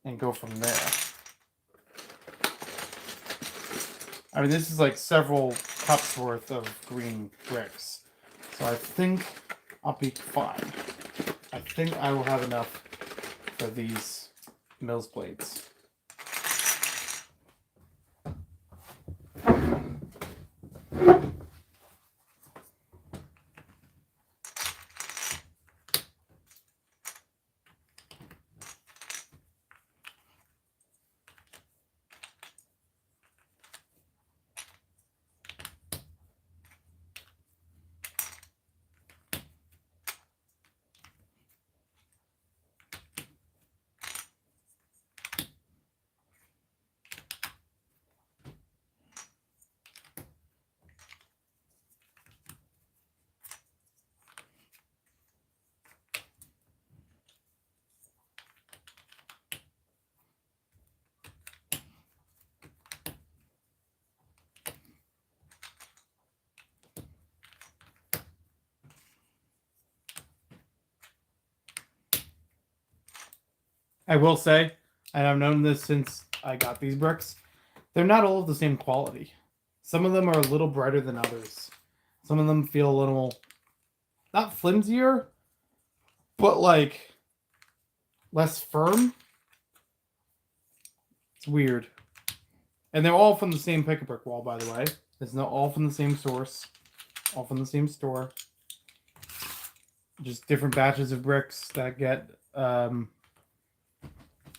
and go from there. I mean, this is like several cups worth of green bricks, so I think I'll be fine. I think I will have enough for these Mills plates. I will say, and I've known this since I got these bricks, they're not all of the same quality. Some of them are a little brighter than others. Some of them feel a little, not flimsier, but like less firm. It's weird. And they're all from the same pick-a-brick wall, by the way. It's not all from the same source, all from the same store. Just different batches of bricks that get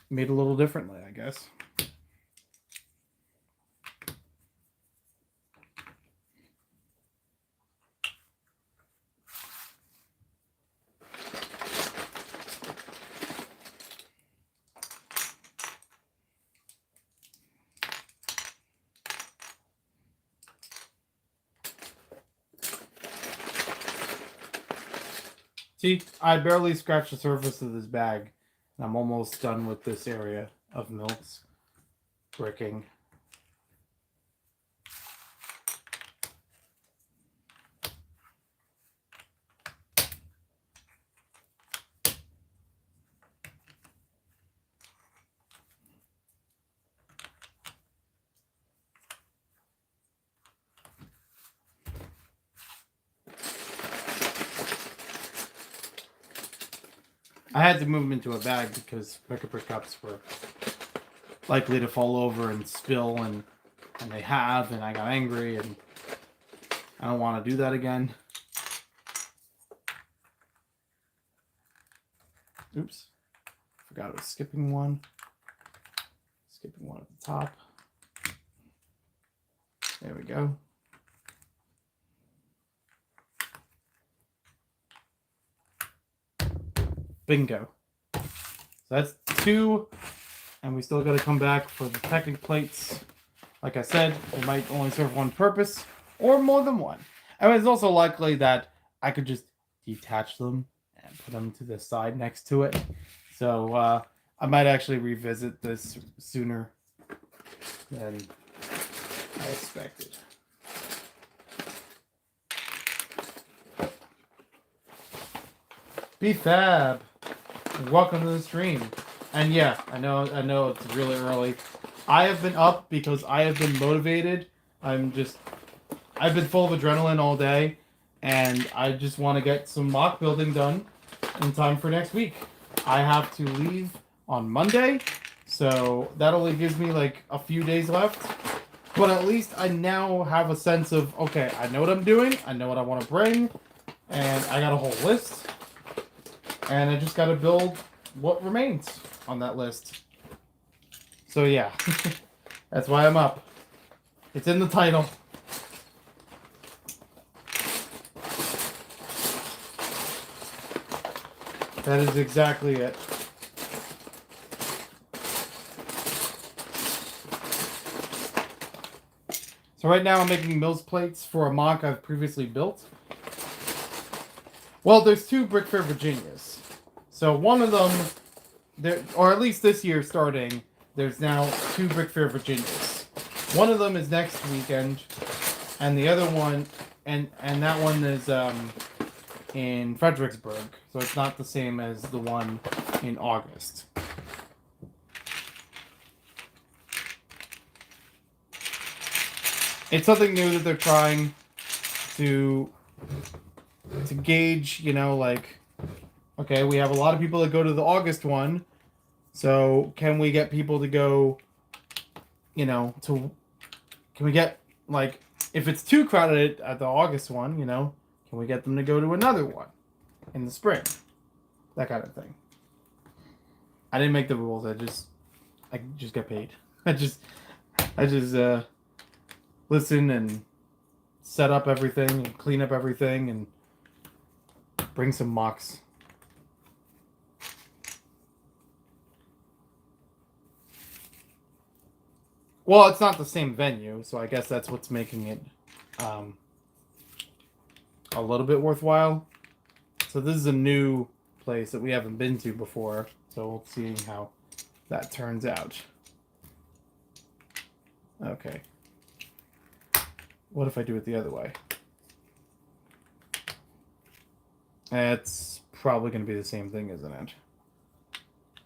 made a little differently, I guess. See, I barely scratched the surface of this bag, and I'm almost done with this area of milks bricking. I had to move them into a bag because pick-a-brick cups were likely to fall over and spill, and they have, and I got angry, and I don't want to do that again. Oops. Forgot I was skipping one. Skipping one at the top. There we go. Bingo. So that's 2, and we still got to come back for the Technic plates. Like I said, they might only serve one purpose, or more than one. And it's also likely that I could just detach them and put them to the side next to it. So I might actually revisit this sooner than I expected. Be fab. Welcome to the stream. And yeah, I know it's really early. I have been up because I have been motivated. I've been full of adrenaline all day, and I just want to get some mock building done in time for next week. I have to leave on Monday, so that only gives me like a few days left. But at least I now have a sense of, okay, I know what I'm doing, I know what I want to bring, and I got a whole list. And I just got to build what remains on that list. So yeah, that's why I'm up. It's in the title. That is exactly it. So right now I'm making Mills plates for a mock I've previously built. Well, there's 2 BrickFair Virginias. So one of them, or at least this year starting, there's now 2 BrickFair Virginias. One of them is next weekend, and the other one, and that one is in Fredericksburg. So it's not the same as the one in August. It's something new that they're trying to gauge, like, okay, we have a lot of people that go to the August one, so can we get people to go, can we get, like, if it's too crowded at the August one, can we get them to go to another one in the spring? That kind of thing. I didn't make the rules, I just get paid. I just listen and set up everything and clean up everything and bring some mocks. Well, it's not the same venue, so I guess that's what's making it a little bit worthwhile. So this is a new place that we haven't been to before, so we'll see how that turns out. Okay. What if I do it the other way? It's probably going to be the same thing, isn't it?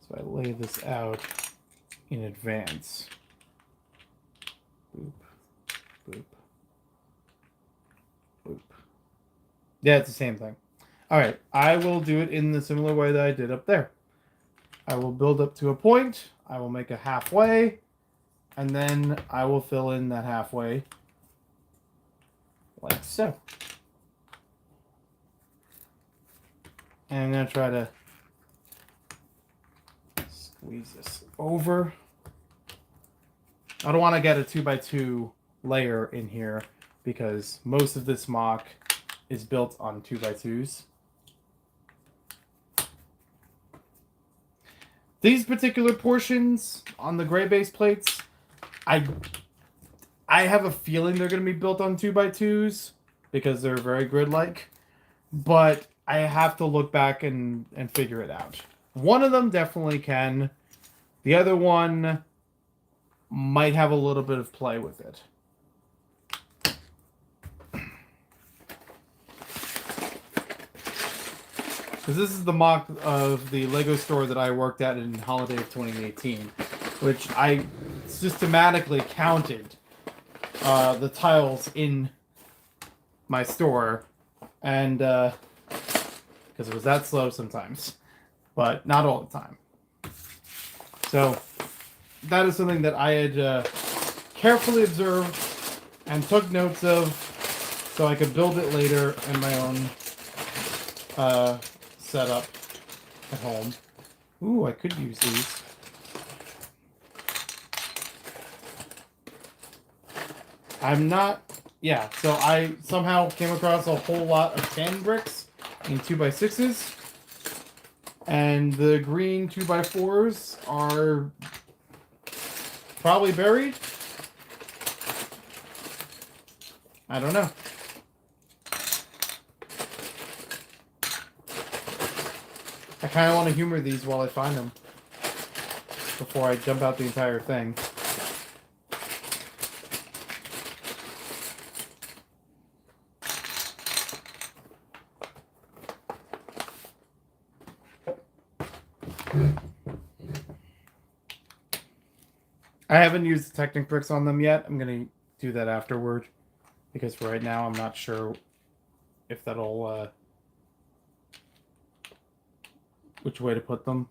So So I lay this out in advance. Boop, boop, boop. Yeah, it's the same thing. All right, I will do it in the similar way that I did up there. I will build up to a point. I will make a halfway, and then I will fill in that halfway like so. And I'm going to try to squeeze this over. I don't want to get a 2x2 layer in here because most of this mock is built on 2x2s. These particular portions on the gray base plates, I have a feeling they're going to be built on 2x2s because they're very grid-like, but I have to look back and figure it out. One of them definitely can. The other one might have a little bit of play with it. Because this is the mock of the Lego store that I worked at in holiday of 2018, which I systematically counted the tiles in my store, and because it was that slow sometimes, but not all the time. So that is something that I had carefully observed and took notes of so I could build it later in my own setup at home. Ooh, I could use these. I'm not... Yeah, so I somehow came across a whole lot of tan bricks in 2x6s. And the green 2x4s are probably buried. I don't know. I kind of want to humor these while I find them before I jump out the entire thing. I haven't used the Technic bricks on them yet. I'm going to do that afterward. Because for right now, I'm not sure if that'll... which way to put them.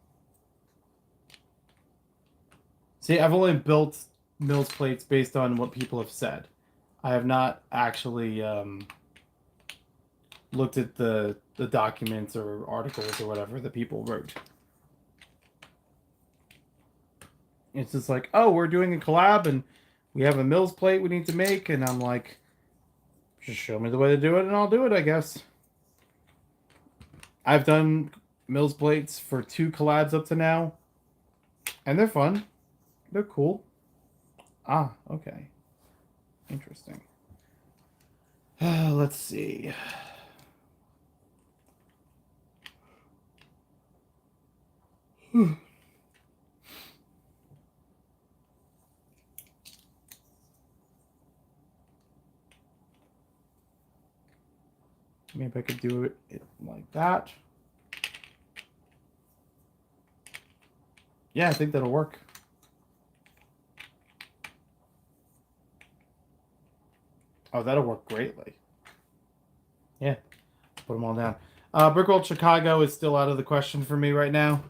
See, I've only built Mills plates based on what people have said. I have not actually looked at the documents or articles or whatever that people wrote. It's just like, oh, we're doing a collab and we have a Mills plate we need to make. And I'm like, just show me the way to do it and I'll do it, I guess. I've done Mills plates for 2 collabs up to now. And they're fun. They're cool. Ah, okay. Interesting. Let's see. Maybe I could do it like that. Yeah, I think that'll work. Oh, that'll work greatly. Yeah, put them all down. Brickworld Chicago is still out of the question for me right now.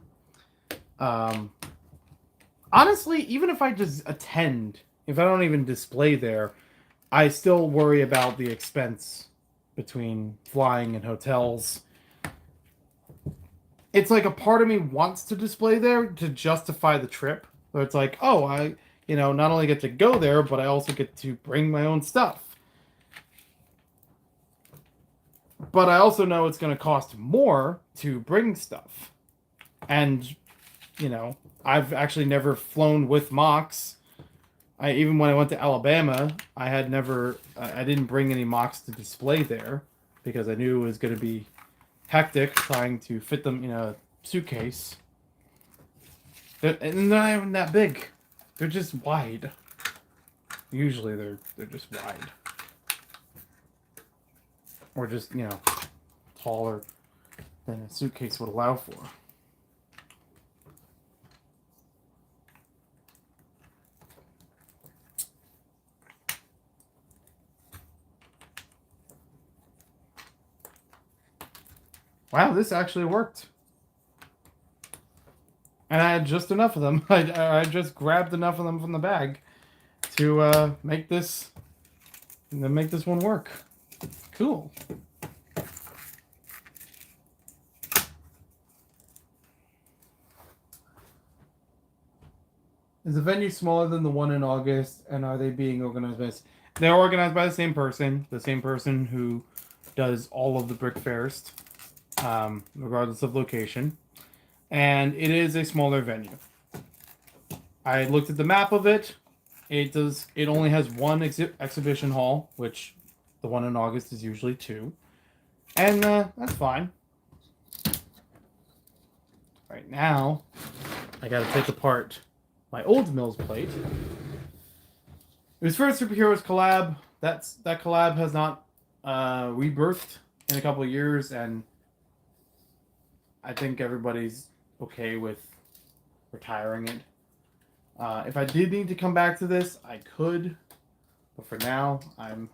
Honestly, even if I just attend, if I don't even display there, I still worry about the expense between flying and hotels. It's like a part of me wants to display there to justify the trip. So it's like, oh, I, not only get to go there, but I also get to bring my own stuff. But I also know it's going to cost more to bring stuff. And, I've actually never flown with MOCs. Even when I went to Alabama, I didn't bring any MOCs to display there because I knew it was going to be hectic trying to fit them in a suitcase. And they're not even that big. They're just wide. Usually they're just wide. Or just, taller than a suitcase would allow for. Wow, this actually worked. And I had just enough of them. I just grabbed enough of them from the bag to make this one work. Cool. Is the venue smaller than the one in August, and are they being organized by... They're organized by the same person who does all of the BrickFairs, regardless of location. And it is a smaller venue. I looked at the map of it. It only has one exhibition hall, which the one in August is usually 2. And that's fine. Right now, I gotta take apart my old Mills plate. It was for a Superheroes collab. That collab has not rebirthed in a couple of years, and I think everybody's okay with retiring it. If I did need to come back to this, I could, but for now, I'm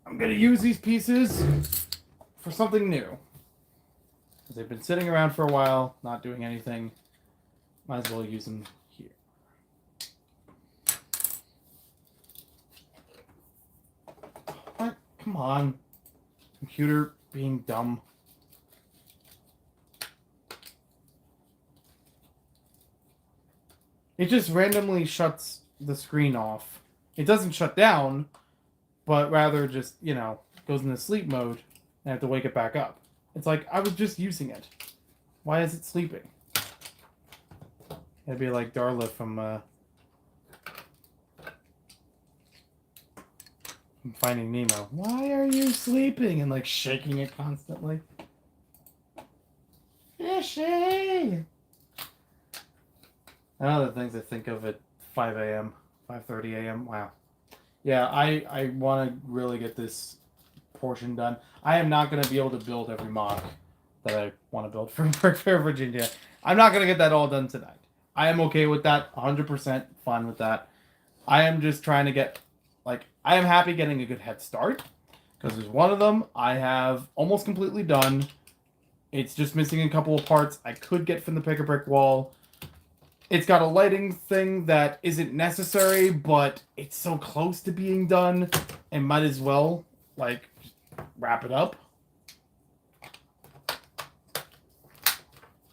gonna use these pieces for something new. Because they've been sitting around for a while, not doing anything. Might as well use them here. What? Come on. Computer being dumb. It just randomly shuts the screen off. It doesn't shut down, but rather just, goes into sleep mode, and I have to wake it back up. It's like, I was just using it. Why is it sleeping? It'd be like Darla from Finding Nemo. Why are you sleeping? And like shaking it constantly. Fishy! Other things I think of at 5 a.m., 5:30 a.m. Wow. Yeah, I want to really get this portion done. I am not going to be able to build every MOC that I want to build for BrickFair Virginia. I'm not going to get that all done tonight. I am okay with that, 100% fine with that. I am just trying to get, I am happy getting a good head start, because there's one of them I have almost completely done. It's just missing a couple of parts I could get from the pick-a-brick wall. It's got a lighting thing that isn't necessary, but it's so close to being done, and might as well, wrap it up.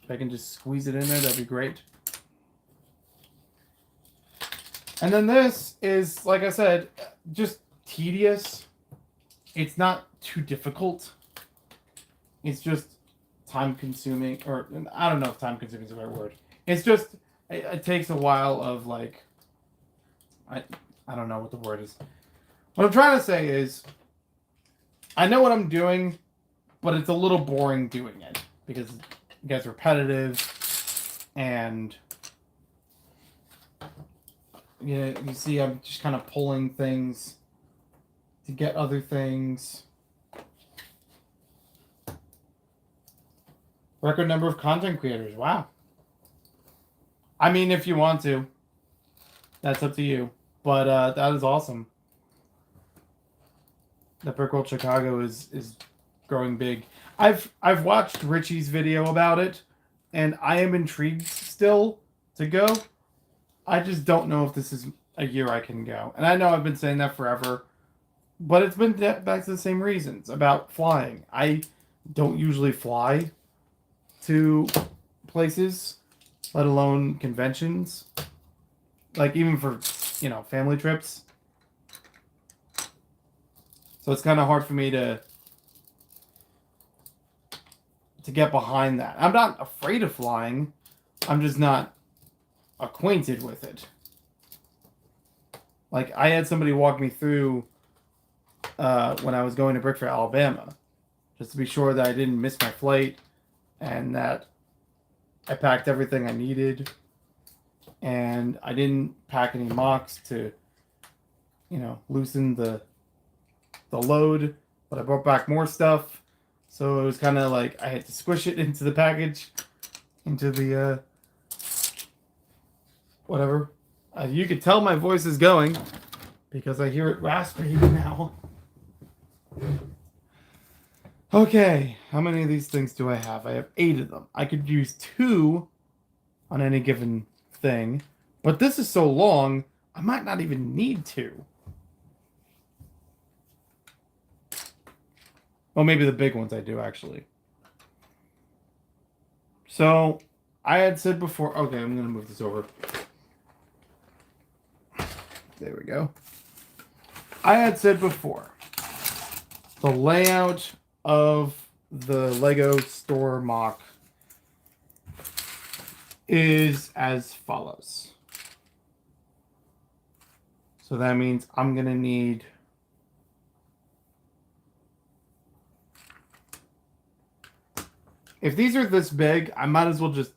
If I can just squeeze it in there, that'd be great. And then this is, like I said, just tedious. It's not too difficult. It's just time-consuming, or I don't know if time-consuming is the right word. It's just, it takes a while of, I don't know what the word is. What I'm trying to say is, I know what I'm doing, but it's a little boring doing it, because it gets repetitive, and you see I'm just kind of pulling things to get other things. Record number of content creators. Wow. I mean, if you want to, that's up to you. But that is awesome. The Brick World Chicago is growing big. I've watched Richie's video about it, and I am intrigued still to go. I just don't know if this is a year I can go. And I know I've been saying that forever, but it's been back to the same reasons about flying. I don't usually fly to places, let alone conventions. Even for, family trips. So it's kind of hard for me to get behind that. I'm not afraid of flying. I'm just not acquainted with it. I had somebody walk me through when I was going to BrickFair, Alabama, just to be sure that I didn't miss my flight and that I packed everything I needed, and I didn't pack any MOCs to, loosen the load, but I brought back more stuff, so it was kind of I had to squish it into the package, into the whatever. You could tell my voice is going because I hear it raspy now. Okay, how many of these things do I have? I have 8 of them. I could use 2 on any given thing, but this is so long, I might not even need 2. Well, maybe the big ones I do, actually. So, I had said before... Okay, I'm going to move this over. There we go. I had said before, the layout of the Lego store mock is as follows. So that means I'm going to need... If these are this big, I might as well just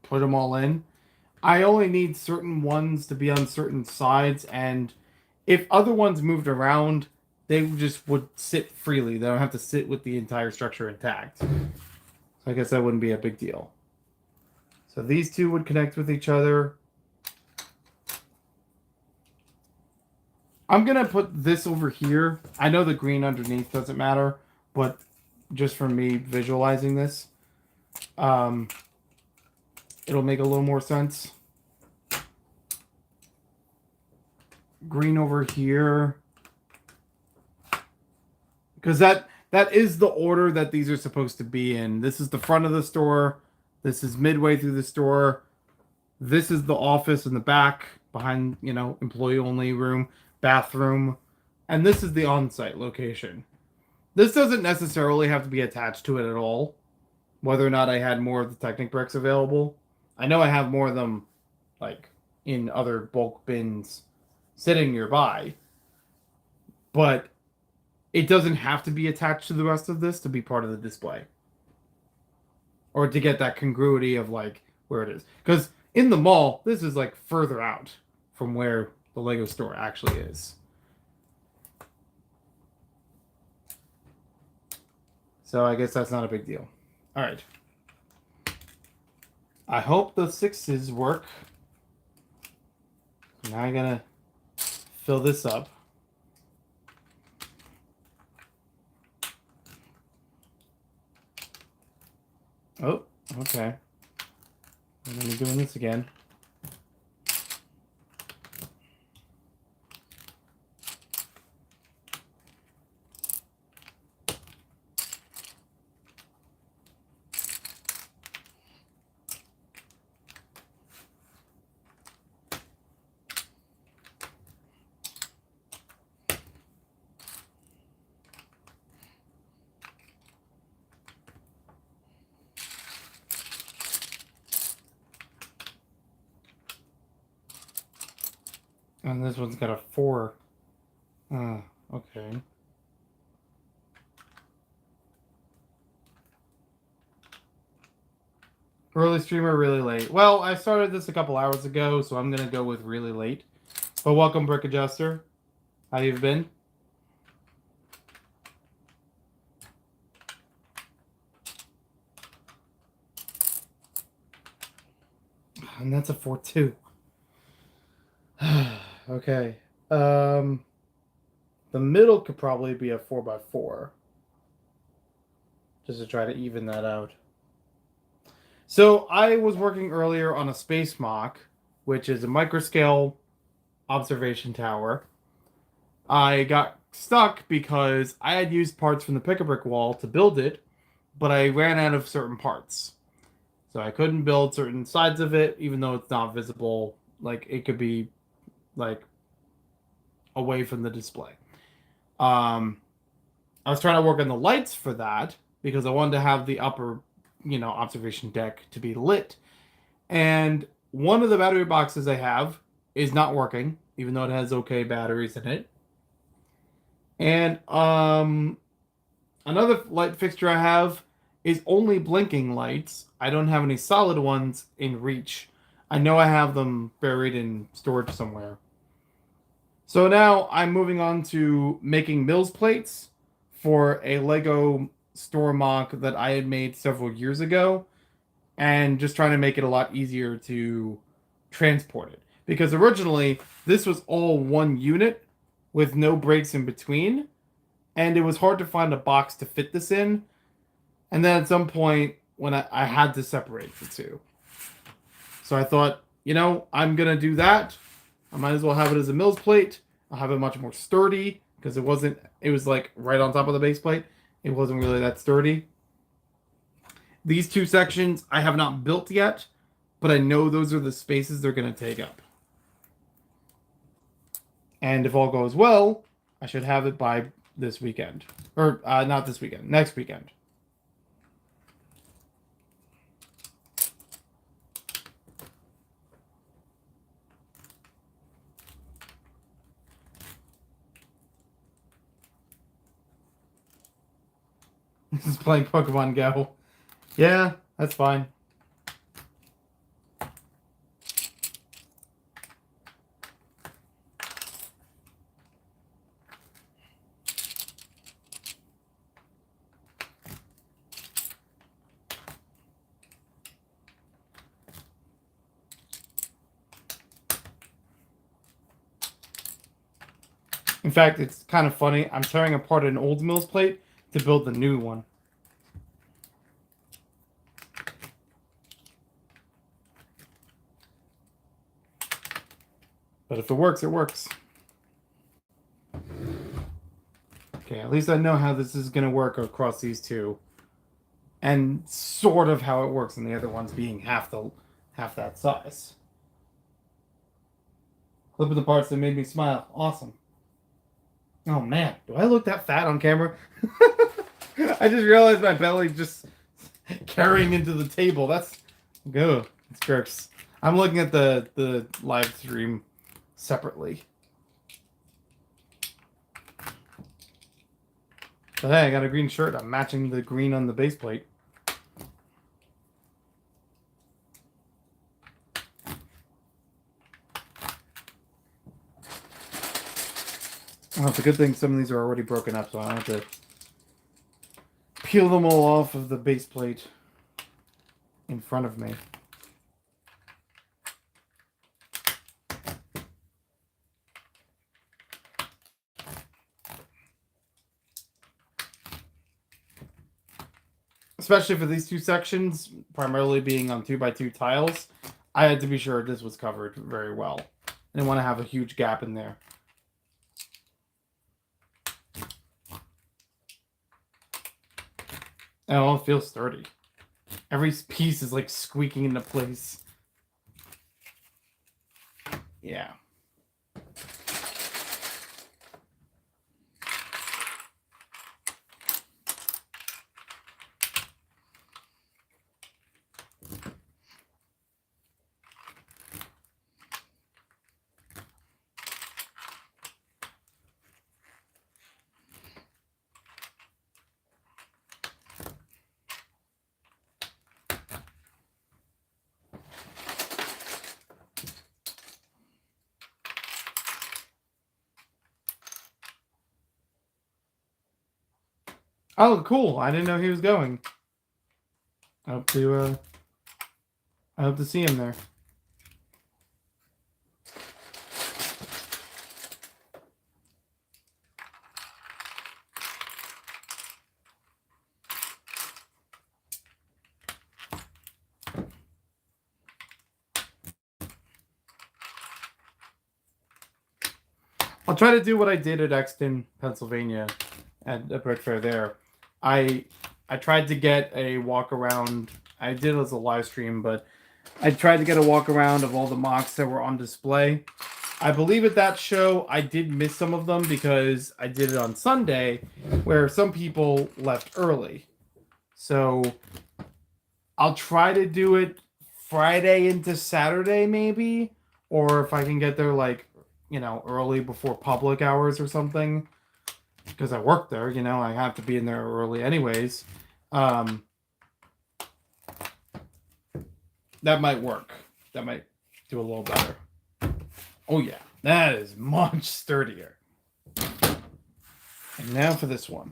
put them all in. I only need certain ones to be on certain sides, and if other ones moved around, they just would sit freely. They don't have to sit with the entire structure intact. So I guess that wouldn't be a big deal. So these two would connect with each other. I'm going to put this over here. I know the green underneath doesn't matter, but just for me visualizing this, it'll make a little more sense. Green over here. Because that is the order that these are supposed to be in. This is the front of the store. This is midway through the store. This is the office in the back, behind, employee only room, bathroom. And this is the on-site location. This doesn't necessarily have to be attached to it at all, whether or not I had more of the Technic bricks available. I know I have more of them, like, in other bulk bins sitting nearby. But it doesn't have to be attached to the rest of this to be part of the display. Or to get that congruity of, like, where it is. Because in the mall, this is, like, further out from where the Lego store actually is. So I guess that's not a big deal. All right. I hope the 6s work. Now I'm going to fill this up. Oh, okay. I'm going to be doing this again. And this one's got a 4. Okay. Early streamer, really late. Well, I started this a couple hours ago, so I'm going to go with really late. But welcome, Brick Adjuster. How you been? And that's a 4 too. Okay. The middle could probably be a 4x4. Just to try to even that out. So I was working earlier on a space mock, which is a microscale observation tower. I got stuck because I had used parts from the pick-a-brick wall to build it, but I ran out of certain parts. So I couldn't build certain sides of it, even though it's not visible. Like, it could be, like, away from the display. I was trying to work on the lights for that, because I wanted to have the upper, observation deck to be lit. And one of the battery boxes I have is not working, even though it has okay batteries in it. And another light fixture I have is only blinking lights. I don't have any solid ones in reach. I know I have them buried in storage somewhere. So now I'm moving on to making Mills plates for a Lego store mock that I had made several years ago, and just trying to make it a lot easier to transport it. Because originally, this was all one unit with no breaks in between. and it was hard to find a box to fit this in. And then at some point, when I had to separate the two. So I thought, I'm going to do that. I might as well have it as a Mills plate. I'll have it much more sturdy because it was like right on top of the base plate. It wasn't really that sturdy. These two sections I have not built yet, but I know those are the spaces they're going to take up. And if all goes well, I should have it by this weekend. Or not this weekend, next weekend. This is playing Pokemon Go. Yeah, that's fine. In fact, it's kind of funny. I'm tearing apart an old Mills plate to build the new one. But if it works, it works. Okay, at least I know how this is going to work across these two. And sort of how it works in the other ones being half that size. Clipping the parts that made me smile. Awesome. Oh man, do I look that fat on camera? I just realized my belly just carrying into the table. That's good. It's gross. I'm looking at the live stream separately. But hey, I got a green shirt. I'm matching the green on the base plate. Well, it's a good thing some of these are already broken up, so I don't have to peel them all off of the base plate in front of me. Especially for these two sections, primarily being on 2x2 tiles, I had to be sure this was covered very well. I didn't want to have a huge gap in there. Oh, it feels sturdy. Every piece is like squeaking into place. Yeah. Oh, cool. I didn't know he was going. I hope to see him there. I'll try to do what I did at Exton, Pennsylvania, at the BrickFair there. I tried to get a walk around. I did it as a live stream, but I tried to get a walk around of all the MOCs that were on display. I believe at that show I did miss some of them because I did it on Sunday, where some people left early. So I'll try to do it Friday into Saturday, maybe, or if I can get there like early before public hours or something, because I work there, I have to be in there early anyways. That might work. That might do a little better. Oh yeah, that is much sturdier. And now for this one.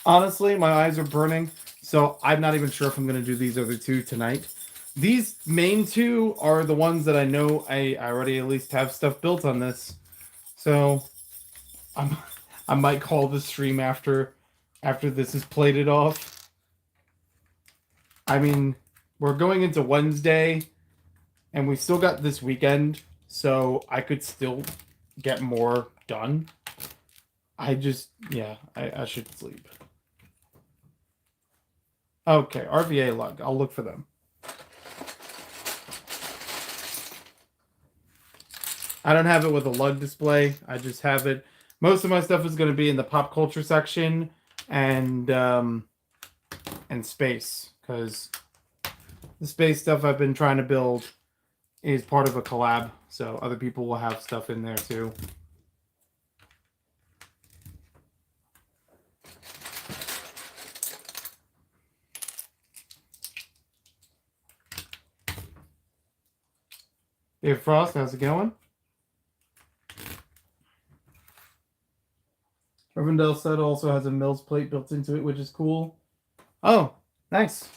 Honestly, my eyes are burning, so I'm not even sure if I'm going to do these other two tonight. These main two are the ones that I know I already at least have stuff built on this. So I'm, I might call the stream after this is plated off. I mean, we're going into Wednesday, and we still got this weekend, so I could still get more done. I should sleep. Okay, RVA lug. I'll look for them. I don't have it with a lug display. I just have it. Most of my stuff is going to be in the pop culture section and space, because the space stuff I've been trying to build is part of a collab, so other people will have stuff in there too. Dave Frost, how's it going? Rivendell set also has a Mills plate built into it, which is cool. Oh, nice.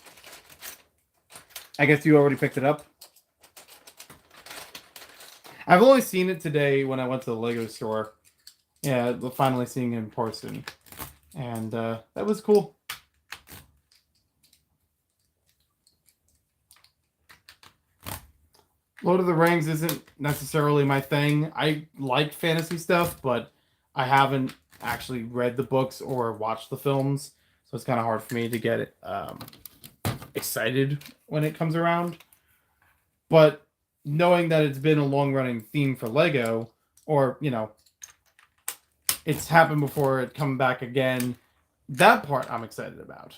I guess you already picked it up. I've only seen it today when I went to the Lego store. Yeah, finally seeing it in person. And that was cool. Lord of the Rings isn't necessarily my thing. I like fantasy stuff, but I haven't actually read the books or watched the films, so it's kind of hard for me to get excited when it comes around. But knowing that it's been a long-running theme for Lego, or, you know, it's happened before, it come back again, that part I'm excited about.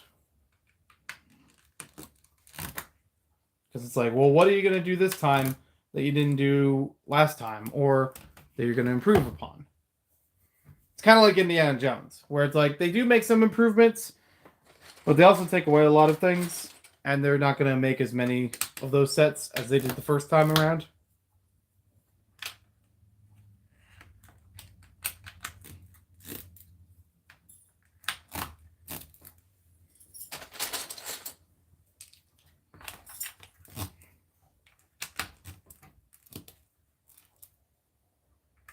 Because it's like, well, what are you going to do this time that you didn't do last time, or that you're going to improve upon? It's kind of like Indiana Jones, where it's like, they do make some improvements, but they also take away a lot of things, and they're not going to make as many of those sets as they did the first time around.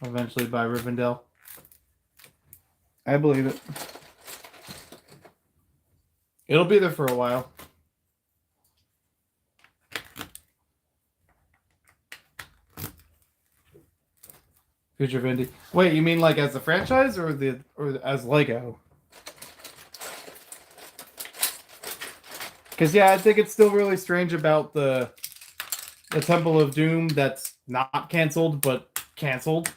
Eventually by Rivendell. I believe it. It'll be there for a while. Future of Indy. Wait, you mean like as a franchise or as Lego? Because yeah, I think it's still really strange about the Temple of Doom that's not canceled but canceled.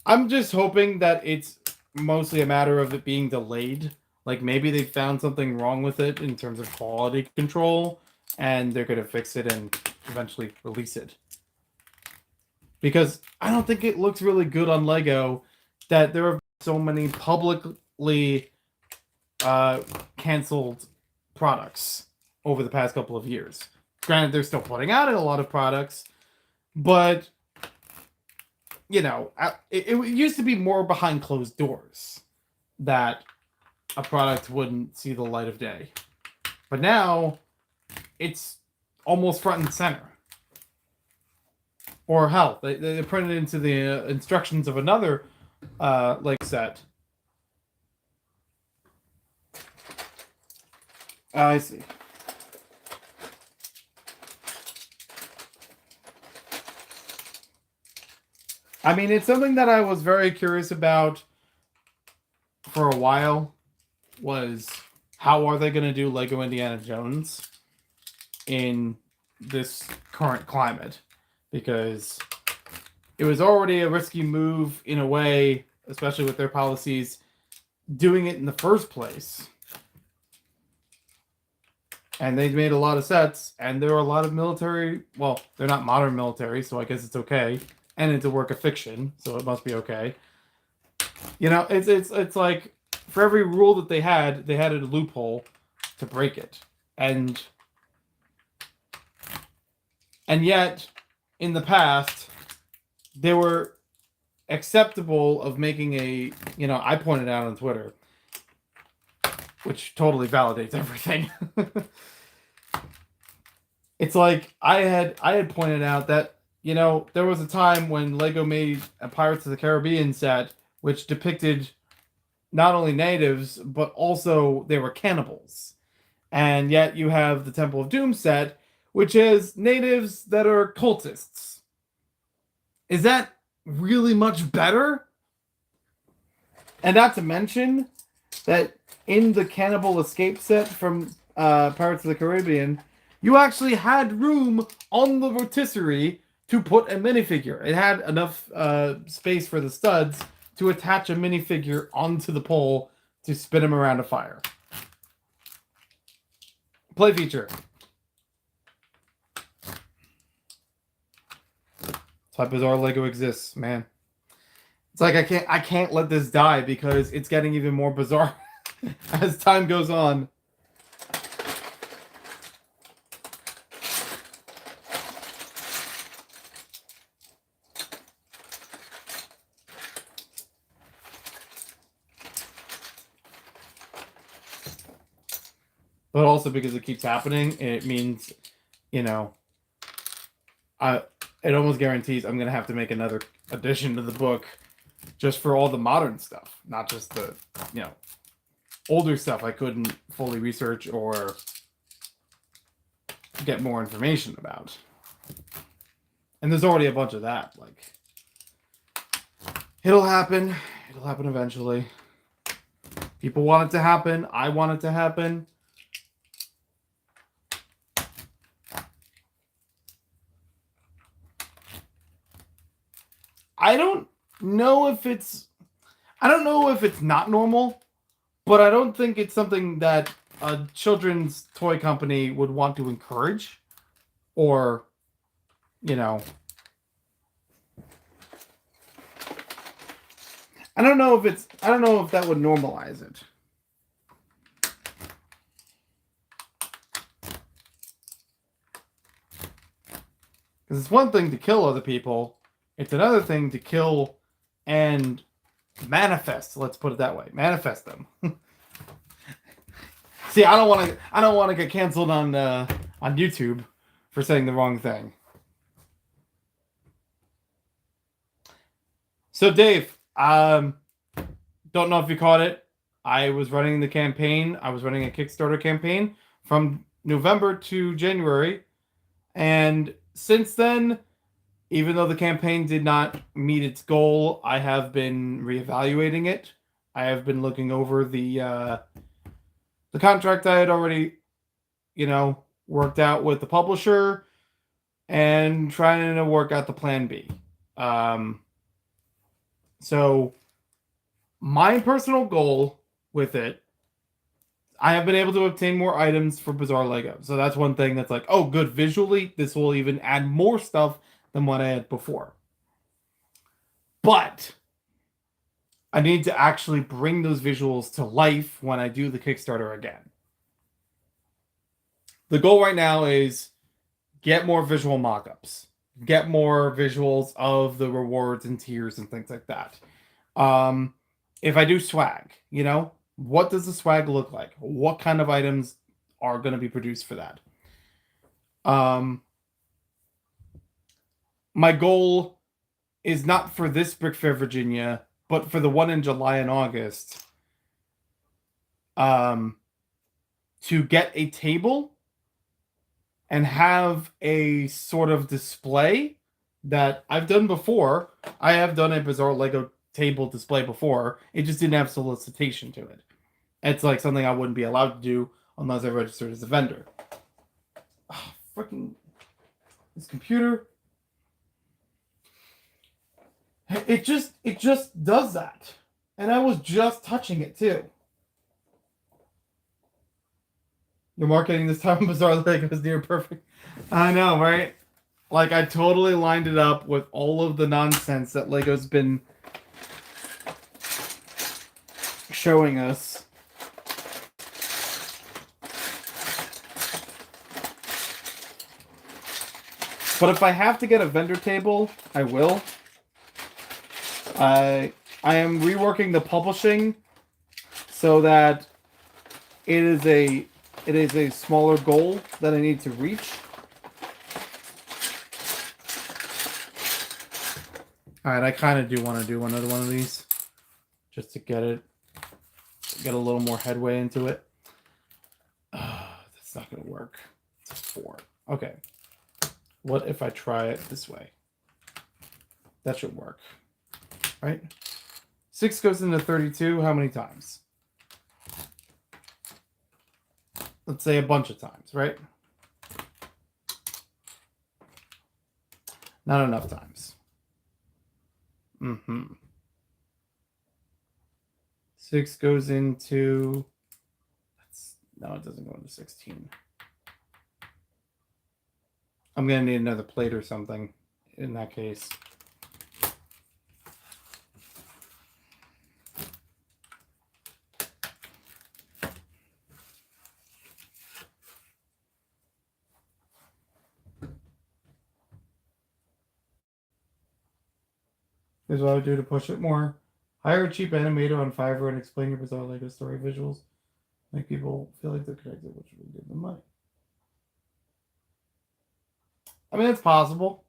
I'm just hoping that it's mostly a matter of it being delayed. Like maybe they found something wrong with it in terms of quality control, and they're going to fix it and eventually release it. Because I don't think it looks really good on Lego that there are so many publicly canceled products over the past couple of years. Granted, they're still putting out a lot of products, but you know, it used to be more behind closed doors that a product wouldn't see the light of day. But now, it's almost front and center. Or hell, they printed it into the instructions of another Lego set. I see. I mean, it's something that I was very curious about for a while, was how are they going to do Lego Indiana Jones in this current climate? Because it was already a risky move in a way, especially with their policies, doing it in the first place. And they made a lot of sets, and there are a lot of military, well, they're not modern military, so I guess it's okay. And it's a work of fiction, so it must be okay. You know, it's like for every rule that they had a loophole to break it. And yet, in the past, they were acceptable of making a, you know, I pointed out on Twitter, which totally validates everything. it's like I had pointed out that, you know, there was a time when Lego made a Pirates of the Caribbean set which depicted not only natives but also they were cannibals. And yet you have the Temple of Doom set which is natives that are cultists. Is that really much better? And not to mention that in the Cannibal Escape set from Pirates of the Caribbean, you actually had room on the rotisserie to put a minifigure. It had enough space for the studs to attach a minifigure onto the pole to spin him around a fire. Play feature. That's why Bizarre Lego exists, man. It's like I can't let this die because it's getting even more bizarre as time goes on. But also because it keeps happening, it means, you know, it almost guarantees I'm gonna have to make another addition to the book just for all the modern stuff, not just the, you know, older stuff I couldn't fully research or get more information about. And there's already a bunch of that. Like, it'll happen. It'll happen eventually. People want it to happen. I want it to happen. I don't know if it's not normal, but I don't think it's something that a children's toy company would want to encourage or, you know, I don't know if that would normalize it. Because it's one thing to kill other people. It's another thing to kill and manifest. Let's put it that way. Manifest them. See, I don't want to get canceled on YouTube for saying the wrong thing. So Dave, don't know if you caught it. I was running the campaign. I was running a Kickstarter campaign from November to January, and since then, even though the campaign did not meet its goal, I have been reevaluating it. I have been looking over the contract I had already, you know, worked out with the publisher and trying to work out the plan B. So my personal goal with it, I have been able to obtain more items for Bizarre Lego. So that's one thing that's like, oh, good. Visually, this will even add more stuff than what I had before. But I need to actually bring those visuals to life when I do the Kickstarter again. The goal right now is get more visual mock-ups. Get more visuals of the rewards and tiers and things like that. If I do swag, you know, what does the swag look like? What kind of items are going to be produced for that? My goal is not for this BrickFair Virginia, but for the one in July and August, to get a table and have a sort of display that I've done before. I have done a Bizarre Lego table display before. It just didn't have solicitation to it. It's like something I wouldn't be allowed to do unless I registered as a vendor. Oh, freaking this computer. It just does that. And I was just touching it too. Your marketing this time Bizarre Lego is near perfect. I know, right? Like, I totally lined it up with all of the nonsense that Lego's been showing us. But if I have to get a vendor table, I will. I am reworking the publishing so that it is a smaller goal that I need to reach. All right, I kind of do want to do another one of these just to get a little more headway into it. That's not going to work. It's a 4. Okay. What if I try it this way? That should work. Right? 6 goes into 32 how many times? Let's say a bunch of times, right? Not enough times. 6 goes into... No, it doesn't go into 16. I'm going to need another plate or something in that case. Here's what I would do to push it more. Hire a cheap animator on Fiverr and explain your bizarre LEGO story visuals. Make people feel like they're connected, which will give them money. I mean, it's possible.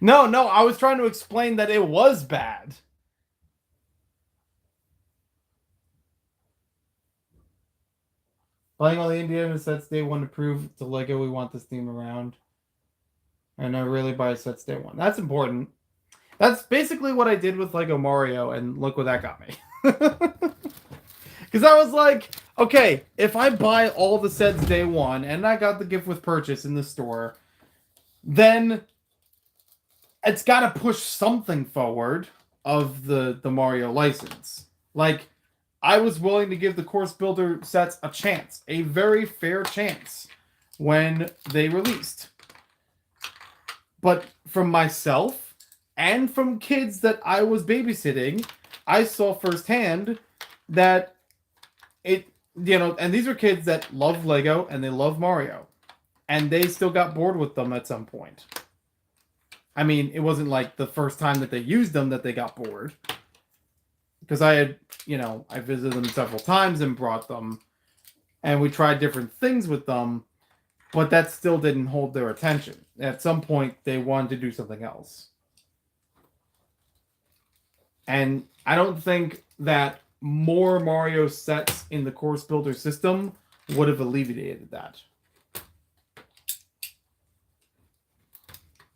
No, I was trying to explain that it was bad. Playing all the Indiana sets day 1 to prove to LEGO we want this theme around. And I really buy sets day 1. That's important. That's basically what I did with LEGO Mario, and look what that got me. Because I was like, okay, if I buy all the sets day 1, and I got the gift with purchase in the store, then it's got to push something forward of the Mario license. Like, I was willing to give the Course Builder sets a chance, a very fair chance, when they released. But from myself and from kids that I was babysitting, I saw firsthand that it, and these are kids that love Lego and they love Mario. And they still got bored with them at some point. I mean, it wasn't like the first time that they used them that they got bored. Because I had, I visited them several times and brought them. And we tried different things with them. But that still didn't hold their attention. At some point, they wanted to do something else. And I don't think that more Mario sets in the Course Builder system would have alleviated that.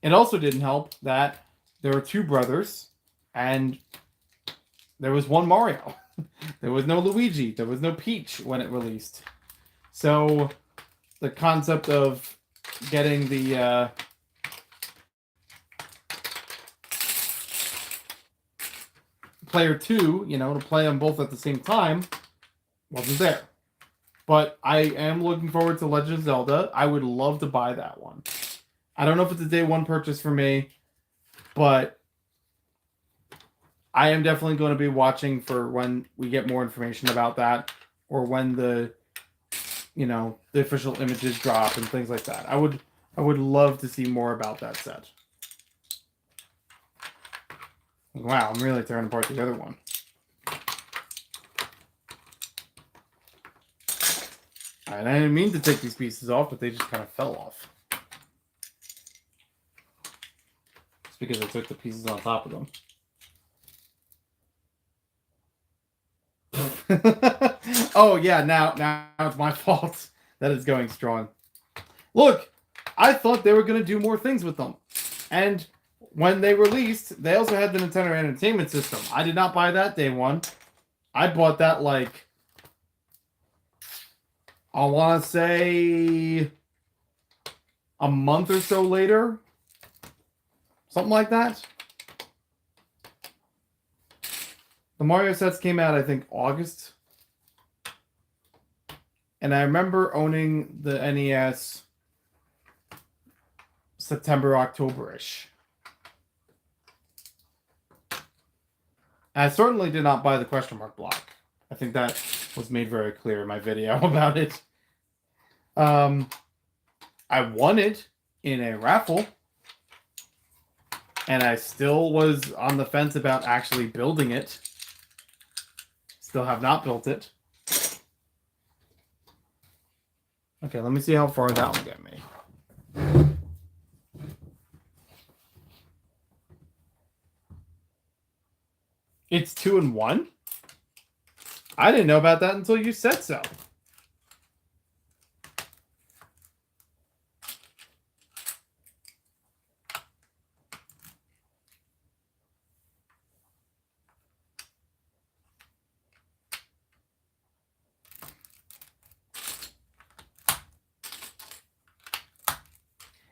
It also didn't help that there were 2 brothers, and there was 1 Mario. There was no Luigi. There was no Peach when it released. So the concept of getting the player 2, to play them both at the same time, wasn't there. But I am looking forward to Legend of Zelda. I would love to buy that one. I don't know if it's a day 1 purchase for me, but I am definitely going to be watching for when we get more information about that, or when the official images drop and things like that. I would love to see more about that set. Wow, I'm really tearing apart the other one. And I didn't mean to take these pieces off, but they just kind of fell off. It's because I took the pieces on top of them. Oh yeah, now it's my fault that it's going strong. Look, I thought they were going to do more things with them. And when they released, they also had the Nintendo Entertainment System. I did not buy that day 1. I bought that like, I want to say a month or so later. Something like that. The Mario sets came out, I think, August. And I remember owning the NES September, October-ish. I certainly did not buy the question mark block. I think that was made very clear in my video about it. I won it in a raffle. And I still was on the fence about actually building it. Still have not built it. Okay, let me see how far that will get me. It's 2 and 1? I didn't know about that until you said so.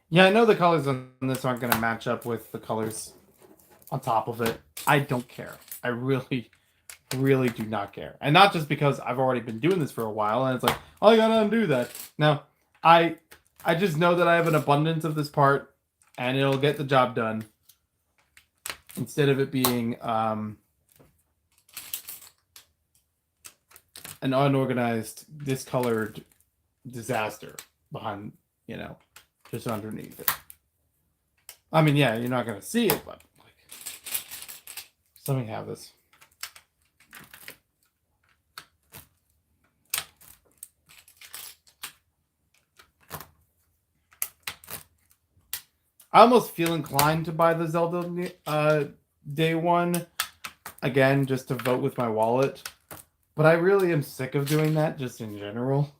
Yeah, I know the colors on this aren't going to match up with the colors on top of it. I don't care. I really do not care. And not just because I've already been doing this for a while and it's like, oh, I gotta undo that. Now, I just know that I have an abundance of this part and it'll get the job done. Instead of it being an unorganized, discolored disaster behind, just underneath it. I mean, yeah, you're not gonna see it, but like, let me have this. I almost feel inclined to buy the Zelda day one again, just to vote with my wallet. But I really am sick of doing that just in general.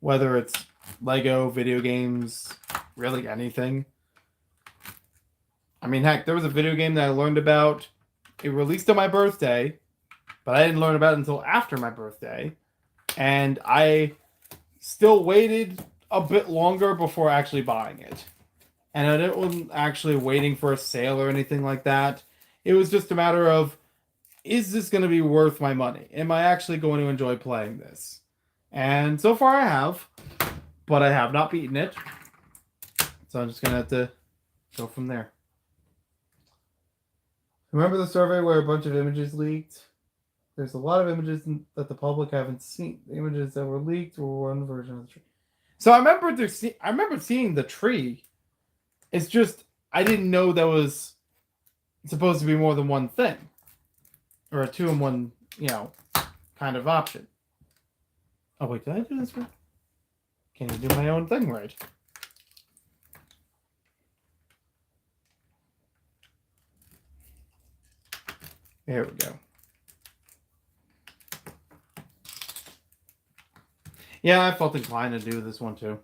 Whether it's Lego, video games, really anything. I mean, heck, there was a video game that I learned about. It released on my birthday, but I didn't learn about it until after my birthday. And I still waited a bit longer before actually buying it. And I wasn't actually waiting for a sale or anything like that. It was just a matter of, is this going to be worth my money? Am I actually going to enjoy playing this? And so far I have, but I have not beaten it. So I'm just going to have to go from there. Remember the survey where a bunch of images leaked? There's a lot of images that the public haven't seen. The images that were leaked were one version of the tree. So I remember seeing the tree. It's just, I didn't know that was supposed to be more than one thing. Or a 2-in-1, kind of option. Oh, wait, did I do this right? Can't even do my own thing right. There we go. Yeah, I felt inclined to do this one too.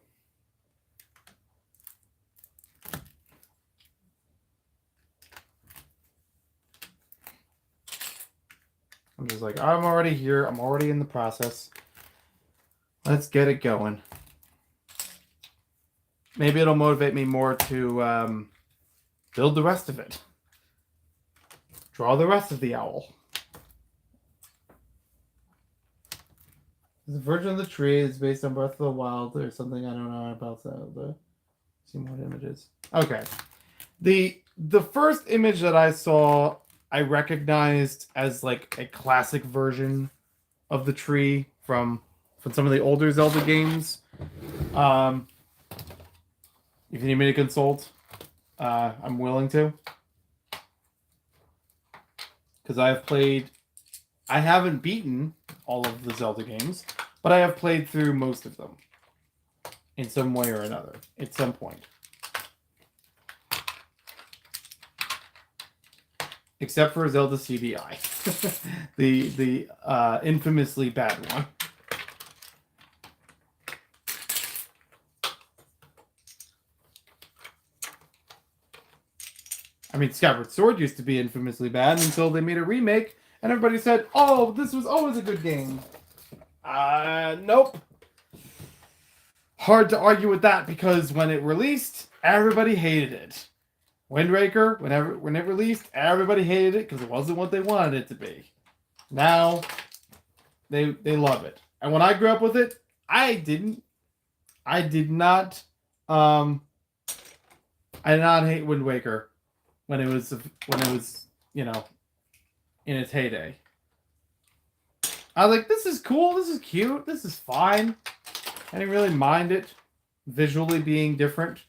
I'm just like, I'm already here. I'm already in the process. Let's get it going. Maybe it'll motivate me more to build the rest of it. Draw the rest of the owl. The version of the tree is based on Breath of the Wild or something. I don't know about that. See more images. Okay. The first image that I saw, I recognized as like a classic version of the tree from some of the older Zelda games. If you need me to consult, I'm willing to. Because I haven't beaten all of the Zelda games, but I have played through most of them in some way or another at some point. Except for Zelda CDI, the infamously bad one. I mean, Skyward Sword used to be infamously bad until they made a remake, and everybody said, "Oh, this was always a good game." Nope. Hard to argue with that because when it released, everybody hated it. Wind Waker, when it released, everybody hated it because it wasn't what they wanted it to be. Now, they love it. And when I grew up with it, I did not hate Wind Waker when it was in its heyday. I was like, this is cool, this is cute, this is fine. I didn't really mind it visually being different.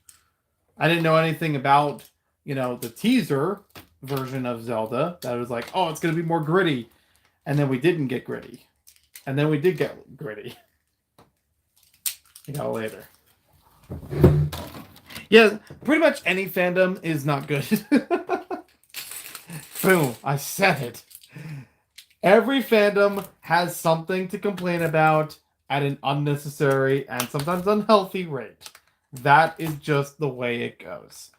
I didn't know anything about you know, the teaser version of Zelda that was like, oh, it's going to be more gritty. And then we didn't get gritty. And then we did get gritty. You know, later. Yeah, pretty much any fandom is not good. Boom, I said it. Every fandom has something to complain about at an unnecessary and sometimes unhealthy rate. That is just the way it goes.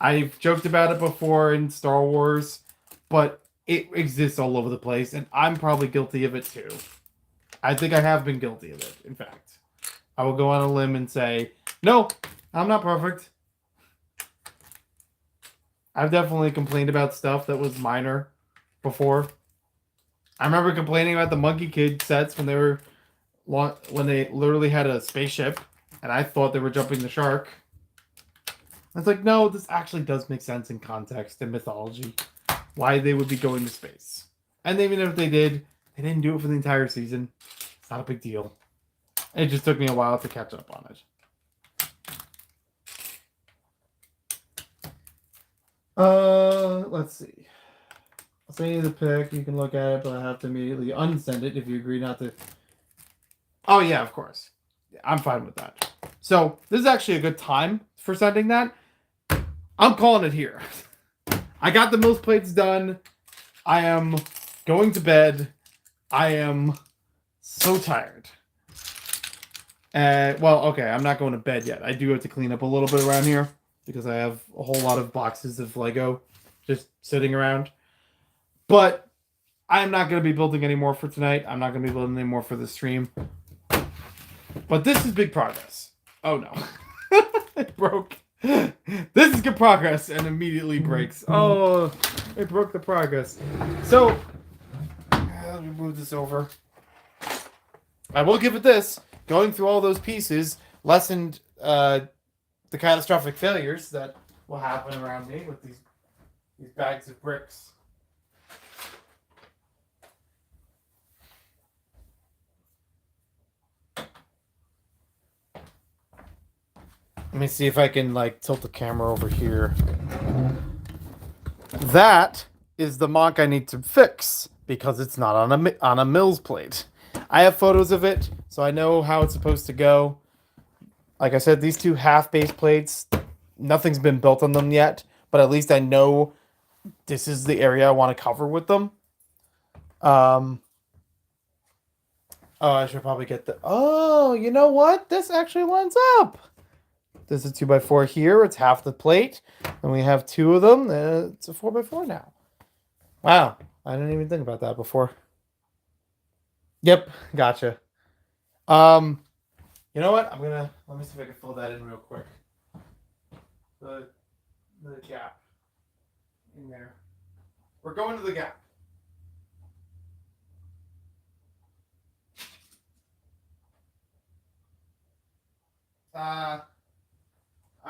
I've joked about it before in Star Wars, but it exists all over the place, and I'm probably guilty of it too. I think I have been guilty of it, in fact. I will go on a limb and say, no, I'm not perfect. I've definitely complained about stuff that was minor before. I remember complaining about the Monkey Kid sets when they literally had a spaceship, and I thought they were jumping the shark. It's like, no, this actually does make sense in context and mythology. Why they would be going to space. And even if they did, they didn't do it for the entire season. It's not a big deal. It just took me a while to catch up on it. Let's see. I'll send you the pic. You can look at it, but I have to immediately unsend it if you agree not to. Oh, yeah, of course. I'm fine with that. So, this is actually a good time for sending that. I'm calling it here. I got the Mills plates done. I am going to bed. I am so tired. Well, okay, I'm not going to bed yet. I do have to clean up a little bit around here because I have a whole lot of boxes of Lego just sitting around. But I'm not going to be building any more for tonight. I'm not going to be building any more for the stream. But this is big progress. Oh, no. It broke. This is good progress and immediately breaks. Oh, it broke the progress. So, let me move this over. I will give it this. Going through all those pieces lessened the catastrophic failures that will happen around me with these bags of bricks. Let me see if I can tilt the camera over here. That is the MOC I need to fix because it's not on a Mills plate. I have photos of it, so I know how it's supposed to go. Like I said, these two half base plates, nothing's been built on them yet, but at least I know this is the area I want to cover with them. Oh, I should probably get the... Oh, you know what? This actually lines up. There's a 2x4 here. It's half the plate. And we have two of them. It's a 4x4 now. Wow. I didn't even think about that before. Yep. Gotcha. You know what? Let me see if I can fill that in real quick. The gap in there. We're going to the gap.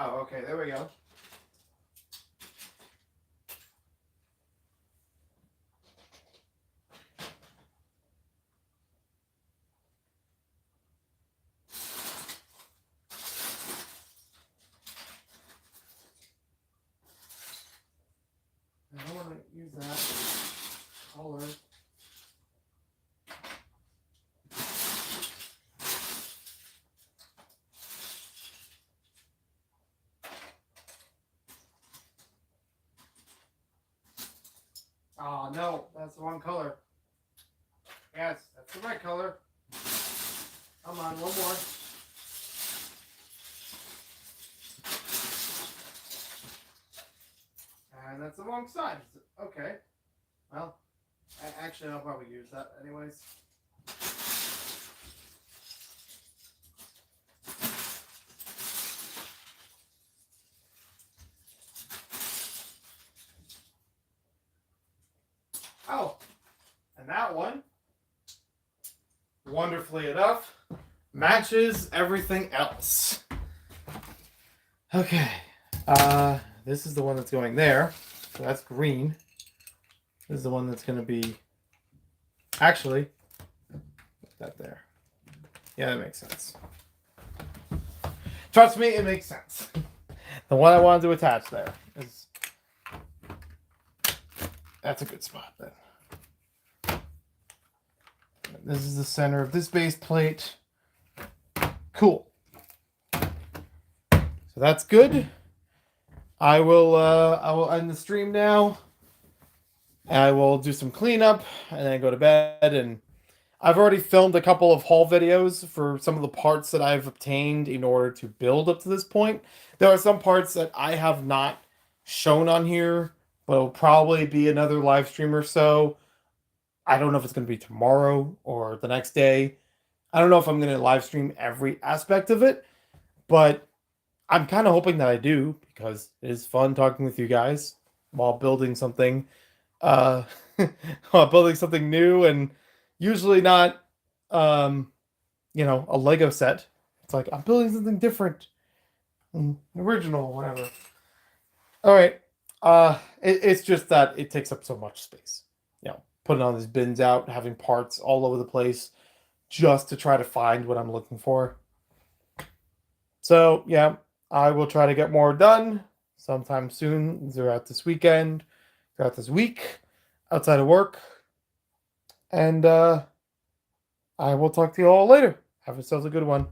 Oh, okay, there we go. I don't want to use that color. Oh, no, that's the wrong color. Yes, that's the right color. Come on, one more. And that's the wrong side. Okay. Well, actually, I'll probably use that anyways. Oh, and that one, wonderfully enough, matches everything else. Okay. This is the one that's going there. So that's green. This is the one that's going to be... Actually, put that there. Yeah, that makes sense. Trust me, it makes sense. The one I wanted to attach there is That's a good spot then. This is the center of this base plate. Cool. So that's good. I will end the stream now. I will do some cleanup and then go to bed. And I've already filmed a couple of haul videos for some of the parts that I've obtained in order to build up to this point. There are some parts that I have not shown on here, but it'll probably be another live stream or so. I don't know if it's going to be tomorrow or the next day. I don't know if I'm going to live stream every aspect of it, but I'm kind of hoping that I do because it is fun talking with you guys while building something, uh, while building something new and usually not, a Lego set. It's like I'm building something different, original, whatever. All right. It's just that it takes up so much space. Putting all these bins out, having parts all over the place, just to try to find what I'm looking for. So yeah, I will try to get more done sometime soon, throughout this weekend, throughout this week, outside of work. And I will talk to you all later. Have yourselves a good one.